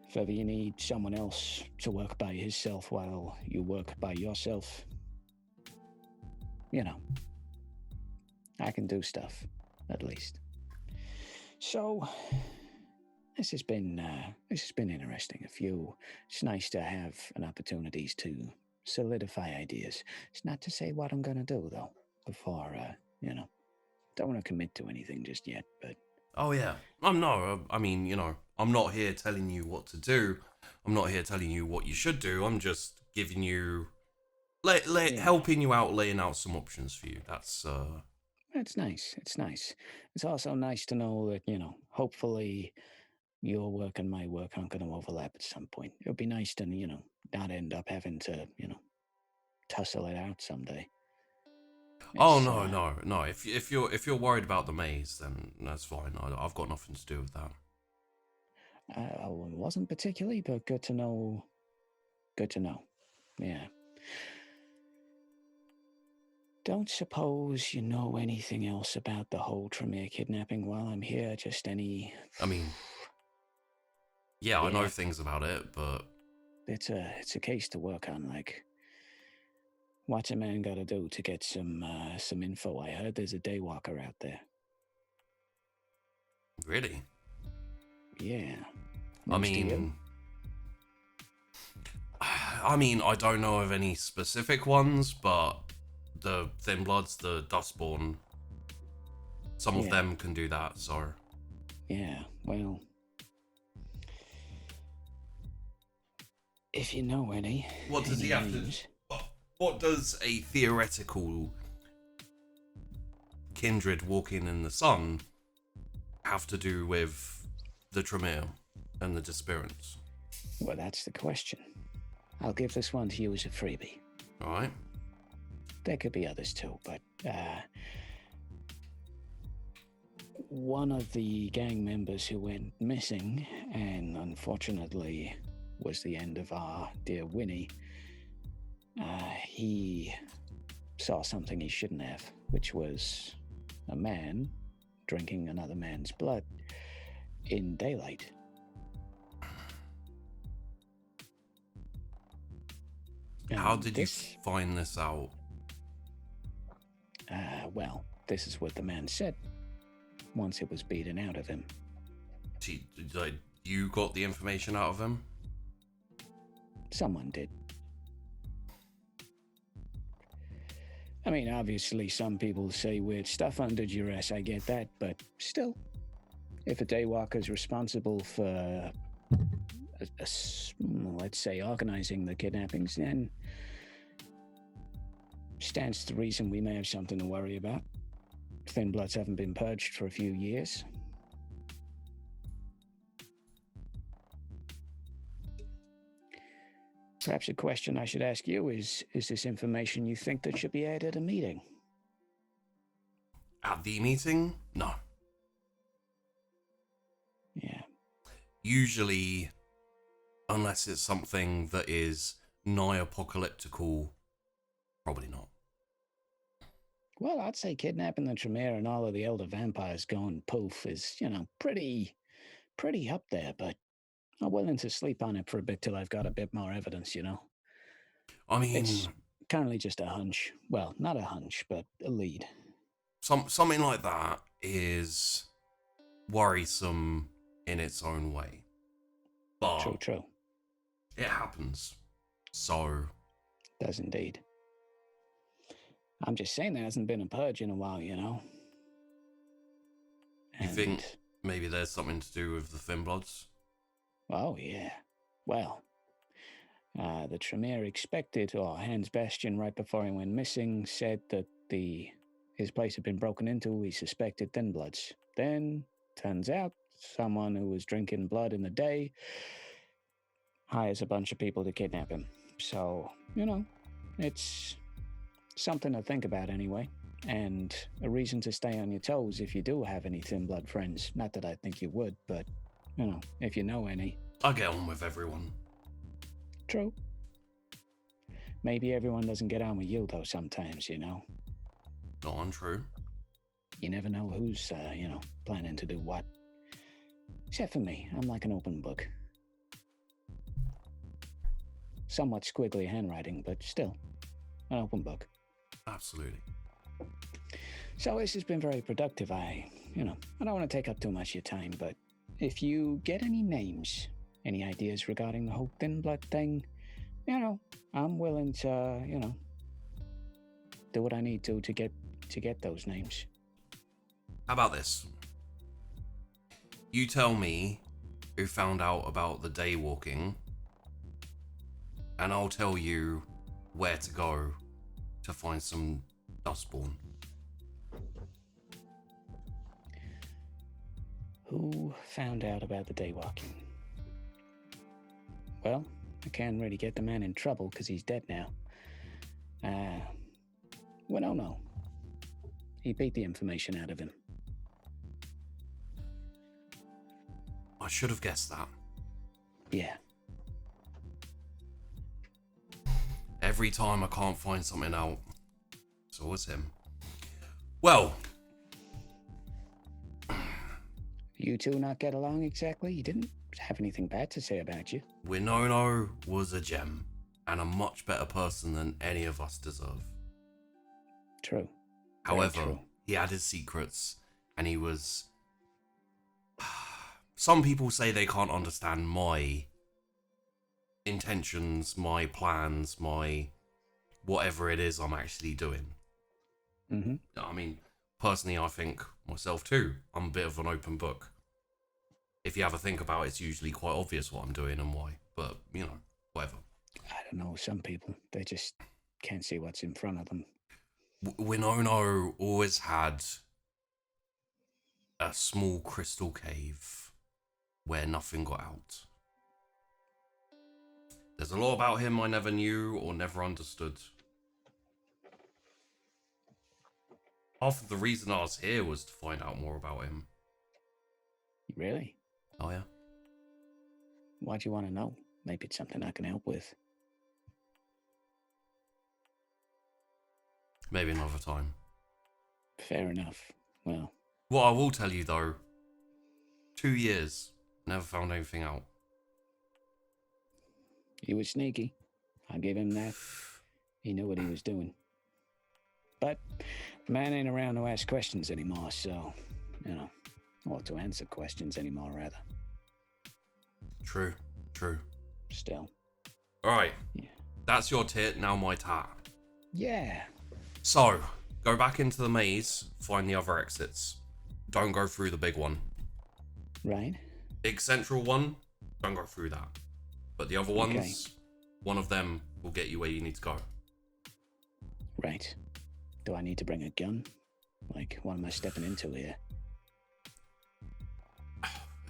if ever you need someone else to work by himself while you work by yourself, I can do stuff, at least. So, this has been interesting. It's nice to have an opportunities to solidify ideas. It's not to say what I'm gonna do though, before don't want to commit to anything just yet, but. Oh yeah, I'm not here telling you what to do. I'm not here telling you what you should do. I'm just giving you, helping you out, laying out some options for you. That's It's nice. It's also nice to know that, hopefully your work and my work aren't going to overlap at some point. It would be nice to, not end up having to, tussle it out someday. Oh no. If you're worried about the maze, then that's fine. I've got nothing to do with that. I wasn't particularly, but good to know. Yeah. Don't suppose you know anything else about the whole Tremere kidnapping while I'm here? Just any... I mean, yeah, I know things about it, but... It's a case to work on, like... What's a man gotta do to get some info? I heard there's a daywalker out there. Really? Yeah. I mean, I don't know of any specific ones, but the Thin Bloods, the Dustborn, some of them can do that, so... Yeah, well... If you know any... What does he have to... What does a theoretical Kindred walking in the sun have to do with the Tremere and the Disappearance? Well, that's the question. I'll give this one to you as a freebie. Alright. There could be others too, but one of the gang members who went missing, and unfortunately was the end of our dear Winnie, he saw something he shouldn't have, which was a man drinking another man's blood in daylight. How did you find this out? Well, this is what the man said once it was beaten out of him. You got the information out of him? Someone did. I mean, obviously, some people say weird stuff under duress, I get that, but still, if a daywalker's responsible for, let's say, organizing the kidnappings, then stands to reason we may have something to worry about. Thin Bloods haven't been purged for a few years. Perhaps a question I should ask you is this information you think that should be aired at a meeting? At the meeting? No. Yeah. Usually, unless it's something that is nigh apocalyptical, probably not. Well, I'd say kidnapping the Tremere and all of the elder vampires going poof is, pretty up there, but I'm willing to sleep on it for a bit till I've got a bit more evidence, I mean... It's currently just a hunch. Well, not a hunch, but a lead. Something like that is worrisome in its own way. But True. It happens. So... Does indeed. I'm just saying there hasn't been a purge in a while, You think Maybe there's something to do with the Thin Bloods. Oh, yeah. Well, the Tremere expected, or Hans Bastion, right before he went missing, said that his place had been broken into. He suspected Thin Bloods. Then, turns out, someone who was drinking blood in the day hires a bunch of people to kidnap him. So, it's something to think about anyway. And a reason to stay on your toes if you do have any Thin Blood friends. Not that I think you would, but, if you know any. I get on with everyone. True. Maybe everyone doesn't get on with you, though, sometimes, Not untrue. You never know who's, planning to do what. Except for me. I'm like an open book. Somewhat squiggly handwriting, but still, an open book. Absolutely. So this has been very productive. I don't want to take up too much of your time, but if you get any names, any ideas regarding the whole Thin Blood thing, I'm willing to, do what I need to get those names. How about this? You tell me who found out about the day walking, and I'll tell you where to go to find some Dustborn. Who found out about the daywalking? Well, I can't really get the man in trouble because he's dead now. No. He beat the information out of him. I should have guessed that. Yeah. Every time I can't find something out, it's always him. Well. You two not get along exactly? He didn't have anything bad to say about you. Winona was a gem, and a much better person than any of us deserve. True. However, true. He had his secrets, and he was... Some people say they can't understand my intentions, my plans, my whatever it is I'm actually doing. Mm-hmm. I mean, personally, I think myself too. I'm a bit of an open book. If you have a think about it, it's usually quite obvious what I'm doing and why. But, whatever. I don't know, some people, they just can't see what's in front of them. Winona always had a small crystal cave where nothing got out. There's a lot about him I never knew or never understood. Half of the reason I was here was to find out more about him. Really? Oh, yeah? Why do you want to know? Maybe it's something I can help with. Maybe another time. Fair enough. Well... What I will tell you, though, 2 years, never found anything out. He was sneaky. I'll give him that. He knew what he was doing. But the man ain't around to ask questions anymore, so, or to answer questions anymore, rather. True. Still. Alright. Yeah. That's your tit, now my tat. Yeah. So, go back into the maze, find the other exits. Don't go through the big one. Right. Big central one, don't go through that. But the other ones, one of them will get you where you need to go. Right. Do I need to bring a gun? Like, what am I stepping into here?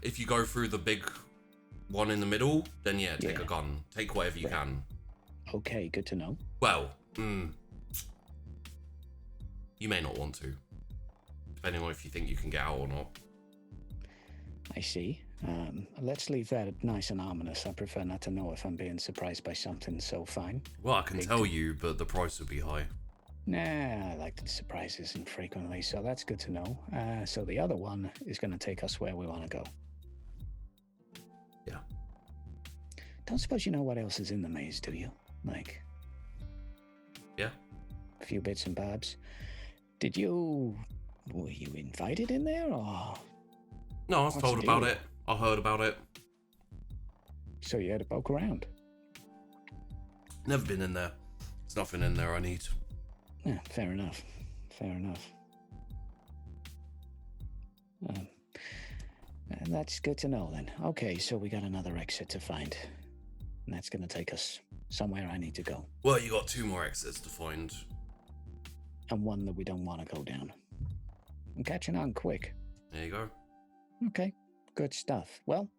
If you go through the big one in the middle, then take a gun. Take whatever you can. Okay, good to know. Well, you may not want to. Depending on if you think you can get out or not. I see. Let's leave that nice and ominous. I prefer not to know if I'm being surprised by something, so fine. Well, I can tell you, but the price would be high. Nah, I like the surprises infrequently, so that's good to know. So the other one is going to take us where we want to go. Yeah. Don't suppose you know what else is in the maze, do you? Like... Yeah. A few bits and bobs. Were you invited in there, or...? No, I was told about it. I heard about it. So you had to poke around? Never been in there. There's nothing in there I need. Yeah, fair enough. That's good to know then. Okay, so we got another exit to find. And that's going to take us somewhere I need to go. Well, you got 2 more exits to find. And one that we don't want to go down. I'm catching on quick. There you go. Okay, good stuff. Well,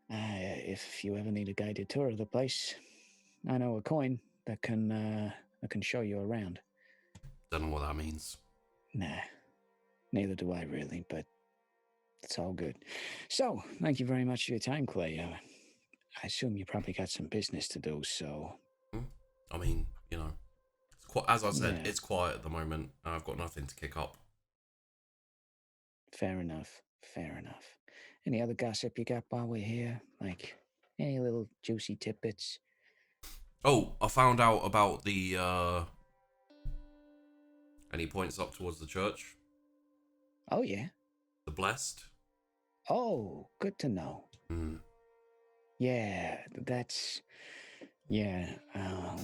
if you ever need a guided tour of the place, I know a coin that can show you around. Don't know what that means. Nah, neither do I really, but it's all good. So, thank you very much for your time, Clay. I assume you probably got some business to do, so... I mean, you know, as I said, Yeah. it's quiet at the moment, and I've got nothing to kick up. Fair enough, fair enough. Any other gossip you got while we're here? Like, any little juicy tidbits? Oh, I found out about the, and he points up towards the church. Oh, yeah? The Blessed. Oh, good to know. Yeah, that's... Yeah,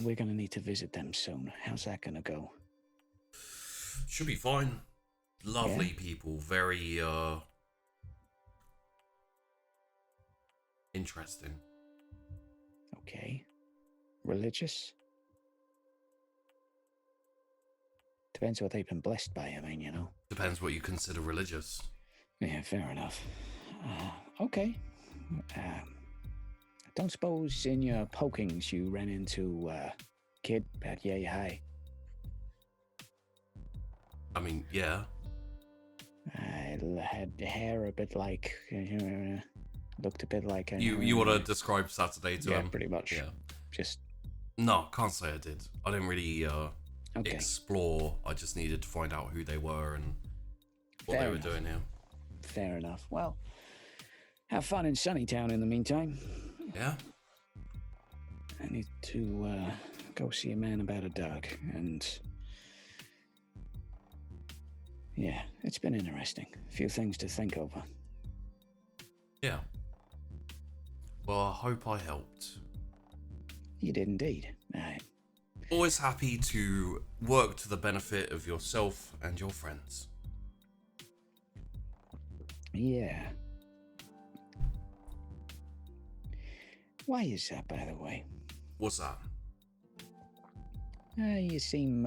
we're gonna need to visit them soon. How's that gonna go? Should be fine. Lovely people, very, interesting. Okay. Religious? Depends what they've been blessed by, I mean, you know. Depends what you consider religious. Yeah, fair enough. Okay. I don't suppose in your pokings you ran into kid at Yay High. I mean, yeah. Had hair a bit like, looked a bit like. You want to describe Saturday to him? Yeah, pretty much. Yeah. Just. No, can't say I did. I didn't really Okay. explore. I just needed to find out who they were and what Fair they were enough. doing here. Fair enough. Well, have fun in Sunnytown in the meantime. Yeah. I need to go see a man about a dog, and yeah, it's been interesting. A few things to think over. Yeah. Well, I hope I helped. You did indeed. Always happy to work to the benefit of yourself and your friends. Yeah. Why is that, by the way? What's that? You seem,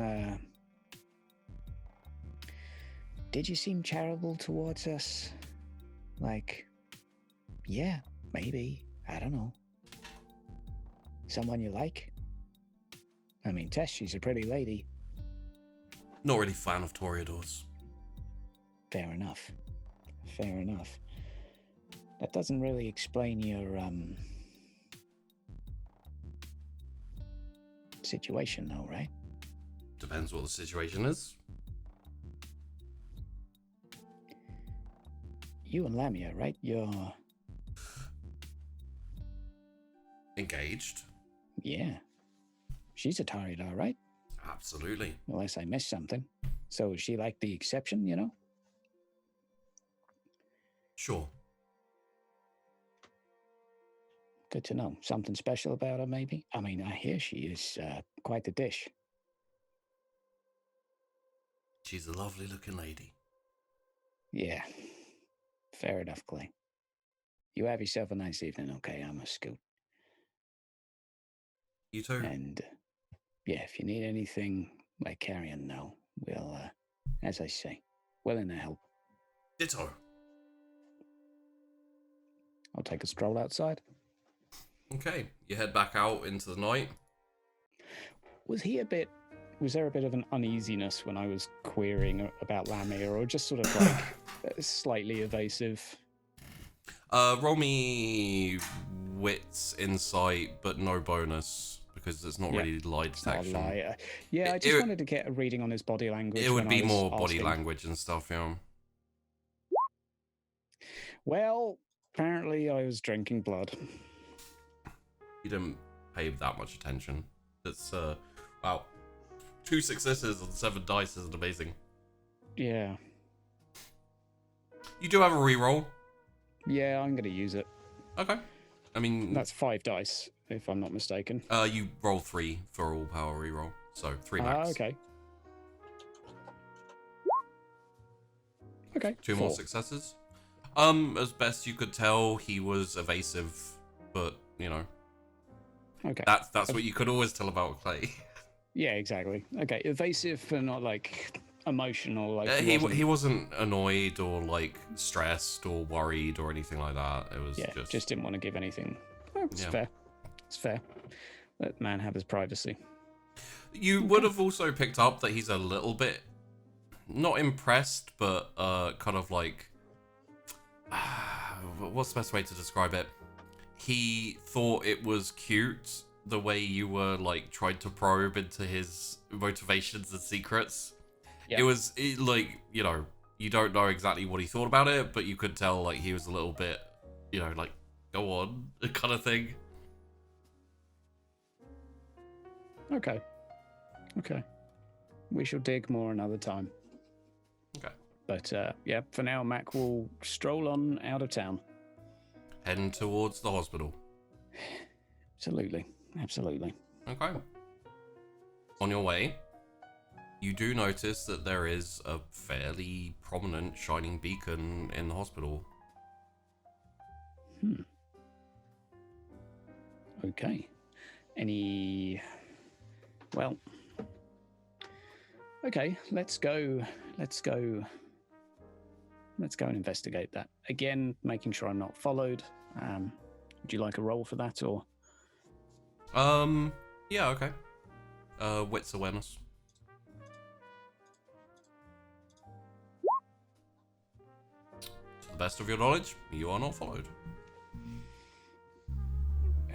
Did you seem charitable towards us? Like, yeah, maybe. I don't know. Someone you like? I mean, Tess, she's a pretty lady. Not really fan of Toreadors. Fair enough. Fair enough. That doesn't really explain your, situation, though, right? Depends what the situation is. You and Lamia, right? You're... Engaged. Yeah. She's a Toreador, right? Absolutely. Unless I missed something. So is she like the exception, you know? Sure. Good to know. Something special about her, maybe? I mean, I hear she is quite the dish. She's a lovely looking lady. Yeah. Fair enough, Clay. You have yourself a nice evening, okay? I must scoot. You too? And, yeah, if you need anything, like Carrion, no. We'll, as I say, willing to help. Ditto. I'll take a stroll outside. Okay, you head back out into the night. Was there a bit of an uneasiness when I was querying about Lamia, or just sort of like slightly evasive? Roll me wits, insight, but no bonus because it's not really lie detection. Not a lie. Yeah, I just wanted to get a reading on his body language. It would be more body asking. language and stuff, yeah. Well, apparently I was drinking blood. You didn't pay that much attention. That's wow. 2 successes on 7 dice isn't amazing. Yeah. You do have a reroll. Yeah, I'm gonna use it. Okay. I mean, that's 5 dice, if I'm not mistaken. You roll 3 for all power reroll, so 3 max. Okay. Okay. 2 more successes. As best you could tell, he was evasive, but you know, Okay. that's what you could always tell about Clay. Yeah, exactly. Okay, evasive but not like emotional. Like He wasn't annoyed or like stressed or worried or anything like that. It was just didn't want to give anything. Oh, it's fair. It's fair. Let the man have his privacy. You would have also picked up that he's a little bit not impressed, but kind of like what's the best way to describe it? He thought it was cute the way you were like tried to probe into his motivations and secrets. It was like, you know, you don't know exactly what he thought about it, but you could tell like he was a little bit, you know, like go on kind of thing. Okay. We shall dig more another time. Okay. But yeah, for now, Mac will stroll on out of town. Heading towards the hospital. Absolutely. Okay. On your way, you do notice that there is a fairly prominent shining beacon in the hospital. Okay. Well. Okay, let's go and investigate that. Again, making sure I'm not followed. Would you like a roll for that, or? Yeah, okay. Wits awareness. To the best of your knowledge, you are not followed.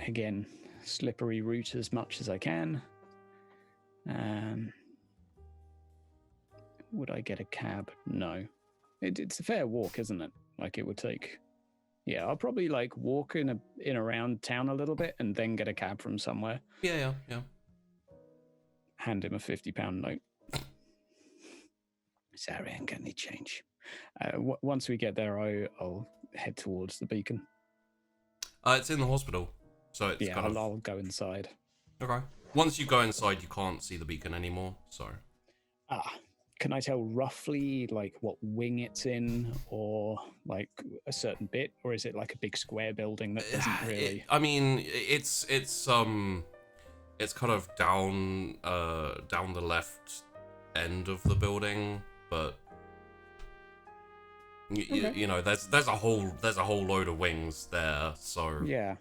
Again, slippery route as much as I can. Would I get a cab? No. It's a fair walk, isn't it? Like it would take. Yeah, I'll probably like walk in around town a little bit and then get a cab from somewhere. Yeah. Hand him a £50 note. Sorry, I ain't got any change. Once we get there, I'll head towards the beacon. It's in the hospital, so it's kind of... I'll go inside. Okay. Once you go inside, you can't see the beacon anymore, so... Can I tell roughly like what wing it's in, or like a certain bit, or is it like a big square building that doesn't really? I mean, it's kind of down the left end of the building, but you know, there's a whole load of wings there, so yeah.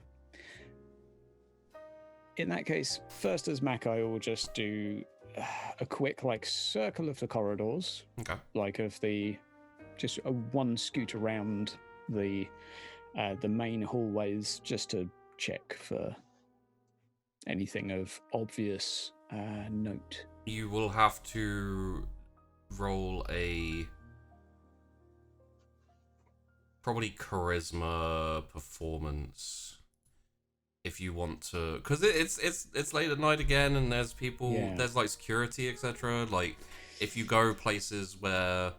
In that case, first as Mac, I will just do a quick like circle of the corridors. Okay. Like of just a one scoot around the main hallways just to check for anything of obvious note. You will have to roll a probably charisma performance if you want to, because it's late at night again, and there's people, there's like security, etc. Like if you go places where.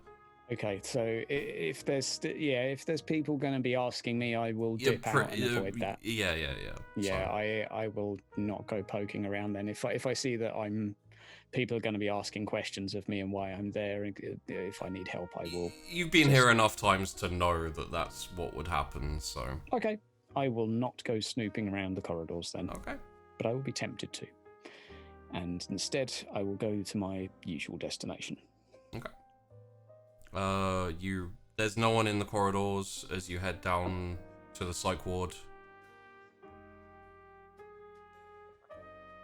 Okay, so if there's people going to be asking me, I will dip out and avoid that. Yeah. I will not go poking around then. If I see that people are going to be asking questions of me and why I'm there, if I need help, I will. You've been here enough times to know that that's what would happen, so. Okay, I will not go snooping around the corridors then. Okay. But I will be tempted to. And instead, I will go to my usual destination. Okay. There's no one in the corridors as you head down to the psych ward.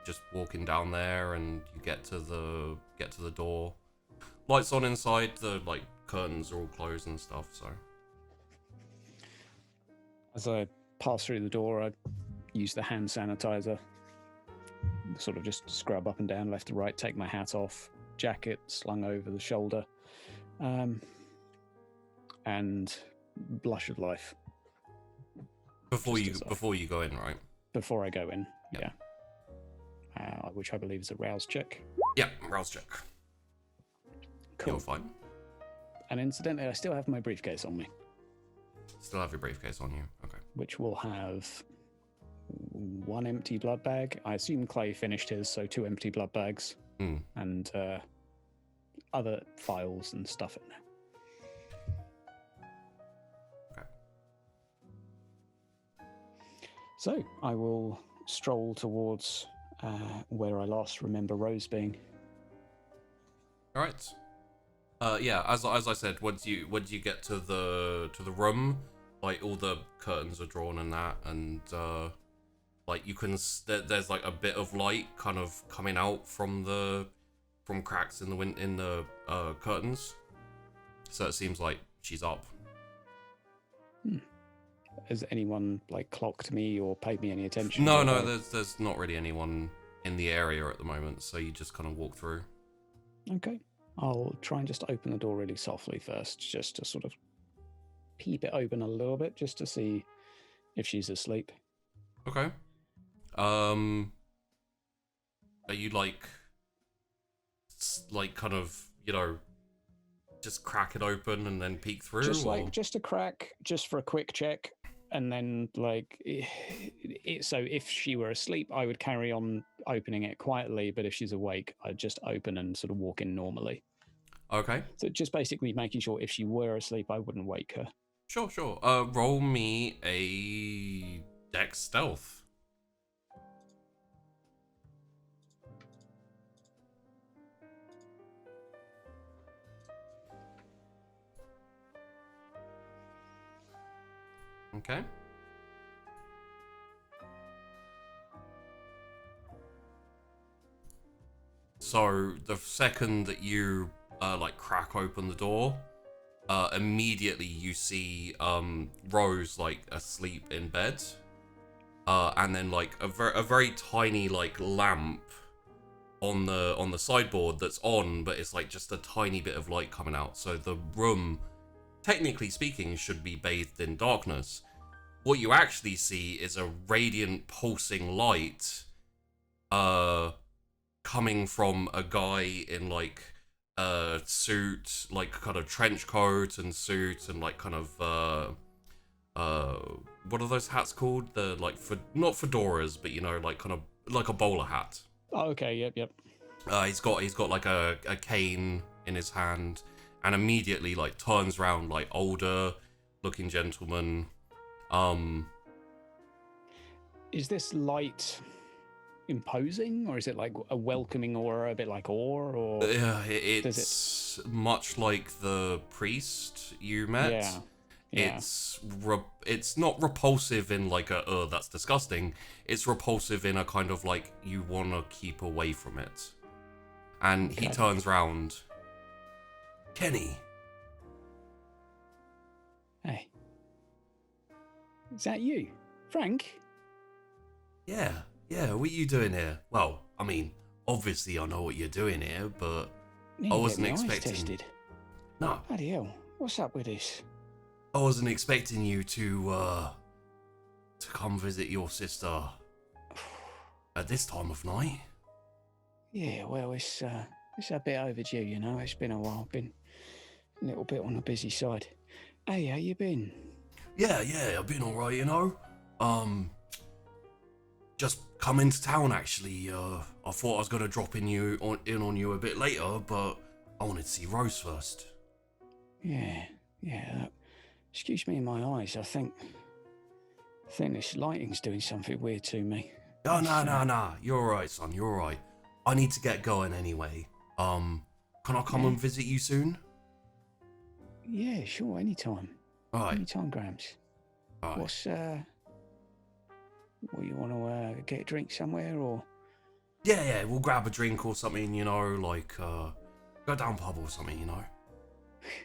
Just walking down there, and you get to the door. Lights on inside. The like curtains are all closed and stuff. So as I pass through the door, I use the hand sanitizer. Sort of just scrub up and down, left to right. Take my hat off. Jacket slung over the shoulder. And blush of life. Before you go in, right? Before I go in, yep. Yeah. Which I believe is a rouse check. Yeah, rouse check. Cool. You're fine. And incidentally, I still have my briefcase on me. Still have your briefcase on you. Okay. Which will have one empty blood bag. I assume Clay finished his, so 2 empty blood bags. And other files and stuff in there. Okay. So I will stroll towards where I last remember Rose being. All right. Yeah, as I said, once you get to the room, like all the curtains are drawn and that, and like you can there's like a bit of light kind of coming out from cracks in the curtains, so it seems like she's up. Has anyone like clocked me or paid me any attention? No, there's not really anyone in the area at the moment, so you just kind of walk through. Okay. I'll try and just open the door really softly first, just to sort of peep it open a little bit, just to see if she's asleep. Okay. Are you like kind of, you know, just crack it open and then peek through? Just a crack, just for a quick check, and then so if she were asleep, I would carry on opening it quietly, but if she's awake, I'd just open and sort of walk in normally. Okay. So just basically making sure if she were asleep, I wouldn't wake her. Sure. Roll me a dex stealth. Okay. So the second that you like crack open the door, immediately you see Rose like asleep in bed, and then like a very tiny like lamp on the sideboard that's on, but it's like just a tiny bit of light coming out. So the room, technically speaking, should be bathed in darkness. What you actually see is a radiant pulsing light coming from a guy in like a suit, like kind of trench coat and suit, and like kind of what are those hats called? The like not fedoras, but you know, like kind of like a bowler hat. Oh, okay, yep. He's got like a cane in his hand, and immediately like turns around, like older looking gentleman. Is this light imposing, or is it like a welcoming aura, a bit like awe, or it's much like the priest you met. Yeah. It's not repulsive in like a that's disgusting. It's repulsive in a kind of like you want to keep away from it. And he turns round. Kenny. Hey. Is that you? Frank? Yeah, what are you doing here? Well, I mean, obviously I know what you're doing here, but I wasn't expecting... Tested. No. Bloody hell, what's up with this? I wasn't expecting you to come visit your sister at this time of night. Yeah, well, it's a bit overdue, you know. It's been a while, been a little bit on the busy side. Hey, how you been? Yeah, I've been alright, you know. Just come into town, actually. I thought I was gonna drop in on you a bit later, but I wanted to see Rose first. Yeah. Excuse me in my eyes. I think this lighting's doing something weird to me. Oh, no. You're alright, son. You're alright. I need to get going anyway. Can I come and visit you soon? Yeah, sure. Anytime. Alright. Anytime, Grams. Alright. What's what, you want to get a drink somewhere, or? Yeah, we'll grab a drink or something, you know, like, go down pub or something, you know.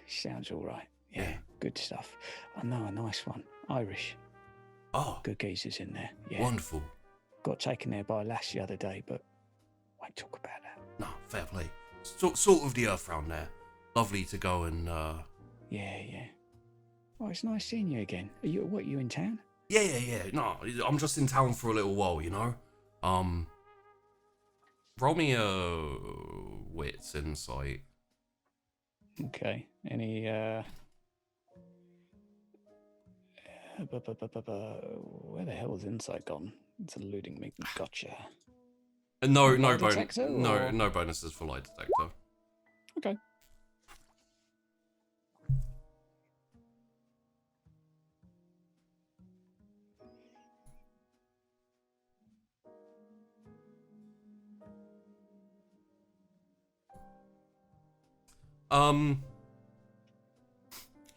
Sounds all right. Yeah, good stuff. I know a nice one. Irish. Oh. Good geezers in there. Yeah. Wonderful. Got taken there by a lass the other day, but won't talk about that. No, fair play. Salt of the earth round there. Lovely to go and, Yeah. Oh, it's nice seeing you again. Are you in town? Yeah. No, I'm just in town for a little while, you know. Roll me a wits insight. Okay. Any where the hell is insight gone? It's eluding me. Gotcha. No Lie bonus. detector, No bonuses for lie detector. Okay.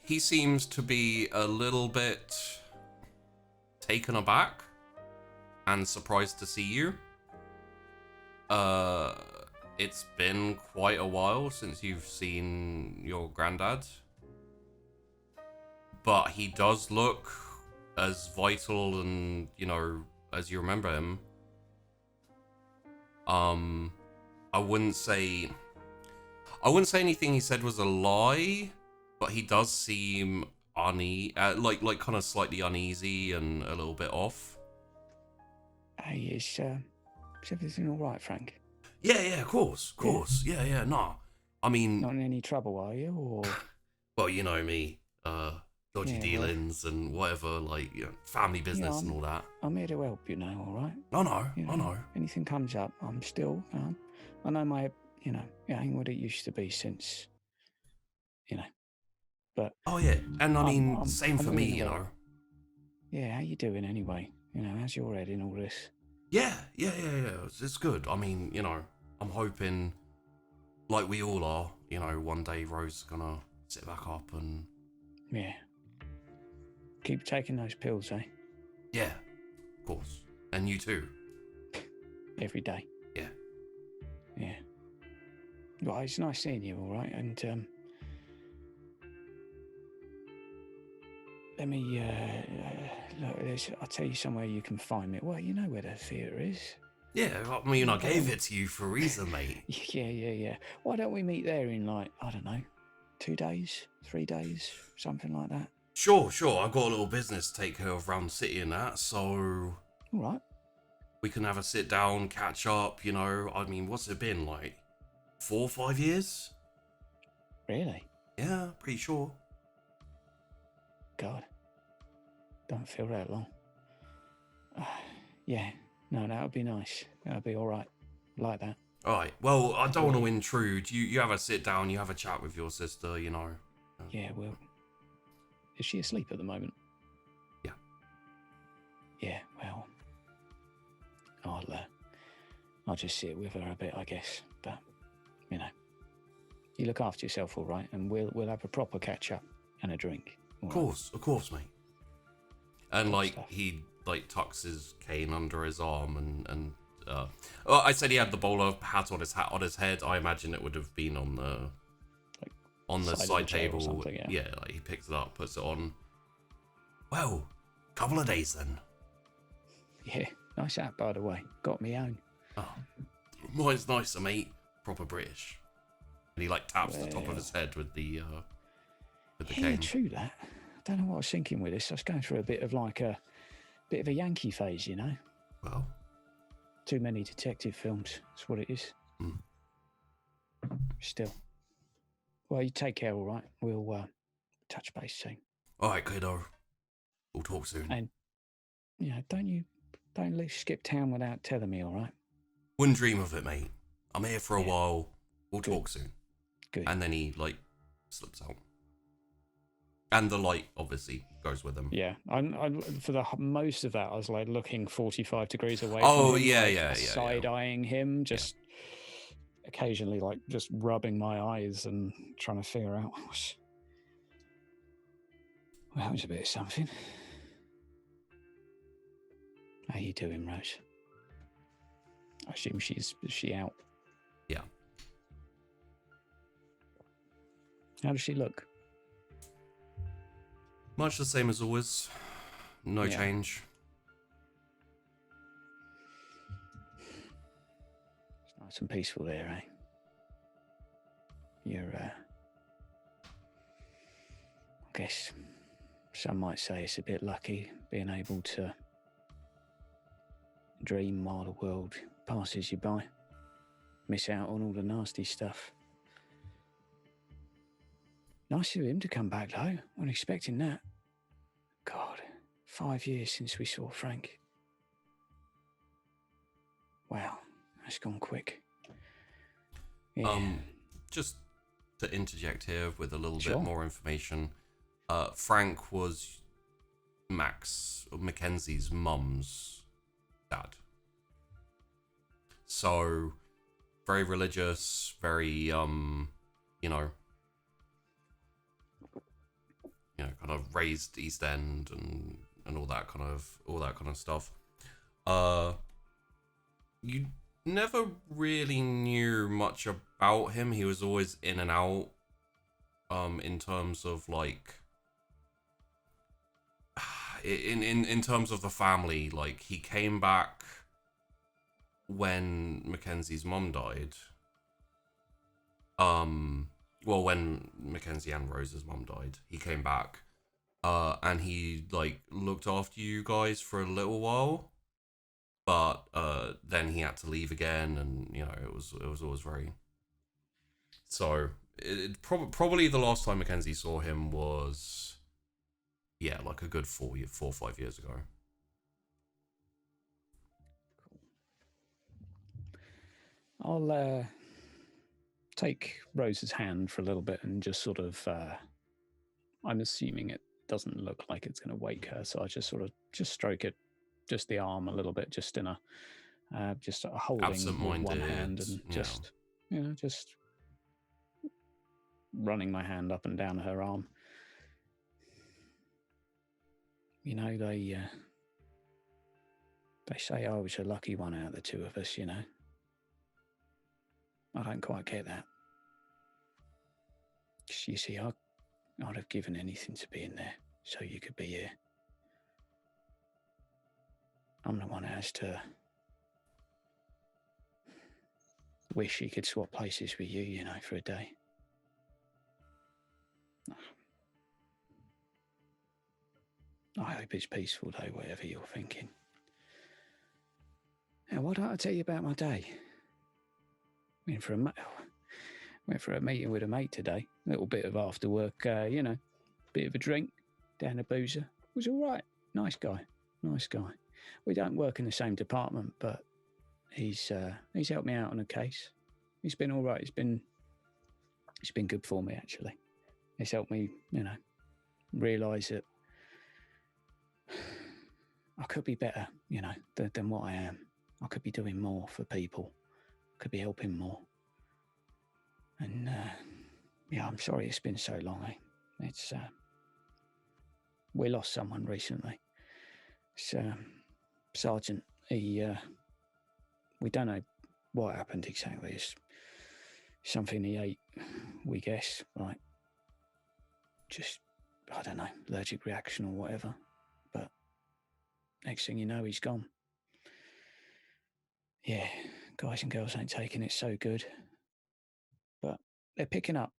He seems to be a little bit taken aback and surprised to see you. It's been quite a while since you've seen your granddad. But he does look as vital and, as you remember him. I wouldn't say anything he said was a lie, but he does seem like kind of slightly uneasy and a little bit off. Hey, is everything all right, Frank? Yeah, of course. Yeah, nah. I mean, not in any trouble, are you? Or well, you know me, dodgy dealings and whatever, family business and all that. I'm here to help, all right? I know. Anything comes up, I'm still, I know my, it ain't what it used to be since, but. Oh yeah, and I mean, same for me, Yeah, how you doing anyway? How's your head in all this? Yeah. It's good. I mean, I'm hoping, like we all are, one day Rose is gonna sit back up and. Yeah. Keep taking those pills, eh? Yeah, of course. And you too. Every day. Yeah. Yeah. Well, it's nice seeing you, all right? And let me look. I'll tell you somewhere you can find me. Well, you know where the theatre is. Yeah, I mean, I gave it to you for a reason, mate. Yeah. Why don't we meet there in, I don't know, 2 days, 3 days, something like that? Sure. I've got a little business to take care of around the city and that, so. All right. We can have a sit down, catch up, I mean, what's it been, 4 or 5 years? Really? Yeah, pretty sure. God. Don't feel that long. Yeah. No, that would be nice. That would be all right. Like that. All right. Well, I don't want to intrude. You have a sit down, you have a chat with your sister, Yeah, well. Is she asleep at the moment? Yeah. Yeah, well. I'll just sit with her a bit, I guess. But, you look after yourself, all right? And we'll have a proper catch-up and a drink. Of course, mate. And, he, tucks his cane under his arm and I said he had the bowler hat on his head. I imagine it would have been on the side table. Yeah, he picks it up, puts it on. Well, couple of days then. Yeah, nice hat, by the way. Got me own. Oh, mine's nicer, mate. Proper British. And he taps the top of his head with the cane. Yeah, true that. I don't know what I was thinking with this. I was going through a bit of a Yankee phase, Well. Too many detective films. That's what it is. Mm. Still. Well, you take care, all right? We'll touch base soon. All right, kiddo. We'll talk soon. And, don't skip town without telling me, all right? Wouldn't dream of it, mate. I'm here for a while. We'll talk soon. Good. And then he, slips out. And the light, obviously, goes with him. Yeah. I'm for the most of that, I was, looking 45 degrees away from him. Yeah. Side-eyeing him, just occasionally, just rubbing my eyes and trying to figure out what's... Well, that was a bit of something. How you doing, Rose? I assume is she out? Yeah. How does she look? Much the same as always. No change. It's nice and peaceful there, eh? You're, I guess some might say it's a bit lucky being able to dream while the world passes you by. Miss out on all the nasty stuff. Nice of him to come back, though. Wasn't expecting that. God, 5 years since we saw Frank. Wow, that's gone quick. Yeah. Just to interject here with a little bit more information. Frank was Mackenzie's mum's dad. So, very religious, very, kind of raised East End and all that kind of stuff. You never really knew much about him. He was always in and out. In terms of like, in terms of the family, like he came back when Mackenzie's mum died. Well, when Mackenzie and Rose's mum died, he came back, and he like looked after you guys for a little while, but then he had to leave again, and it was always very. So probably the last time Mackenzie saw him was, like a good 4 or 5 years ago. I'll take Rose's hand for a little bit and just sort of, I'm assuming it doesn't look like it's going to wake her, so I just sort of stroke it, just the arm a little bit, just in a, just sort of holding with one hand and just, just running my hand up and down her arm. They say I was a lucky one out of the two of us, I don't quite get that. You see, I'd have given anything to be in there so you could be here. I'm the one that has to wish he could swap places with you, for a day. I hope it's peaceful, though, whatever you're thinking. Now, why don't I tell you about my day? Went for a meeting with a mate today. A little bit of after work, bit of a drink down the boozer. Was all right. Nice guy. We don't work in the same department, but he's helped me out on a case. He's been all right. It's been good for me, actually. It's helped me, realise that I could be better, than what I am. I could be doing more for people. Could be helping more. And, I'm sorry it's been so long, It's, we lost someone recently. It's, Sergeant, we don't know what happened exactly. It's something he ate, we guess, like, just, I don't know, allergic reaction or whatever. But next thing you know, he's gone. Yeah, guys and girls ain't taking it so good. But they're picking up.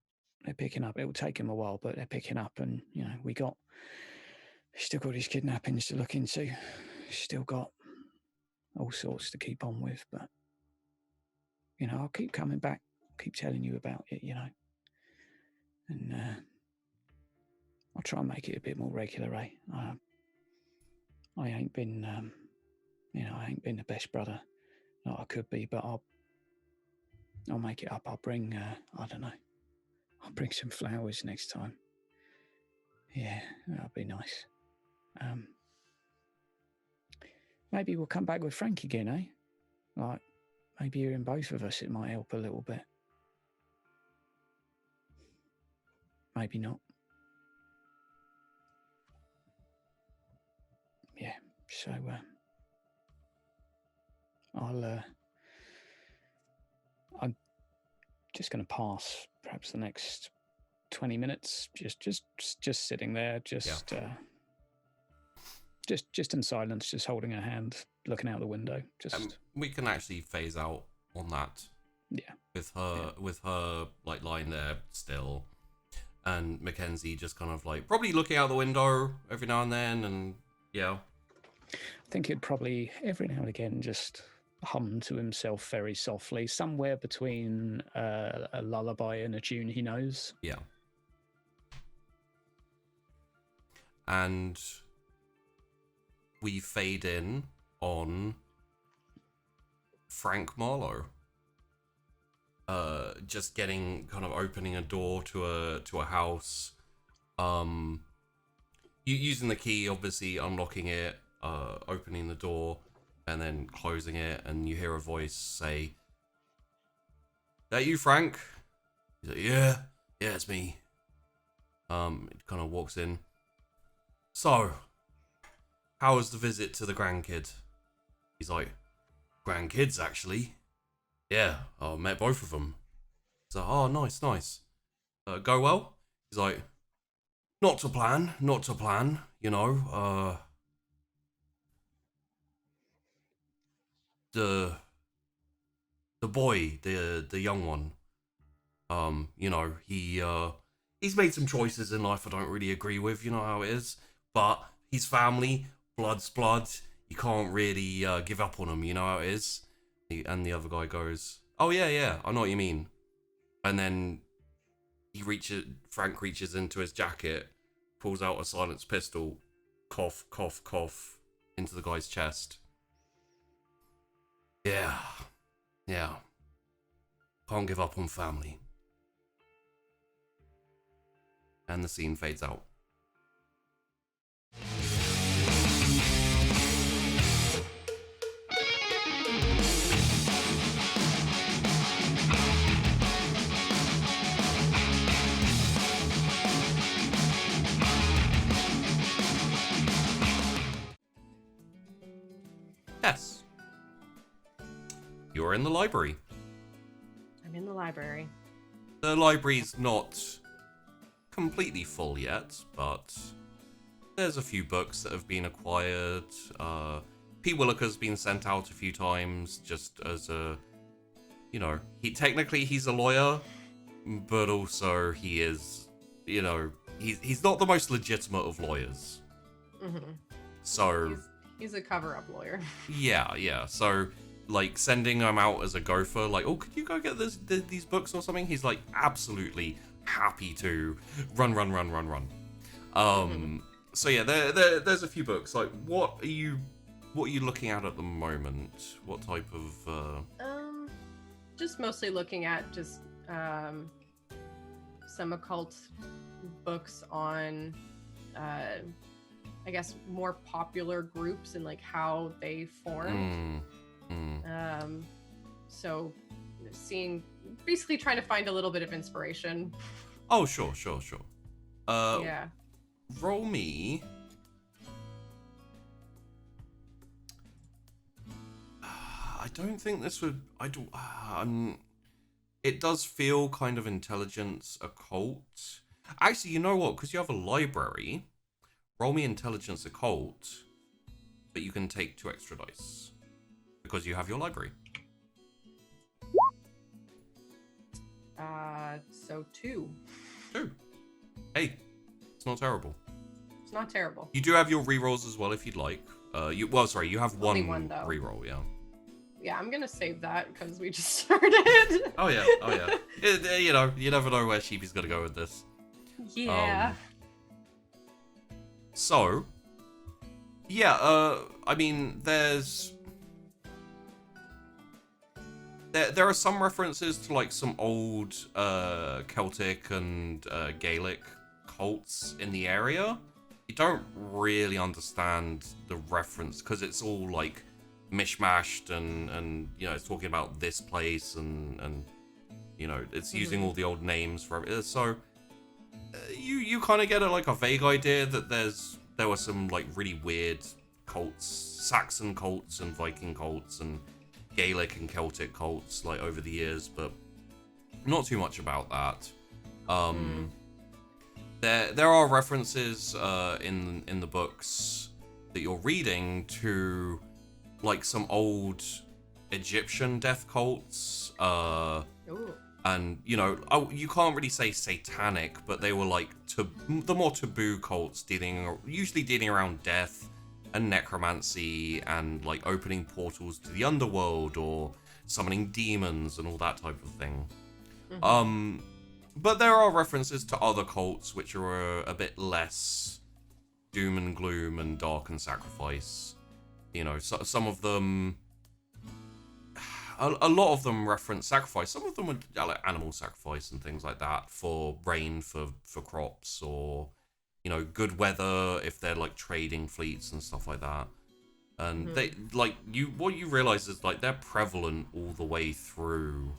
It will take him a while, but they're picking up. And, still got his kidnappings to look into. Still got all sorts to keep on with. But, I'll keep coming back, keep telling you about it, And I'll try and make it a bit more regular, I ain't been, I ain't been the best brother that I could be, but I'll make it up. I'll bring, I don't know, I'll bring some flowers next time. Yeah, that'll be nice. Maybe we'll come back with Frank again, Like, maybe hearing both of us, it might help a little bit. Maybe not. Yeah, so, I'm just going to pass perhaps the next 20 minutes, just sitting there, just in silence, just holding her hand, looking out the window. We can actually phase out on that. Yeah. With her like lying there still, and Mackenzie just kind of like probably looking out the window every now and then, and yeah. I think he'd probably every now and again just hum to himself very softly, somewhere between a lullaby and a tune he knows. Yeah. And we fade in on Frank Marlowe. Just getting kind of opening a door to a house. Using the key, obviously unlocking it, opening the door, and then closing it, and you hear a voice say, "That you, Frank?" He's like, yeah, it's me. It kind of walks in. So, how was the visit to the grandkid? He's like, grandkids, actually. Yeah, I met both of them. He's like, oh, nice, nice. Go well? He's like, not to plan, you know. The boy, the young one, you know, he's made some choices in life I don't really agree with, you know how it is, but he's family, blood's blood, you can't really give up on him, you know how it is. And the other guy goes, oh yeah, I know what you mean. And then Frank reaches into his jacket, pulls out a silenced pistol, cough, cough, cough, into the guy's chest. Yeah. Can't give up on family. And the scene fades out. Yes. You're in the library. I'm in the library. The library's not completely full yet, but there's a few books that have been acquired. P. Williker's been sent out a few times just as a, you know, he's a lawyer, but also he is, you know, he's not the most legitimate of lawyers. Mm-hmm. So he's a cover-up lawyer. Yeah. So, like, sending him out as a gopher, like, oh, could you go get these books or something? He's like absolutely happy to run. So yeah, there's a few books. Like, what are you looking at the moment? What type of Just mostly looking at just some occult books on I guess more popular groups and like how they formed. So basically trying to find a little bit of inspiration. Oh, sure. Yeah. Roll me. I don't think this would. I don't. It does feel kind of intelligence occult. Actually, you know what? Because you have a library. Roll me intelligence occult, but you can take 2 extra dice because you have your library. So 2. 2. Hey, it's not terrible. It's not terrible. You do have your rerolls as well if you'd like. You have Only one one, though. reroll, yeah. Yeah, I'm gonna save that because we just started. Oh yeah. You know, you never know where Sheepy's gonna go with this. Yeah. So, yeah, I mean, there are some references to like some old Celtic and Gaelic cults in the area. You don't really understand the reference because it's all like mishmashed and you know, it's talking about this place and you know, it's using all the old names for it. So you kind of get a vague idea that there were some like really weird cults, Saxon cults and Viking cults and Gaelic and Celtic cults like over the years, but not too much about that. There are references in the books that you're reading to like some old Egyptian death cults. And, you know, you can't really say satanic, but they were like the more taboo cults usually dealing around death and necromancy and like opening portals to the underworld or summoning demons and all that type of thing. But there are references to other cults which are a bit less doom and gloom and dark and sacrifice. You know, some of them... A lot of them reference sacrifice. Some of them would like animal sacrifice and things like that for rain for crops, or you know, good weather if they're like trading fleets and stuff like that. And they like what you realize is like they're prevalent all the way through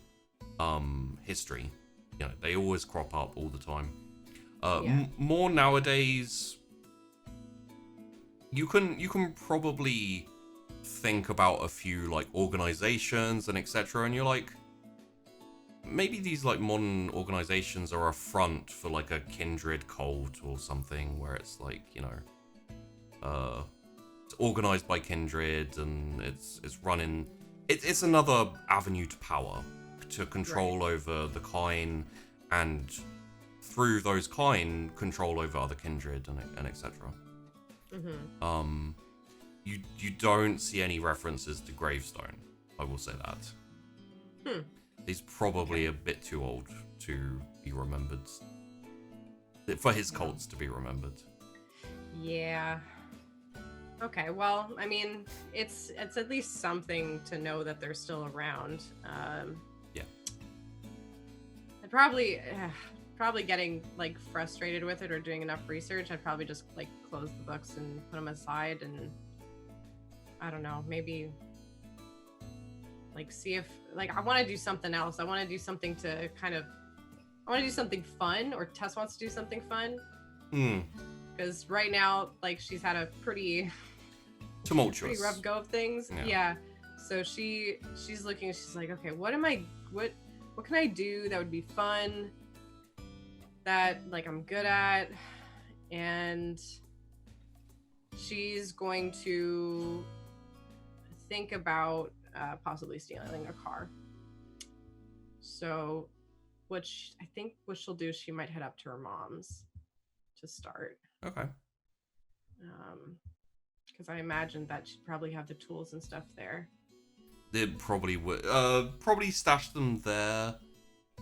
history. You know, they always crop up all the time. More nowadays, you can probably think about a few like organizations and etc. And you're like, maybe these like modern organizations are a front for like a Kindred cult or something, where it's like, you know, it's organized by Kindred and it's running. It's another avenue to power, to control over the Kine, and through those Kine, control over other Kindred and etc. You don't see any references to Gravestone. I will say that. He's probably a bit too old to be remembered. For his cults to be remembered. Yeah. Okay, well, I mean, it's at least something to know that they're still around. Yeah. I'd probably getting like frustrated with it or doing enough research. I'd probably just like close the books and put them aside, and I don't know, maybe like see if like I want to do something else. I want to do something to kind of I want to do something fun, or Tess wants to do something fun. Because right now, like, she's had a pretty tumultuous, pretty rough go of things. Yeah. So she's looking. She's like, okay, what can I do that would be fun, that like I'm good at, and she's going to think about possibly stealing a car. So, I think what she'll do is she might head up to her mom's to start. Okay. Because I imagine that she'd probably have the tools and stuff there. They probably would. Probably stash them there.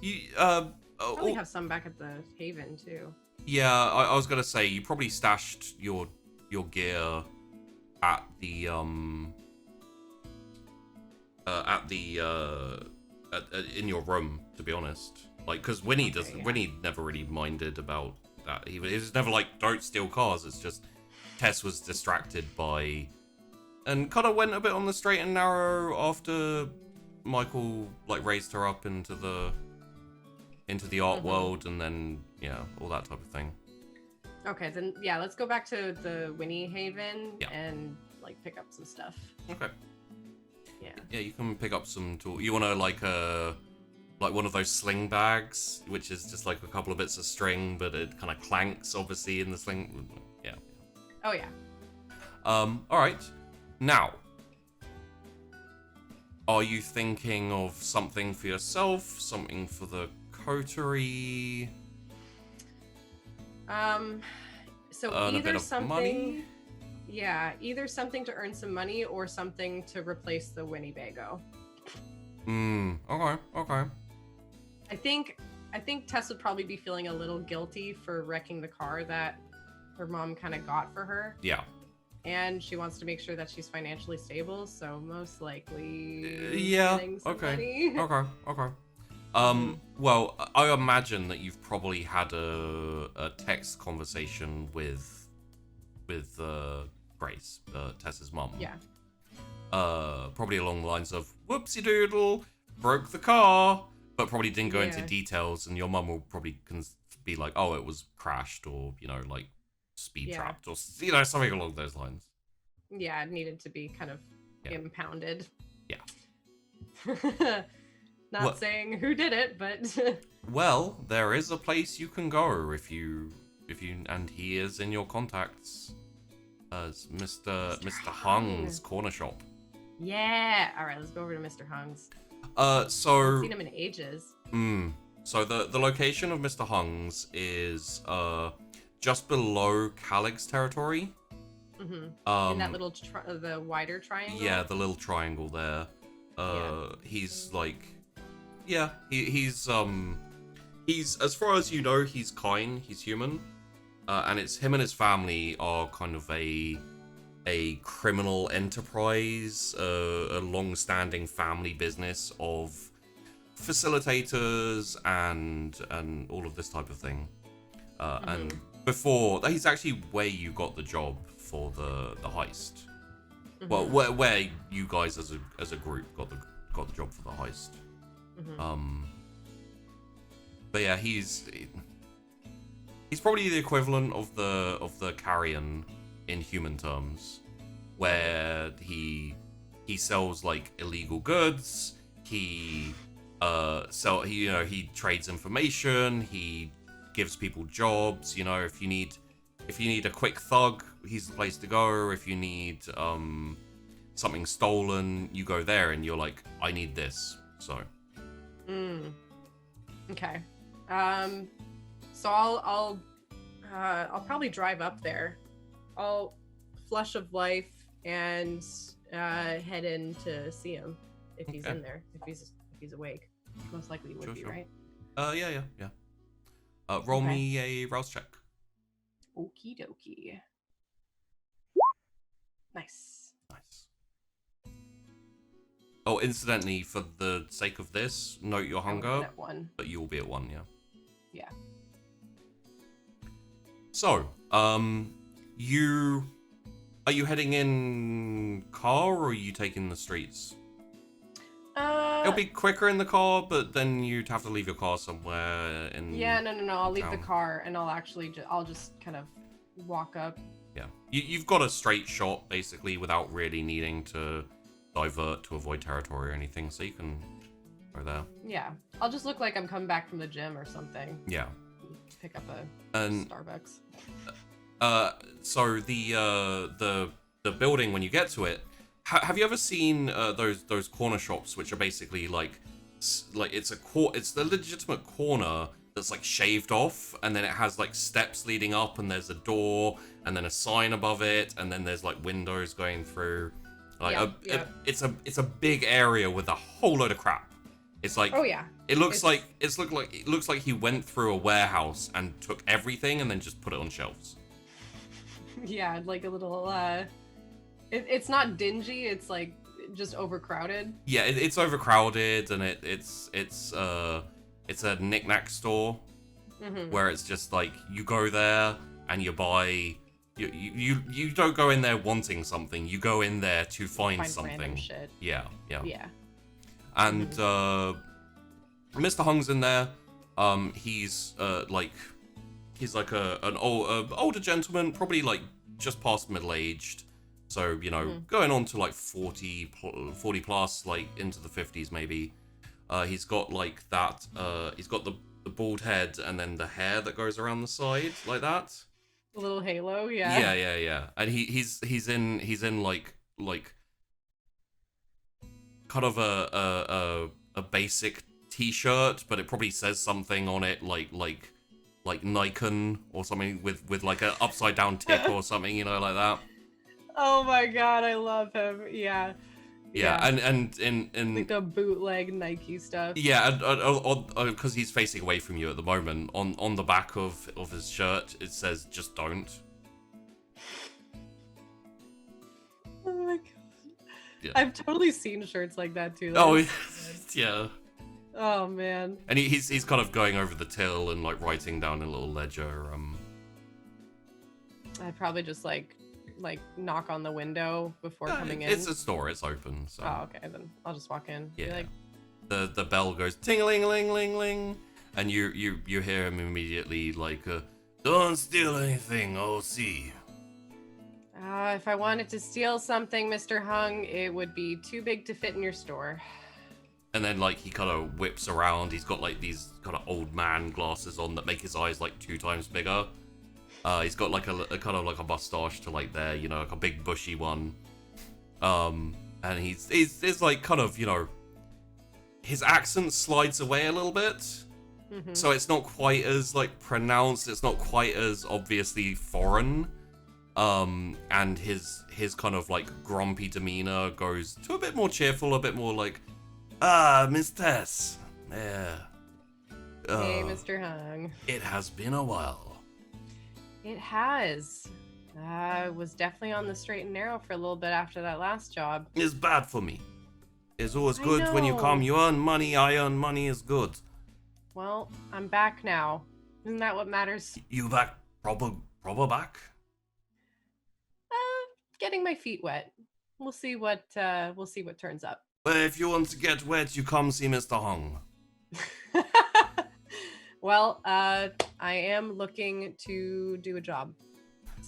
You probably have some back at the Haven too. Yeah, I was gonna say you probably stashed your gear at the in your room, to be honest. Like, because Winnie Winnie never really minded about that. He was never like, don't steal cars. It's just Tess was distracted by, and kind of went a bit on the straight and narrow after Michael like raised her up into the art world, and then all that type of thing. Okay, then let's go back to the Winnie Haven and like pick up some stuff. Okay. Yeah, you can pick up some tools. You want to like one of those sling bags, which is just like a couple of bits of string, but it kind of clanks obviously in the sling. Yeah. Oh yeah. All right. Now, are you thinking of something for yourself, something for the coterie? So earn either a bit of something, money? Yeah, either something to earn some money or something to replace the Winnebago. Okay. I think Tess would probably be feeling a little guilty for wrecking the car that her mom kind of got for her. Yeah. And she wants to make sure that she's financially stable, so most likely getting some money. Okay. Well, I imagine that you've probably had a text conversation with Grace, Tess's mom. Yeah. Probably along the lines of, whoopsie doodle, broke the car, but probably didn't go into details, and your mum will probably be like, oh, it was crashed, or, like, speed trapped, or, something along those lines. Yeah, it needed to be kind of impounded. Yeah. Not saying who did it, but... Well, there is a place you can go if you, and he is in your contacts as Mr. Hung's corner shop. Yeah. All right, let's go over to Mr. Hung's. So I haven't seen him in ages. So the location of Mr. Hung's is just below Calig's territory. Mm-hmm. In that little the wider triangle. Yeah, the little triangle there. He's like, he's as far as you know, he's kind, he's human, and it's him and his family are kind of a criminal enterprise, a long-standing family business of facilitators and all of this type of thing. And before, he's actually where you got the job for the heist. Well, where you guys as a group got the job for the heist. But yeah, he's probably the equivalent of the Carrion in human terms, where he sells like illegal goods. He he trades information. He gives people jobs. If you need a quick thug, he's the place to go. If you need something stolen, you go there, and you're like, I need this. So. Okay. So I'll probably drive up there. I'll flush of life and head in to see him if he's in there. If he's awake, most likely he would be, right? Yeah. Roll me a rouse check. Okie dokie. Nice. Oh, incidentally, for the sake of this, note your hunger. At 1. But you will be at 1, yeah. Yeah. So, are you heading in car or are you taking the streets? It'll be quicker in the car, but then you'd have to leave your car somewhere in. Yeah, no. I'll leave town. the car and I'll just kind of walk up. Yeah, you've got a straight shot basically without really needing to divert to avoid territory or anything, so you can go there. Yeah, I'll just look like I'm coming back from the gym or something. Yeah. Pick up a Starbucks. So the building, when you get to it, have you ever seen those corner shops, which are basically like it's the legitimate corner that's like shaved off, and then it has like steps leading up, and there's a door, and then a sign above it, and then there's like windows going through. It's a big area with a whole load of crap. It's like it looks like he went through a warehouse and took everything and then just put it on shelves. Yeah, like a little it's not dingy, it's like just overcrowded. Yeah, it's overcrowded, and it's a knick-knack store where it's just like you go there and you buy. You don't go in there wanting something. You go in there to find something. Random shit. Yeah. And Mr. Hung's in there. He's like an older gentleman, probably like just past middle-aged. So going on to like 40 plus, like into the 50s maybe. He's got like that. He's got the bald head and then the hair that goes around the side like that. A little halo, yeah. Yeah. And he's in like kind of a basic t-shirt, but it probably says something on it like Nikon or something with like a upside down tick or something, like that. Oh my god, I love him. Yeah. And in like the bootleg Nike stuff. Yeah, because he's facing away from you at the moment. On the back of his shirt, it says "Just don't." Oh my god! Yeah. I've totally seen shirts like that too. Yeah. Oh man. And he's kind of going over the till and like writing down a little ledger. I'd probably just like knock on the window before coming in. It's a store, it's open. So. Oh, okay, then I'll just walk in. Yeah. The bell goes ting-a-ling-ling-ling-ling, and you hear him immediately like, don't steal anything, I'll see. If I wanted to steal something, Mr. Hung, it would be too big to fit in your store. And then like he kind of whips around. He's got like these kind of old man glasses on that make his eyes like 2 times bigger. He's got like a kind of like a mustache to like there, like a big bushy one. And he's like kind of, his accent slides away a little bit. Mm-hmm. So it's not quite as like pronounced. It's not quite as obviously foreign. And his kind of like grumpy demeanor goes to a bit more cheerful, a bit more like, Miss Tess. Yeah. Hey, Mr. Hung. It has been a while. It has. I was definitely on the straight and narrow for a little bit after that last job. It's bad for me. It's always good when you come. You earn money, I earn money, is good. Well, I'm back now. Isn't that what matters? You back? Proper back? Getting my feet wet. We'll see what turns up. Well, if you want to get wet, you come see Mr. Hung. Well, I am looking to do a job.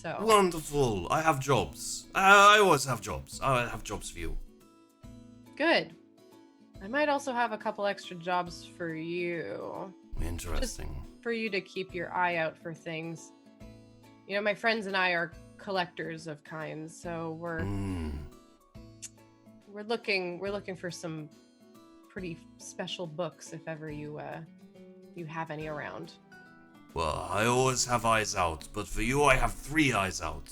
So Wonderful. I have jobs. I always have jobs. I have jobs for you. good. I might also have a couple extra jobs for you. Interesting. For you to keep your eye out for things. You know, my friends and I are collectors of kinds, so we're looking for some pretty special books if ever you have any around. Well, I always have eyes out, but for you I have 3 eyes out.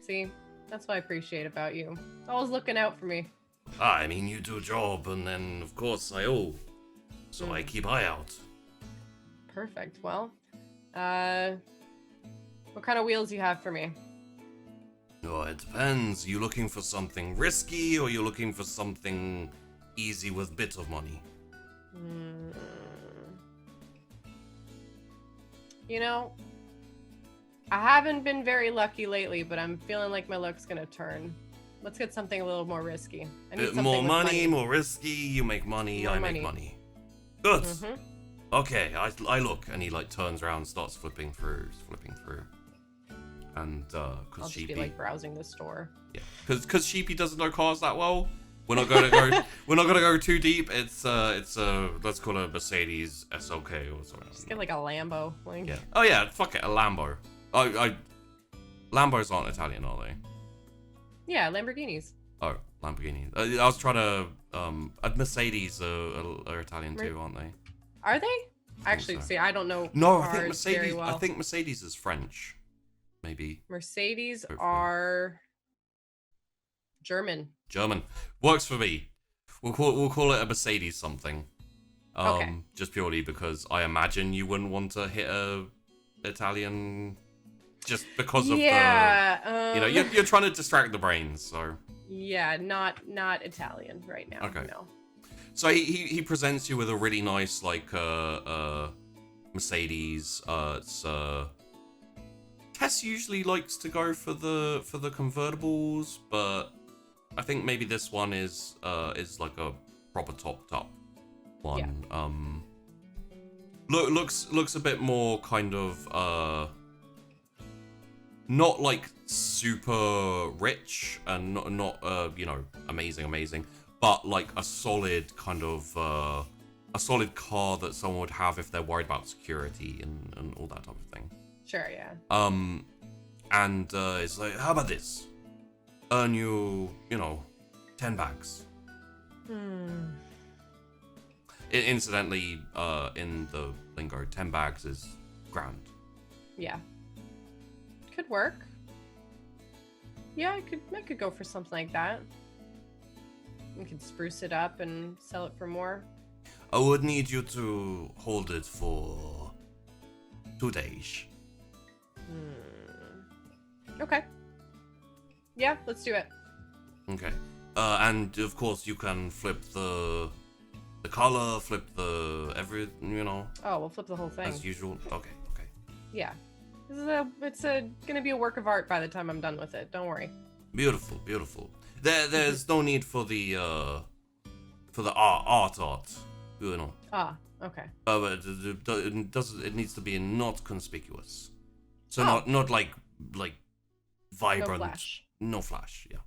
See, that's what I appreciate about you. Always looking out for me. I mean, you do a job, and then, of course, I owe. So I keep eye out. Perfect. Well, what kind of wheels you have for me? Oh, it depends. You looking for something risky, or you looking for something easy with bit of money? You know, I haven't been very lucky lately, but I'm feeling like my luck's gonna turn. Let's get something a little more risky. I need Bit something more with money, more risky. You make money, More I money. make money. Good. Mhm. Okay, I look, and he like turns around, starts flipping through, and I'll because just be Sheepy, like browsing the store. yeah, because Sheepy doesn't know cars that well. We're not gonna go. We're not gonna go too deep. It's let's call it a Mercedes SLK or something. Just get like a Lambo. Like, Yeah. Oh yeah, fuck it, a Lambo. Lambos aren't Italian, are they? Yeah, Lamborghinis. Oh, Lamborghini. I was trying to Mercedes are Italian too, aren't they? Are they? Actually, so. see, I don't know No, cars I think Mercedes. very well. I think Mercedes is French. Maybe Mercedes Hopefully. are German. German. Works for me. We'll call it a Mercedes something. Okay. Just purely because I imagine you wouldn't want to hit a Italian just because of the you know, you're trying to distract the brains, so yeah, not Italian right now. Okay. No. So he presents you with a really nice like Mercedes. It's Tess usually likes to go for the convertibles, but I think maybe this one is like a proper topped up one. Yeah. Looks a bit more kind of not like super rich and not you know, amazing, but like a solid kind of a solid car that someone would have if they're worried about security and all that type of thing. Sure, yeah. And it's like, how about this? Earn you know, 10 bags. Incidentally, in the lingo, 10 bags is grand. Yeah. Could work. Yeah, I could go for something like that. We could spruce it up and sell it for more. I would need you to hold it for 2 days. Okay. Yeah, let's do it. Okay. And of course you can flip the color, flip the you know. Oh, we'll flip the whole thing. As usual. Okay. Yeah. It's gonna be a work of art by the time I'm done with it. Don't worry. Beautiful. There's no need for the art, you know. Ah, okay. But it needs to be not conspicuous. So not like vibrant. No flash, yeah.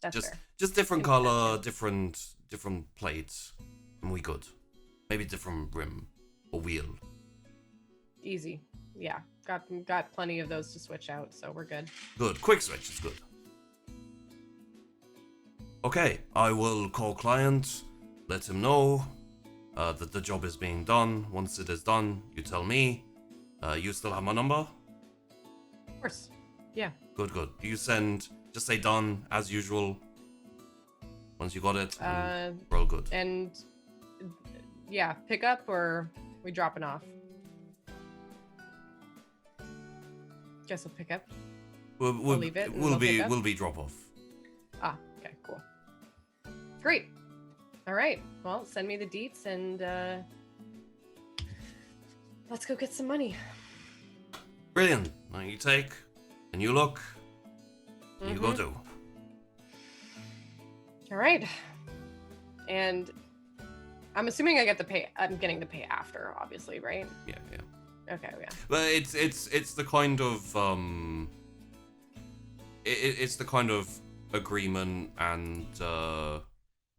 That's fair. Just different color, different plates, and we good. Maybe different rim or wheel. Easy. Yeah. Got plenty of those to switch out, so we're good. Good. Quick switch is good. Okay, I will call client, let him know that the job is being done. Once it is done, you tell me. You still have my number? Of course. Yeah. Good. You send, just say done, as usual. Once you got it, we're all good. And yeah, pick up or we dropping off? Guess we'll pick up. We'll leave it and We'll they'll be drop off. Ah, okay, cool. Great. All right. Well, send me the deets and let's go get some money. Brilliant. Now you take and you look and you go do. All right. And I'm assuming I get the pay. I'm getting the pay after, obviously, right? Yeah. Okay, yeah. But it's the kind of it's the kind of agreement and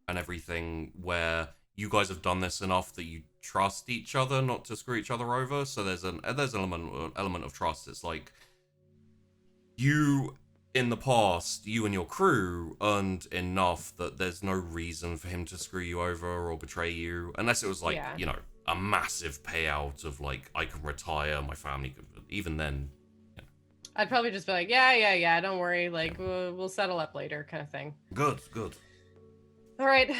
everything where you guys have done this enough that you trust each other not to screw each other over. So there's an element of trust. It's like you in the past, you and your crew earned enough that there's no reason for him to screw you over or betray you, unless it was like, Yeah. you know, a massive payout of like, I can retire, my family could, even then. Yeah. I'd probably just be like, yeah, don't worry, like, we'll settle up later kind of thing. Good. All right.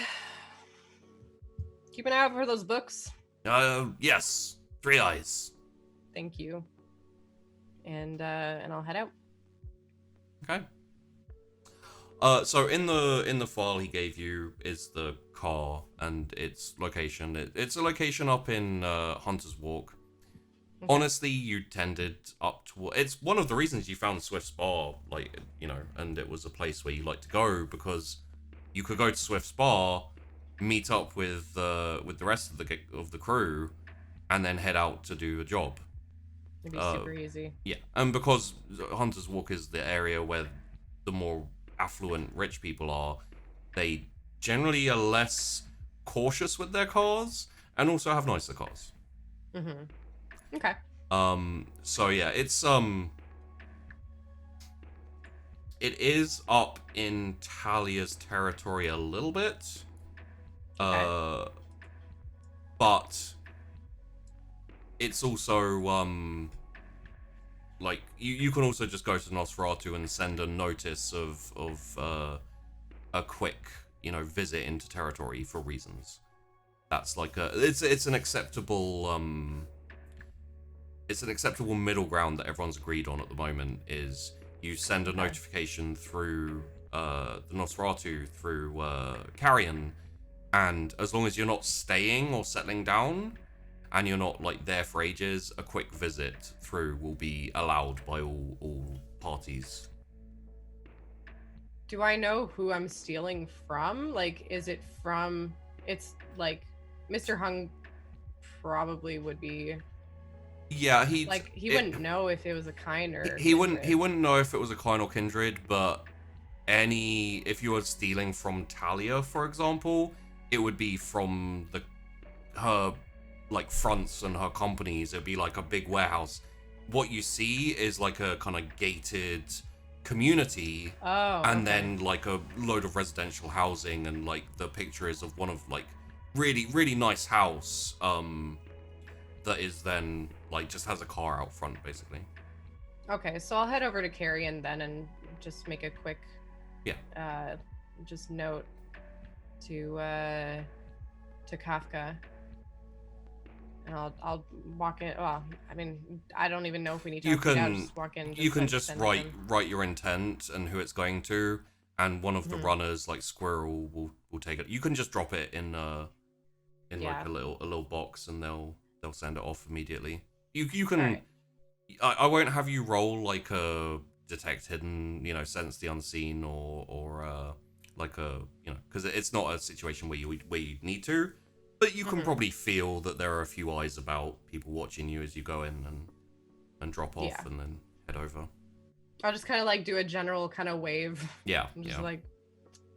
Keep an eye out for those books. Yes. 3 eyes. Thank you. And I'll head out. Okay. So in the file he gave you is the car and its location. It's a location up in Hunter's Walk. Okay. Honestly, you tended up to. It's one of the reasons you found Swift's Bar, like, you know, and it was a place where you like to go because you could go to Swift's Bar, meet up with the rest of the crew, and then head out to do a job. It'd be super easy. Yeah, and because Hunter's Walk is the area where the more affluent rich people are, they generally are less cautious with their cars and also have nicer cars. Mm-hmm. Okay. So yeah, it is up in Talia's territory a little bit. Okay. But it's also like you can also just go to Nosferatu and send a notice of a quick, you know, visit into territory for reasons. That's like it's an acceptable middle ground that everyone's agreed on at the moment. Is you send a notification through the Nosferatu through Carrion, and as long as you're not staying or settling down, and you're not like there for ages, a quick visit through will be allowed by all parties. Do I know who I'm stealing from? Like, is it from? It's like Mr. Hung probably would be. Yeah, he wouldn't know if it was a kind or. He wouldn't know if it was a kind or kindred, but if you were stealing from Talia, for example, it would be from her like fronts and her companies. It'd be like a big warehouse. What you see is like a kind of gated community, and then like a load of residential housing, and like the picture is of one of like really nice house that is then like just has a car out front basically. Okay, so I'll head over to Carrion then and just make a quick just note to Kafka. And I'll walk in. Well, I mean, I don't even know if we need to. Just walk in. You can just write your intent and who it's going to, and one of the runners, like Squirrel, will take it. You can just drop it in like a little box, and they'll send it off immediately. You can. Right. I won't have you roll like a detect hidden, you know, sense the unseen, or like a, you know, because it's not a situation where you need to. But you can probably feel that there are a few eyes about, people watching you as you go in and drop off and then head over. I'll just kind of like do a general kind of wave. Yeah. I'm just like,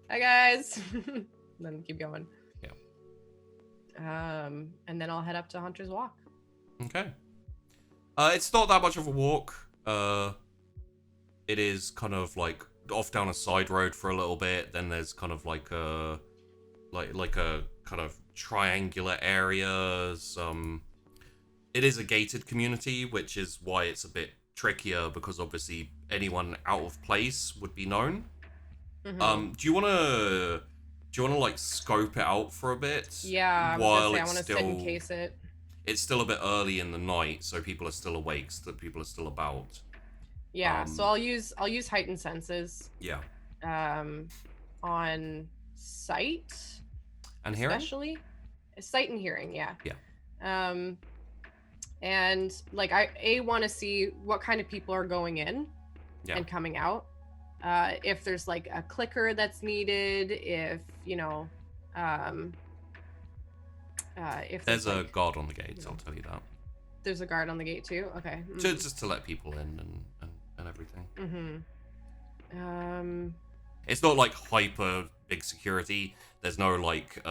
hi guys. And then keep going. Yeah. And then I'll head up to Hunter's Walk. Okay. It's not that much of a walk. It is kind of like off down a side road for a little bit. Then there's kind of like a kind of triangular areas. It is a gated community, which is why it's a bit trickier, because obviously anyone out of place would be known. Do you wanna like scope it out for a bit? Yeah, while I want to sit and case it. It's still a bit early in the night, so people are still awake, so people are still about. Yeah, so I'll use heightened senses. Yeah. On sight. And hearing? Especially sight and hearing, yeah. Yeah. And like I want to see what kind of people are going in and coming out. If there's like a clicker that's needed, if you know, if there's like, a guard on the gates, I'll tell you that. There's a guard on the gate too. Okay. Just to let people in and everything. It's not like hyper big security. There's no like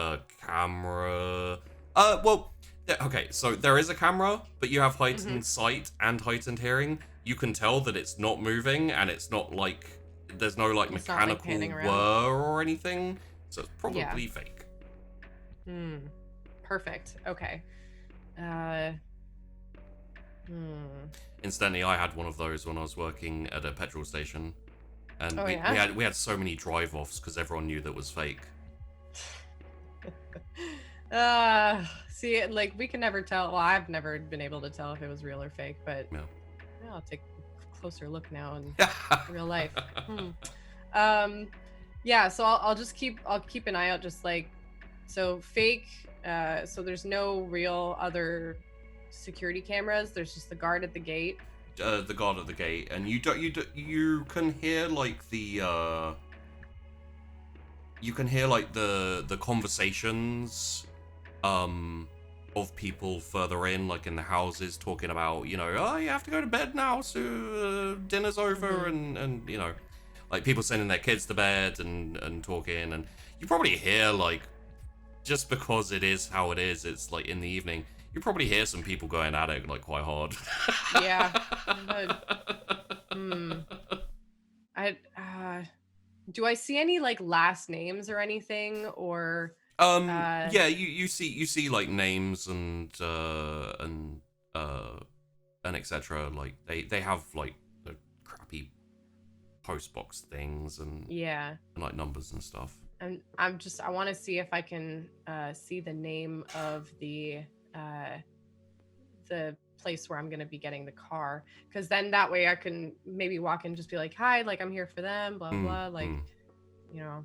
camera. Well, okay. So there is a camera, but you have heightened sight and heightened hearing. You can tell that it's not moving, and it's not like there's no like It's not, like, mechanical panning around. whir or anything. So it's probably fake. Perfect. Okay. Incidentally, I had one of those when I was working at a petrol station, and we had so many drive-offs because everyone knew that was fake. See, like we can never tell. Well, I've never been able to tell if it was real or fake, but Yeah. I'll take a closer look now in real life. Yeah. So I'll keep an eye out, just like, so fake. So there's no real other security cameras. There's just the guard at the gate. The guard at the gate, and you can hear like the conversations of people further in, like in the houses, talking about, you know, oh, you have to go to bed now, so dinner's over, and you know, like people sending their kids to bed and talking, and you probably hear, like, just because it is how it is, it's like in the evening, you probably hear some people going at it like quite hard. Yeah. Do I see any like last names or anything, or yeah, you see like names and etc. Like they have like the crappy postbox things and like numbers and stuff. And I want to see if I can see the name of the place where I'm going to be getting the car, because then that way I can maybe walk in and just be like, hi, like I'm here for them, blah blah, like you know.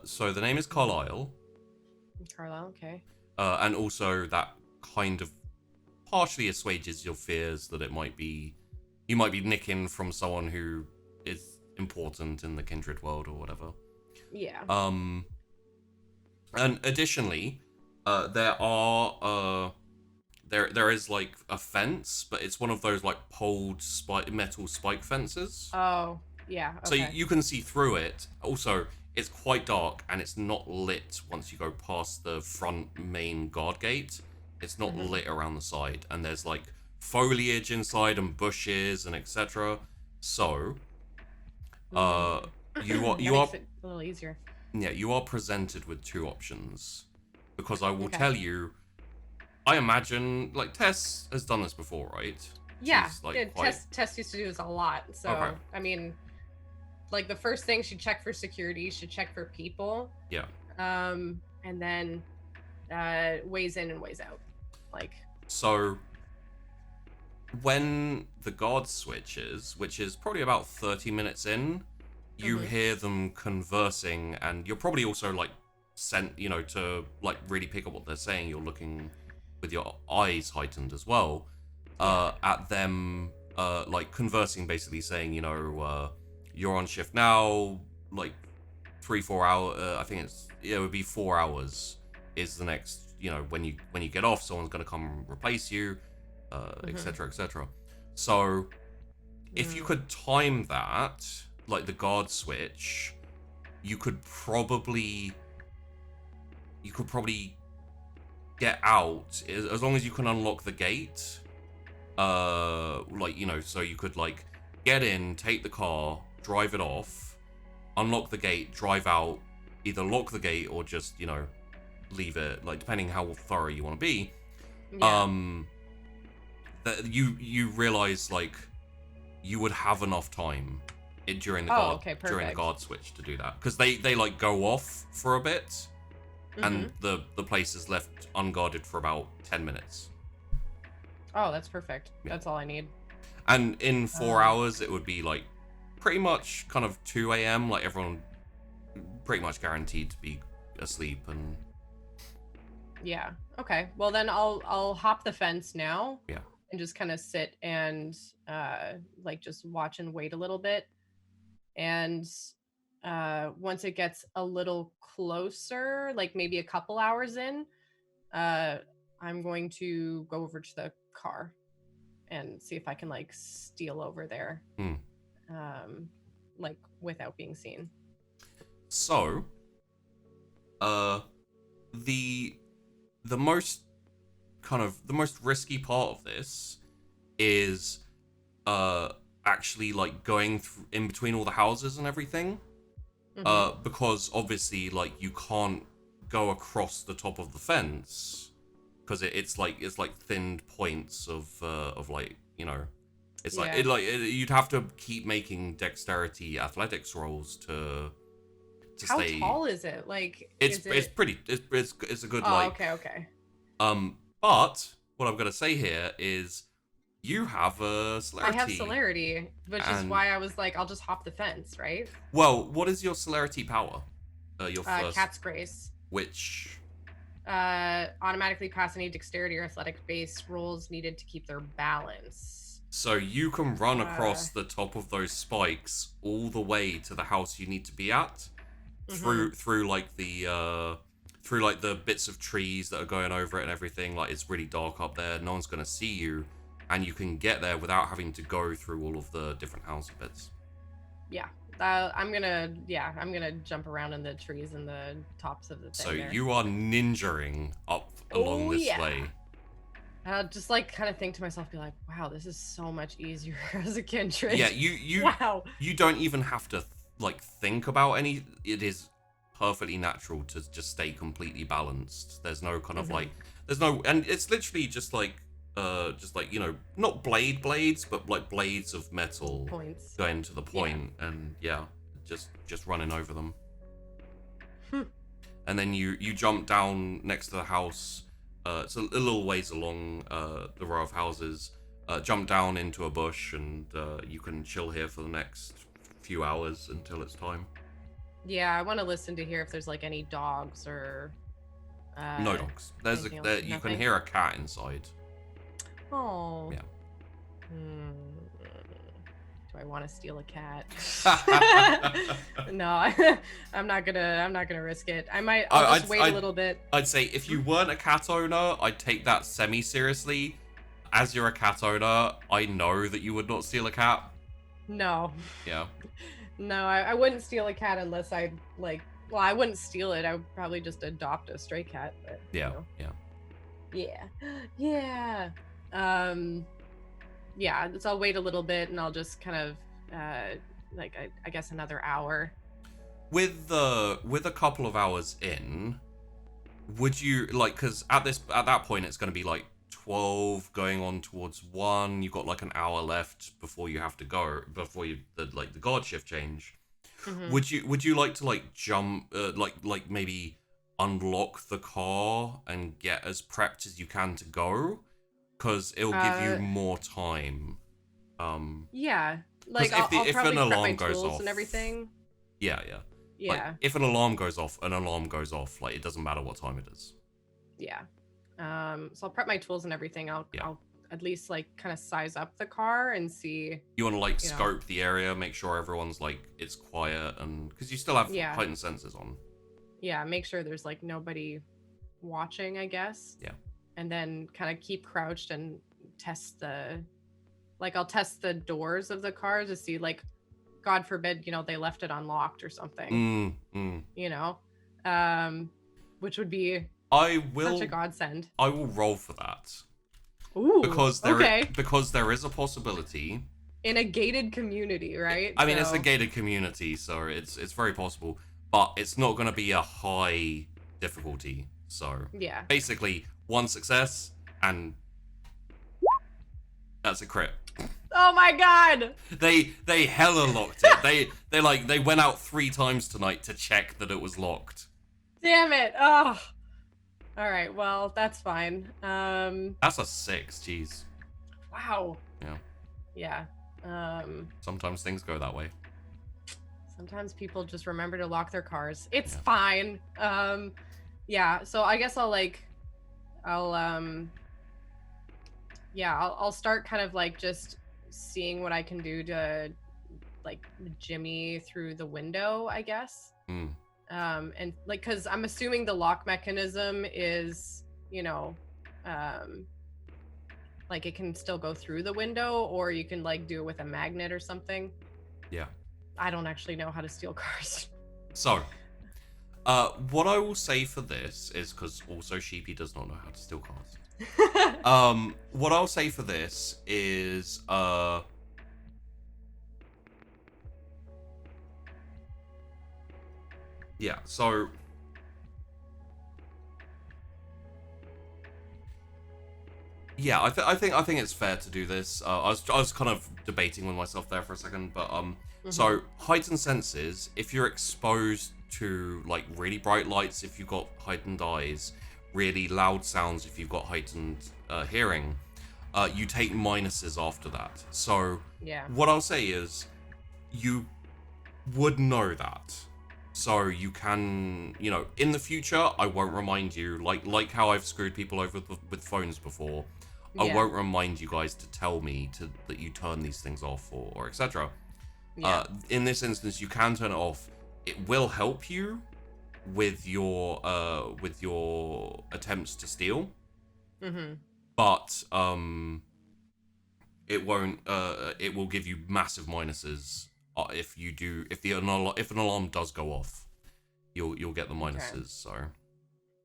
So the name is Carlisle. Carlisle, okay. And also that kind of partially assuages your fears that you might be nicking from someone who is important in the Kindred world or whatever. Yeah. And additionally, there is like a fence, but it's one of those like poled metal spike fences. Oh, yeah. Okay. So you can see through it. Also, it's quite dark and it's not lit once you go past the front main guard gate. It's not lit around the side, and there's like foliage inside and bushes and etc. So, you are makes it a little easier. Yeah, you are presented with two options, because I will tell you, I imagine, like, Tess has done this before, right? Yeah, She's, like, Tess used to do this a lot. So, I mean, like, the first thing she'd check for security, she'd check for people. Yeah. And then ways in and ways out. Like. So, when the guard switches, which is probably about 30 minutes in, you hear them conversing, and you're probably also, like, sent, you know, to, like, really pick up what they're saying. You're looking with your eyes heightened as well, at them, like, conversing, basically saying, you know, you're on shift now, like, 3-4 hours, I think it would be 4 hours is the next, you know, when you get off, someone's going to come replace you, etc, etc. So, if you could time that, like the guard switch, you could probably get out as long as you can unlock the gate. Like, you know, so you could like get in, take the car, drive it off, unlock the gate, drive out, either lock the gate or just, you know, leave it, like depending how thorough you want to be. That you realize like you would have enough time during the guard switch to do that, because they like go off for a bit, and the place is left unguarded for about 10 minutes. Oh, that's perfect. That's all I need. And in 4 hours it would be like pretty much kind of 2 a.m, like everyone pretty much guaranteed to be asleep. And yeah, okay, well then I'll hop the fence now, yeah, and just kind of sit and like just watch and wait a little bit. And once it gets a little closer, like maybe a couple hours in, I'm going to go over to the car and see if I can like steal over there, like without being seen. So, the most risky part of this is actually like going in between all the houses and everything, because obviously like you can't go across the top of the fence because it's like thinned points of like, you know, it's you'd have to keep making dexterity athletics rolls to How stay. tall is it? Like it's pretty it's a good okay. But what I'm gonna say here is you have a celerity. I have celerity, which is why I was like, I'll just hop the fence, right? Well, what is your celerity power? Your first Cat's Grace. Which automatically pass any dexterity or athletic base rolls needed to keep their balance. So you can run across the top of those spikes all the way to the house you need to be at, through like the bits of trees that are going over it and everything. Like, it's really dark up there, no one's gonna see you, and you can get there without having to go through all of the different house bits. Yeah. I'm gonna jump around in the trees and the tops of the thing. So there. you are ninjaing up along this way. I'll just like kind of think to myself, be like, wow, this is so much easier as a Kindred. Yeah, you wow. You don't even have to like think about any. It is perfectly natural to just stay completely balanced. There's no kind of like, there's no, and it's literally just like, you know, not blades, but like blades of metal points going to the point, and just running over them. And then you jump down next to the house. It's a little ways along the row of houses. Jump down into a bush, and you can chill here for the next few hours until it's time. Yeah, I want to listen to hear if there's like any dogs or. No dogs. You can hear a cat inside. Oh. Yeah. Do I want to steal a cat? No, I'm not gonna risk it. I'll just wait a little bit. I'd say if you weren't a cat owner, I'd take that semi-seriously. As you're a cat owner, I know that you would not steal a cat. No. Yeah. No, I wouldn't steal a cat unless I like. Well, I wouldn't steal it. I would probably just adopt a stray cat. But, yeah. You know. Yeah. Yeah. So I'll wait a little bit, and I'll just kind of I guess another hour. With a couple of hours in, would you like, because at that point it's going to be like 12 going on towards 1. You've got like an hour left before you have to go, before the guard shift change. Would you like to like jump like maybe unlock the car and get as prepped as you can to go, because it'll give you more time. Yeah, like I'll if probably an prep alarm my goes tools off and everything. Yeah. Like, if an alarm goes off, like, it doesn't matter what time it is. Yeah. So I'll prep my tools and everything. I'll at least like kind of size up the car and see. You want to like scope the area, make sure everyone's like it's quiet, and because you still have heightened senses on. Yeah, make sure there's like nobody watching, I guess. Yeah. And then kind of keep crouched and test I'll test the doors of the car to see, like, God forbid, you know, they left it unlocked or something. You know, which would be such a godsend. I will roll for that. Ooh, because there is a possibility in a gated community, right? I mean, it's a gated community, so it's very possible, but it's not going to be a high difficulty. So yeah, basically 1 success, and that's a crit. Oh my god! They hella locked it. they went out 3 times tonight to check that it was locked. Damn it! Oh. All right. Well, that's fine. That's a 6. Jeez. Wow. Yeah. Yeah. Sometimes things go that way. Sometimes people just remember to lock their cars. It's fine. Yeah. So I guess I'll start kind of like just seeing what I can do to like jimmy through the window, I guess. And like, because I'm assuming the lock mechanism is, you know, like it can still go through the window, or you can like do it with a magnet or something. Yeah. I don't actually know how to steal cars. So, what I will say for this is, because also Sheepy does not know how to steal cars. What I'll say for this is, yeah, so yeah, I think it's fair to do this. I was kind of debating with myself there for a second, but so heightened senses, if you're exposed to like really bright lights, if you've got heightened eyes, really loud sounds, if you've got heightened hearing, you take minuses after that. So Yeah. what I'll say is, you would know that. So you can, you know, in the future, I won't remind you, like how I've screwed people over with phones before. I Yeah. won't remind you guys to tell me that you turn these things off or etc. Yeah. In this instance, you can turn it off. It will help you with your attempts to steal, but it won't. It will give you massive minuses if an alarm does go off. You'll get the minuses. Okay. So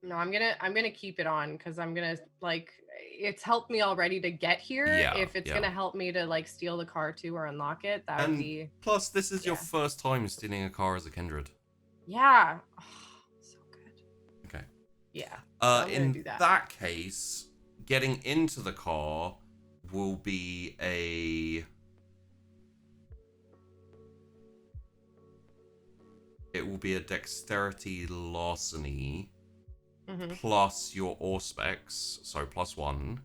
No, I'm gonna keep it on, because I'm gonna like, it's helped me already to get here. Yeah, If it's yeah. gonna help me to like steal the car too or unlock it, that would and be plus, this is your yeah. first time stealing a car as a Kindred. yeah. Oh, so good. Okay. Yeah. I'm gonna In do that. that case, getting into the car will be a. It will be a dexterity larceny plus your Auspex, so +1.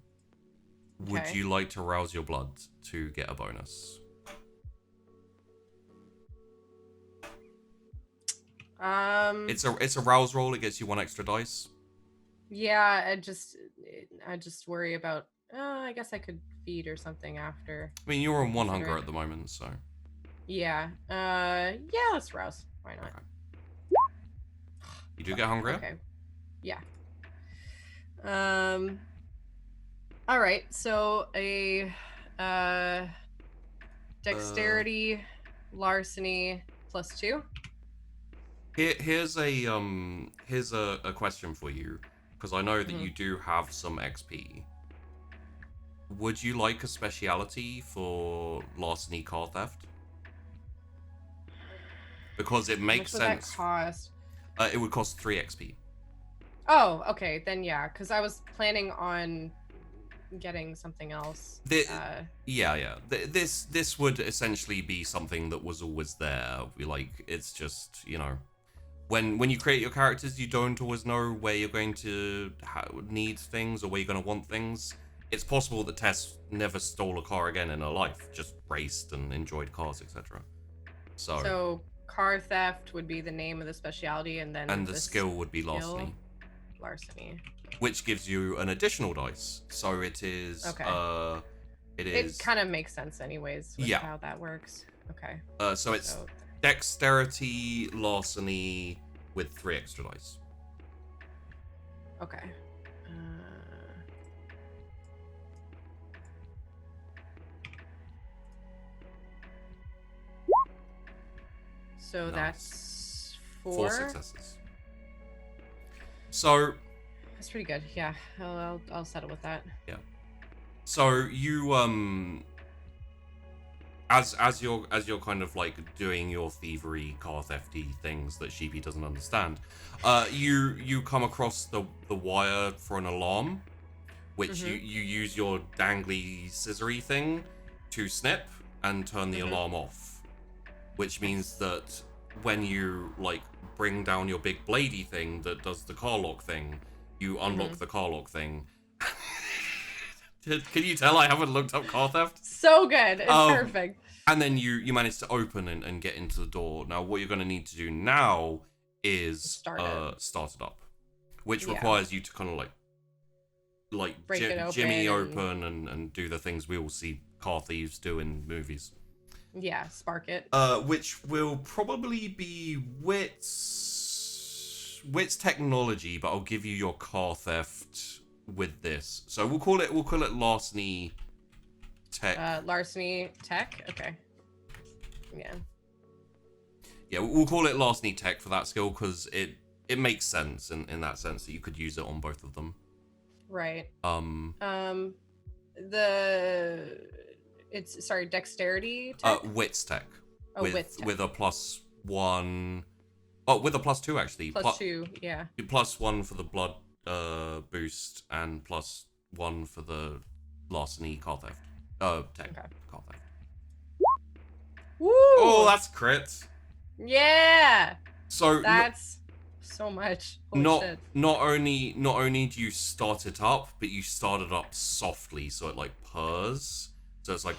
Would Okay. you like to rouse your blood to get a bonus? It's a rouse roll. It gets you 1 extra dice. Yeah, I just worry about. I guess I could feed or something after. I mean, you're on 1 Consider hunger it. at the moment, so. Yeah. Yeah. Let's rouse. Why not? Okay. You do get hungrier? Okay. Yeah. All right. So a dexterity larceny +2. Here's a question for you, because I know that you do have some XP. Would you like a speciality for larceny car theft? Because it makes How much would sense. that cost? It would cost 3 XP. Oh, okay. Then yeah, because I was planning on getting something else. Yeah. This would essentially be something that was always there. It's just, you know, when you create your characters, you don't always know where you're going to need things or where you're going to want things. It's possible that Tess never stole a car again in her life, just raced and enjoyed cars, etc. So car theft would be the name of the specialty, and then the skill would be larceny. Larceny. Which gives you an additional dice. So it is Okay. It kind of makes sense anyways with how that works. Okay. So it's dexterity larceny with 3 extra dice. Okay. So Nice. that's 4 successes. So that's pretty good. Yeah, I'll settle with that. Yeah. So you as you're kind of like doing your thievery, car thefty things that Sheepy doesn't understand, you come across the wire for an alarm, which you use your dangly scissory thing to snip and turn the alarm off, which means that when you like bring down your big bladey thing that does the car lock thing, you unlock the car lock thing. Can you tell I haven't looked up car theft? So good. It's perfect. And then you manage to open and get into the door. Now, what you're going to need to do now is start it up, which requires you to kind of like break it open jimmy open and do the things we all see car thieves do in movies. Yeah, spark it. Which will probably be Wit's technology, but I'll give you your car theft with this. So we'll call it larceny tech. Larceny tech. Okay. Yeah. Yeah, we'll call it larceny tech for that skill because it makes sense in that sense that you could use it on both of them. Right. Sorry, dexterity tech? Wits tech. Oh, wits tech. With a +1. Oh, with a +2 actually. +2, yeah. +1 for the blood boost and +1 for the larceny car theft. Tech. Okay. Car theft. Woo! Oh, that's crit. Yeah. So that's so much. Holy shit. Not only do you start it up, but you start it up softly, so it like purrs. So it's like,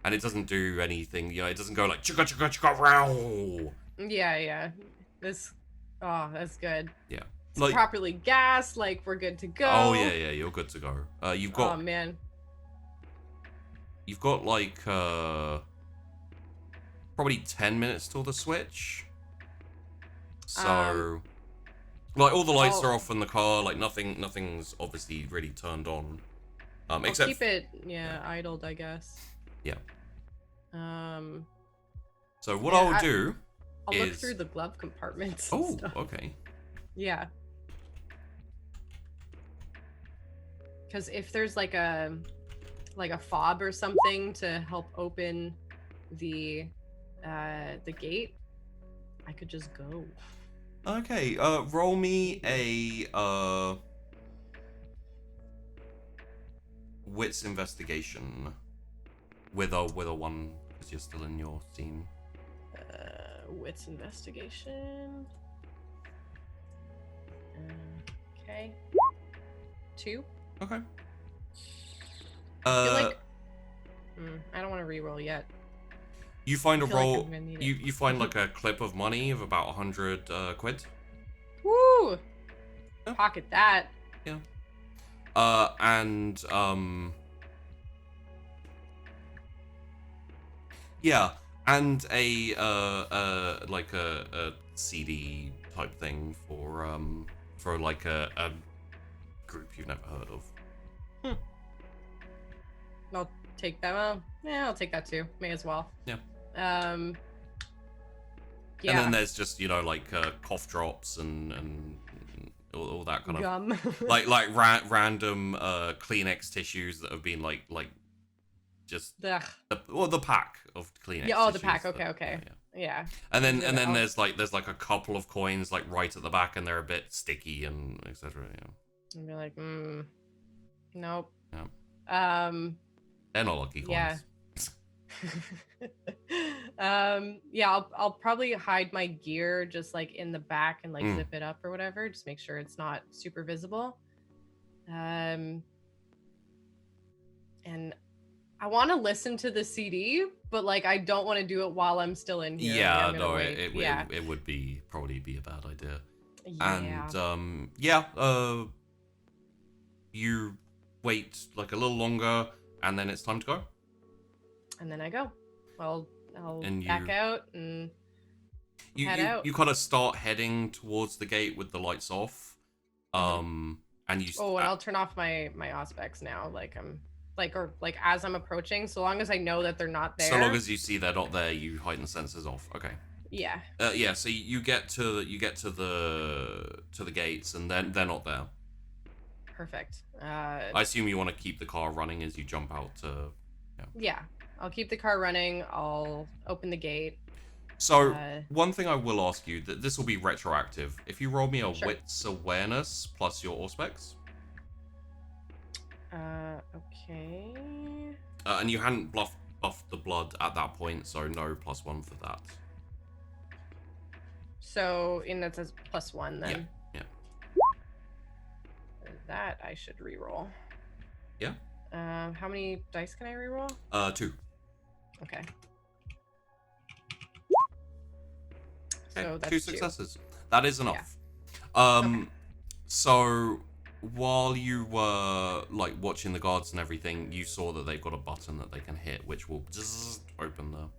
and it doesn't do anything. You know, it doesn't go like chugga chugga chugga row. Yeah. That's good. Yeah. It's Like properly gassed. Like we're good to go. Oh yeah, you're good to go. You've got. Oh man. You've got like probably 10 minutes till the switch. So like all the lights are off in the car, like nothing's obviously really turned on. Except keep it idled, I guess. Yeah. So what I'll is look through the glove compartments. Oh, okay. Yeah. Because if there's like a fob or something to help open the gate, I could just go. Okay, roll me a wits investigation with a 1 because you're still in your scene. Wits investigation. Okay. 2. Okay. I feel like I don't want to re-roll yet. You find a roll. Like you find like a clip of money of about 100 quid. Woo! Yeah. Pocket that. Yeah. And yeah, and a like a CD type thing for like a group you've never heard of. I'll take that. Well, yeah, I'll take that too. May as well. Yeah. Yeah. And then there's just, you know, like cough drops and all that kind of gum. like random Kleenex tissues that have been like just Ugh. the pack of Kleenex. Yeah. Oh, the tissues pack. that- Okay. Yeah. And then there's like a couple of coins like right at the back, and they're a bit sticky and etc. Yeah. And be like, nope. Yeah. They're not lucky coins. Yeah. I'll probably hide my gear just like in the back and like zip it up or whatever, just make sure it's not super visible. And I want to listen to the CD, but like I don't want to do it while I'm still in here. Yeah, Like, no, wait. it would probably be a bad idea. Yeah. And you wait like a little longer, and then it's time to go. And then I go. I'll And back out and you head out. You kind of start heading towards the gate with the lights off. And you. Oh, and I'll turn off my auspex now. Like I'm like as I'm approaching, so long as I know that they're not there. So long as you see they're not there, you heighten sensors off. Okay. Yeah. Yeah. So you get to the gates, and then they're not there. Perfect. I assume you want to keep the car running as you jump out to. Yeah. I'll keep the car running. I'll open the gate. So one thing I will ask you, that this will be retroactive. If you roll me a Sure. wits awareness plus your auspex. Okay. And you hadn't buffed the blood at that point, so no +1 for that. So, and that says +1 then. Yeah. That I should reroll. Yeah. How many dice can I reroll? 2. Okay. Okay, So that's 2 2. successes. That is enough. Okay. So while you were like watching the guards and everything, you saw that they've got a button that they can hit, which will just open the.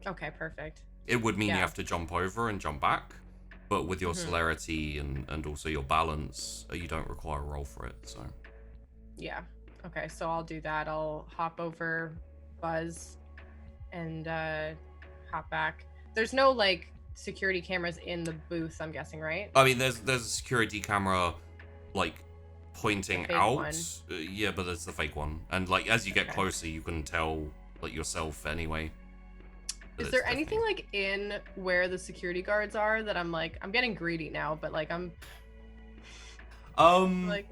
Okay, perfect. It would mean you Yeah. have to jump over and jump back. but with your celerity and also your balance, you don't require a roll for it. So Yeah. Okay, so I'll do that. I'll hop over Buzz and hop back. There's no like security cameras in the booth, I'm guessing, right? I mean, there's a security camera like pointing The fake out. one. Yeah, but it's the fake one, and like as you get Okay. closer, you can tell like yourself anyway. that Is it's there anything definitely- like in where the security guards are that I'm like, I'm getting greedy now, but like I'm like,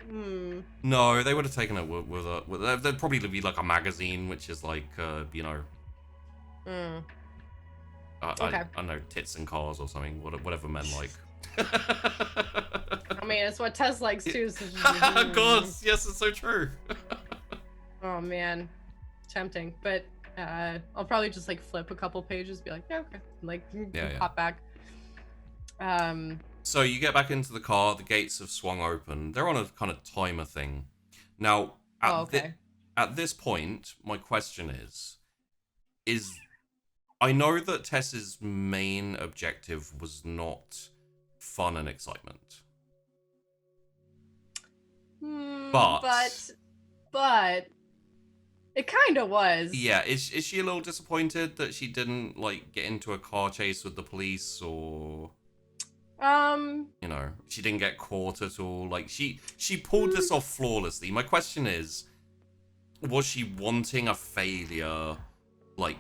No, they would have taken it with there'd probably be like a magazine, which is like, Okay. I don't know, tits and cars or something, whatever men like. I mean, it's what Tess likes too. So God, yes, it's so true. Oh man, tempting. But I'll probably just like flip a couple pages, be like, yeah, okay, and, like Yeah. hop back. So you get back into the car, the gates have swung open. They're on a kind of timer thing. Now, at this point, my question is I know that Tess's main objective was not fun and excitement. But it kind of was. Yeah, is she a little disappointed that she didn't like get into a car chase with the police, or you know, she didn't get caught at all? Like she pulled this off flawlessly. My question is, was she wanting a failure? Like,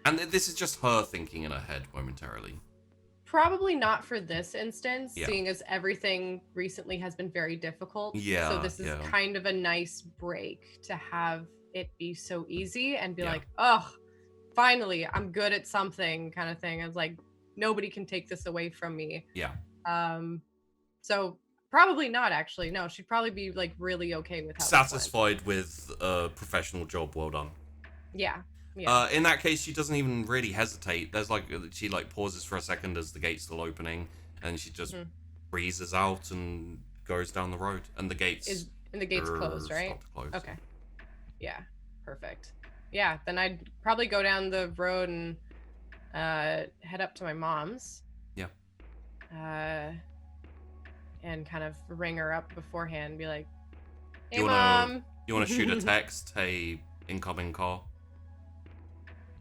and this is just her thinking in her head momentarily. Probably not for this instance, Yeah. seeing as everything recently has been very difficult. Yeah, So this is yeah. kind of a nice break to have it be so easy and be Yeah. like, oh, finally, I'm good at something kind of thing. I was like, nobody can take this away from me. Yeah. So probably not actually. No, she'd probably be like really okay with how this went. Satisfied with a professional job well done. Yeah. Yeah. In that case, she doesn't even really hesitate. There's like, she like pauses for a second as the gate's still opening, and she just breezes out and goes down the road. And the gates And the gate's closed, right? stop to close. Okay. Yeah. Perfect. Yeah. Then I'd probably go down the road and head up to my mom's. Yeah. And kind of ring her up beforehand and be like, hey, You Mom. You want to shoot a text? Hey, incoming car.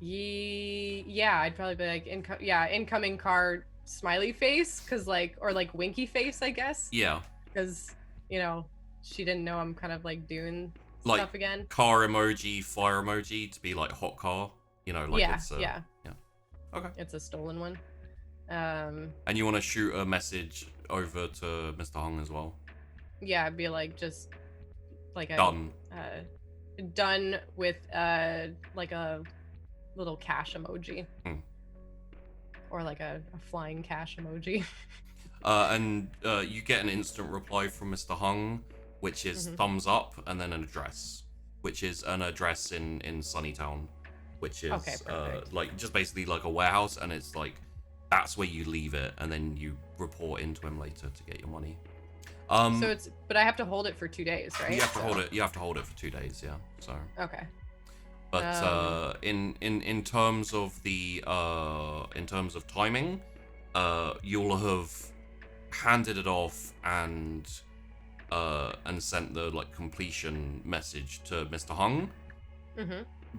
Yeah, I'd probably be like, incoming car smiley face, cause like, or like winky face, I guess. Yeah. Because, you know, she didn't know I'm kind of like doing Like, stuff again. car emoji, fire emoji to be like hot car. You know, like Yeah, it's yeah. Okay. It's a stolen one. And you want to shoot a message over to Mr. Hung as well. Yeah, I'd be like just like a Done. Done with like a little cash emoji. Or like a flying cash emoji. And you get an instant reply from Mr. Hung, which is thumbs up, and then an address, which is an address in Sunnytown, which is Okay, perfect. like just basically like a warehouse, and it's like that's where you leave it, and then you report into him later to get your money. So but I have to hold it for 2 days, right? You have to hold it. You have to hold it for 2 days. Yeah. So. Okay. But in terms of the in terms of timing, you'll have handed it off and sent the like completion message to Mr. Hung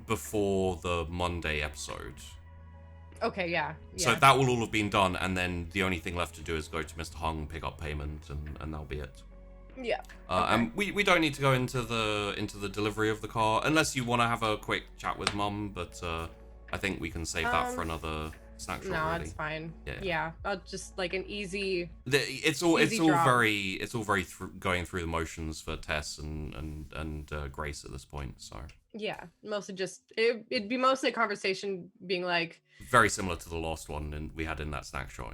before the Monday episode. Okay, yeah. So that will all have been done, and then the only thing left to do is go to Mr. Hung, pick up payment, and that'll be it. Yeah. And we don't need to go into the delivery of the car unless you want to have a quick chat with Mum, but I think we can save that for another snack shot. No, really. it's fine. Yeah. Yeah, I'll just like an easy. It's all Easy drop. very going through the motions for Tess and Grace at this point. So Yeah, mostly just it'd be mostly a conversation being like, very similar to the last one we had in that snack shot.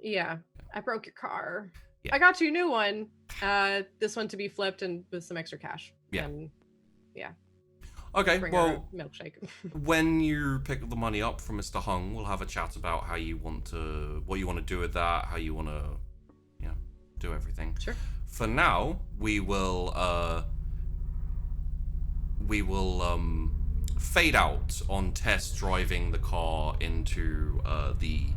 yeah, I broke your car. Yeah. I got you a new one. This one to be flipped and with some extra cash. Yeah. And Okay, bring her well, a milkshake. when you pick the money up from Mr. Hung, we'll have a chat about what you want to do with that, how you want to, do everything. Sure. For now, we will fade out on Tess driving the car into the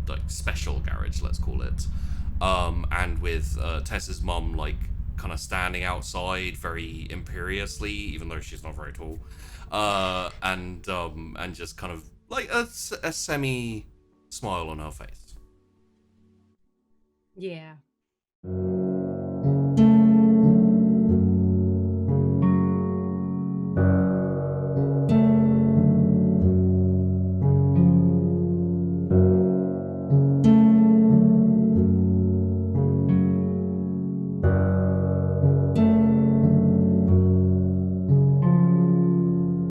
like special garage, let's call it. And with Tess's mum like kind of standing outside very imperiously, even though she's not very tall, and just kind of like a semi smile on her face. Yeah.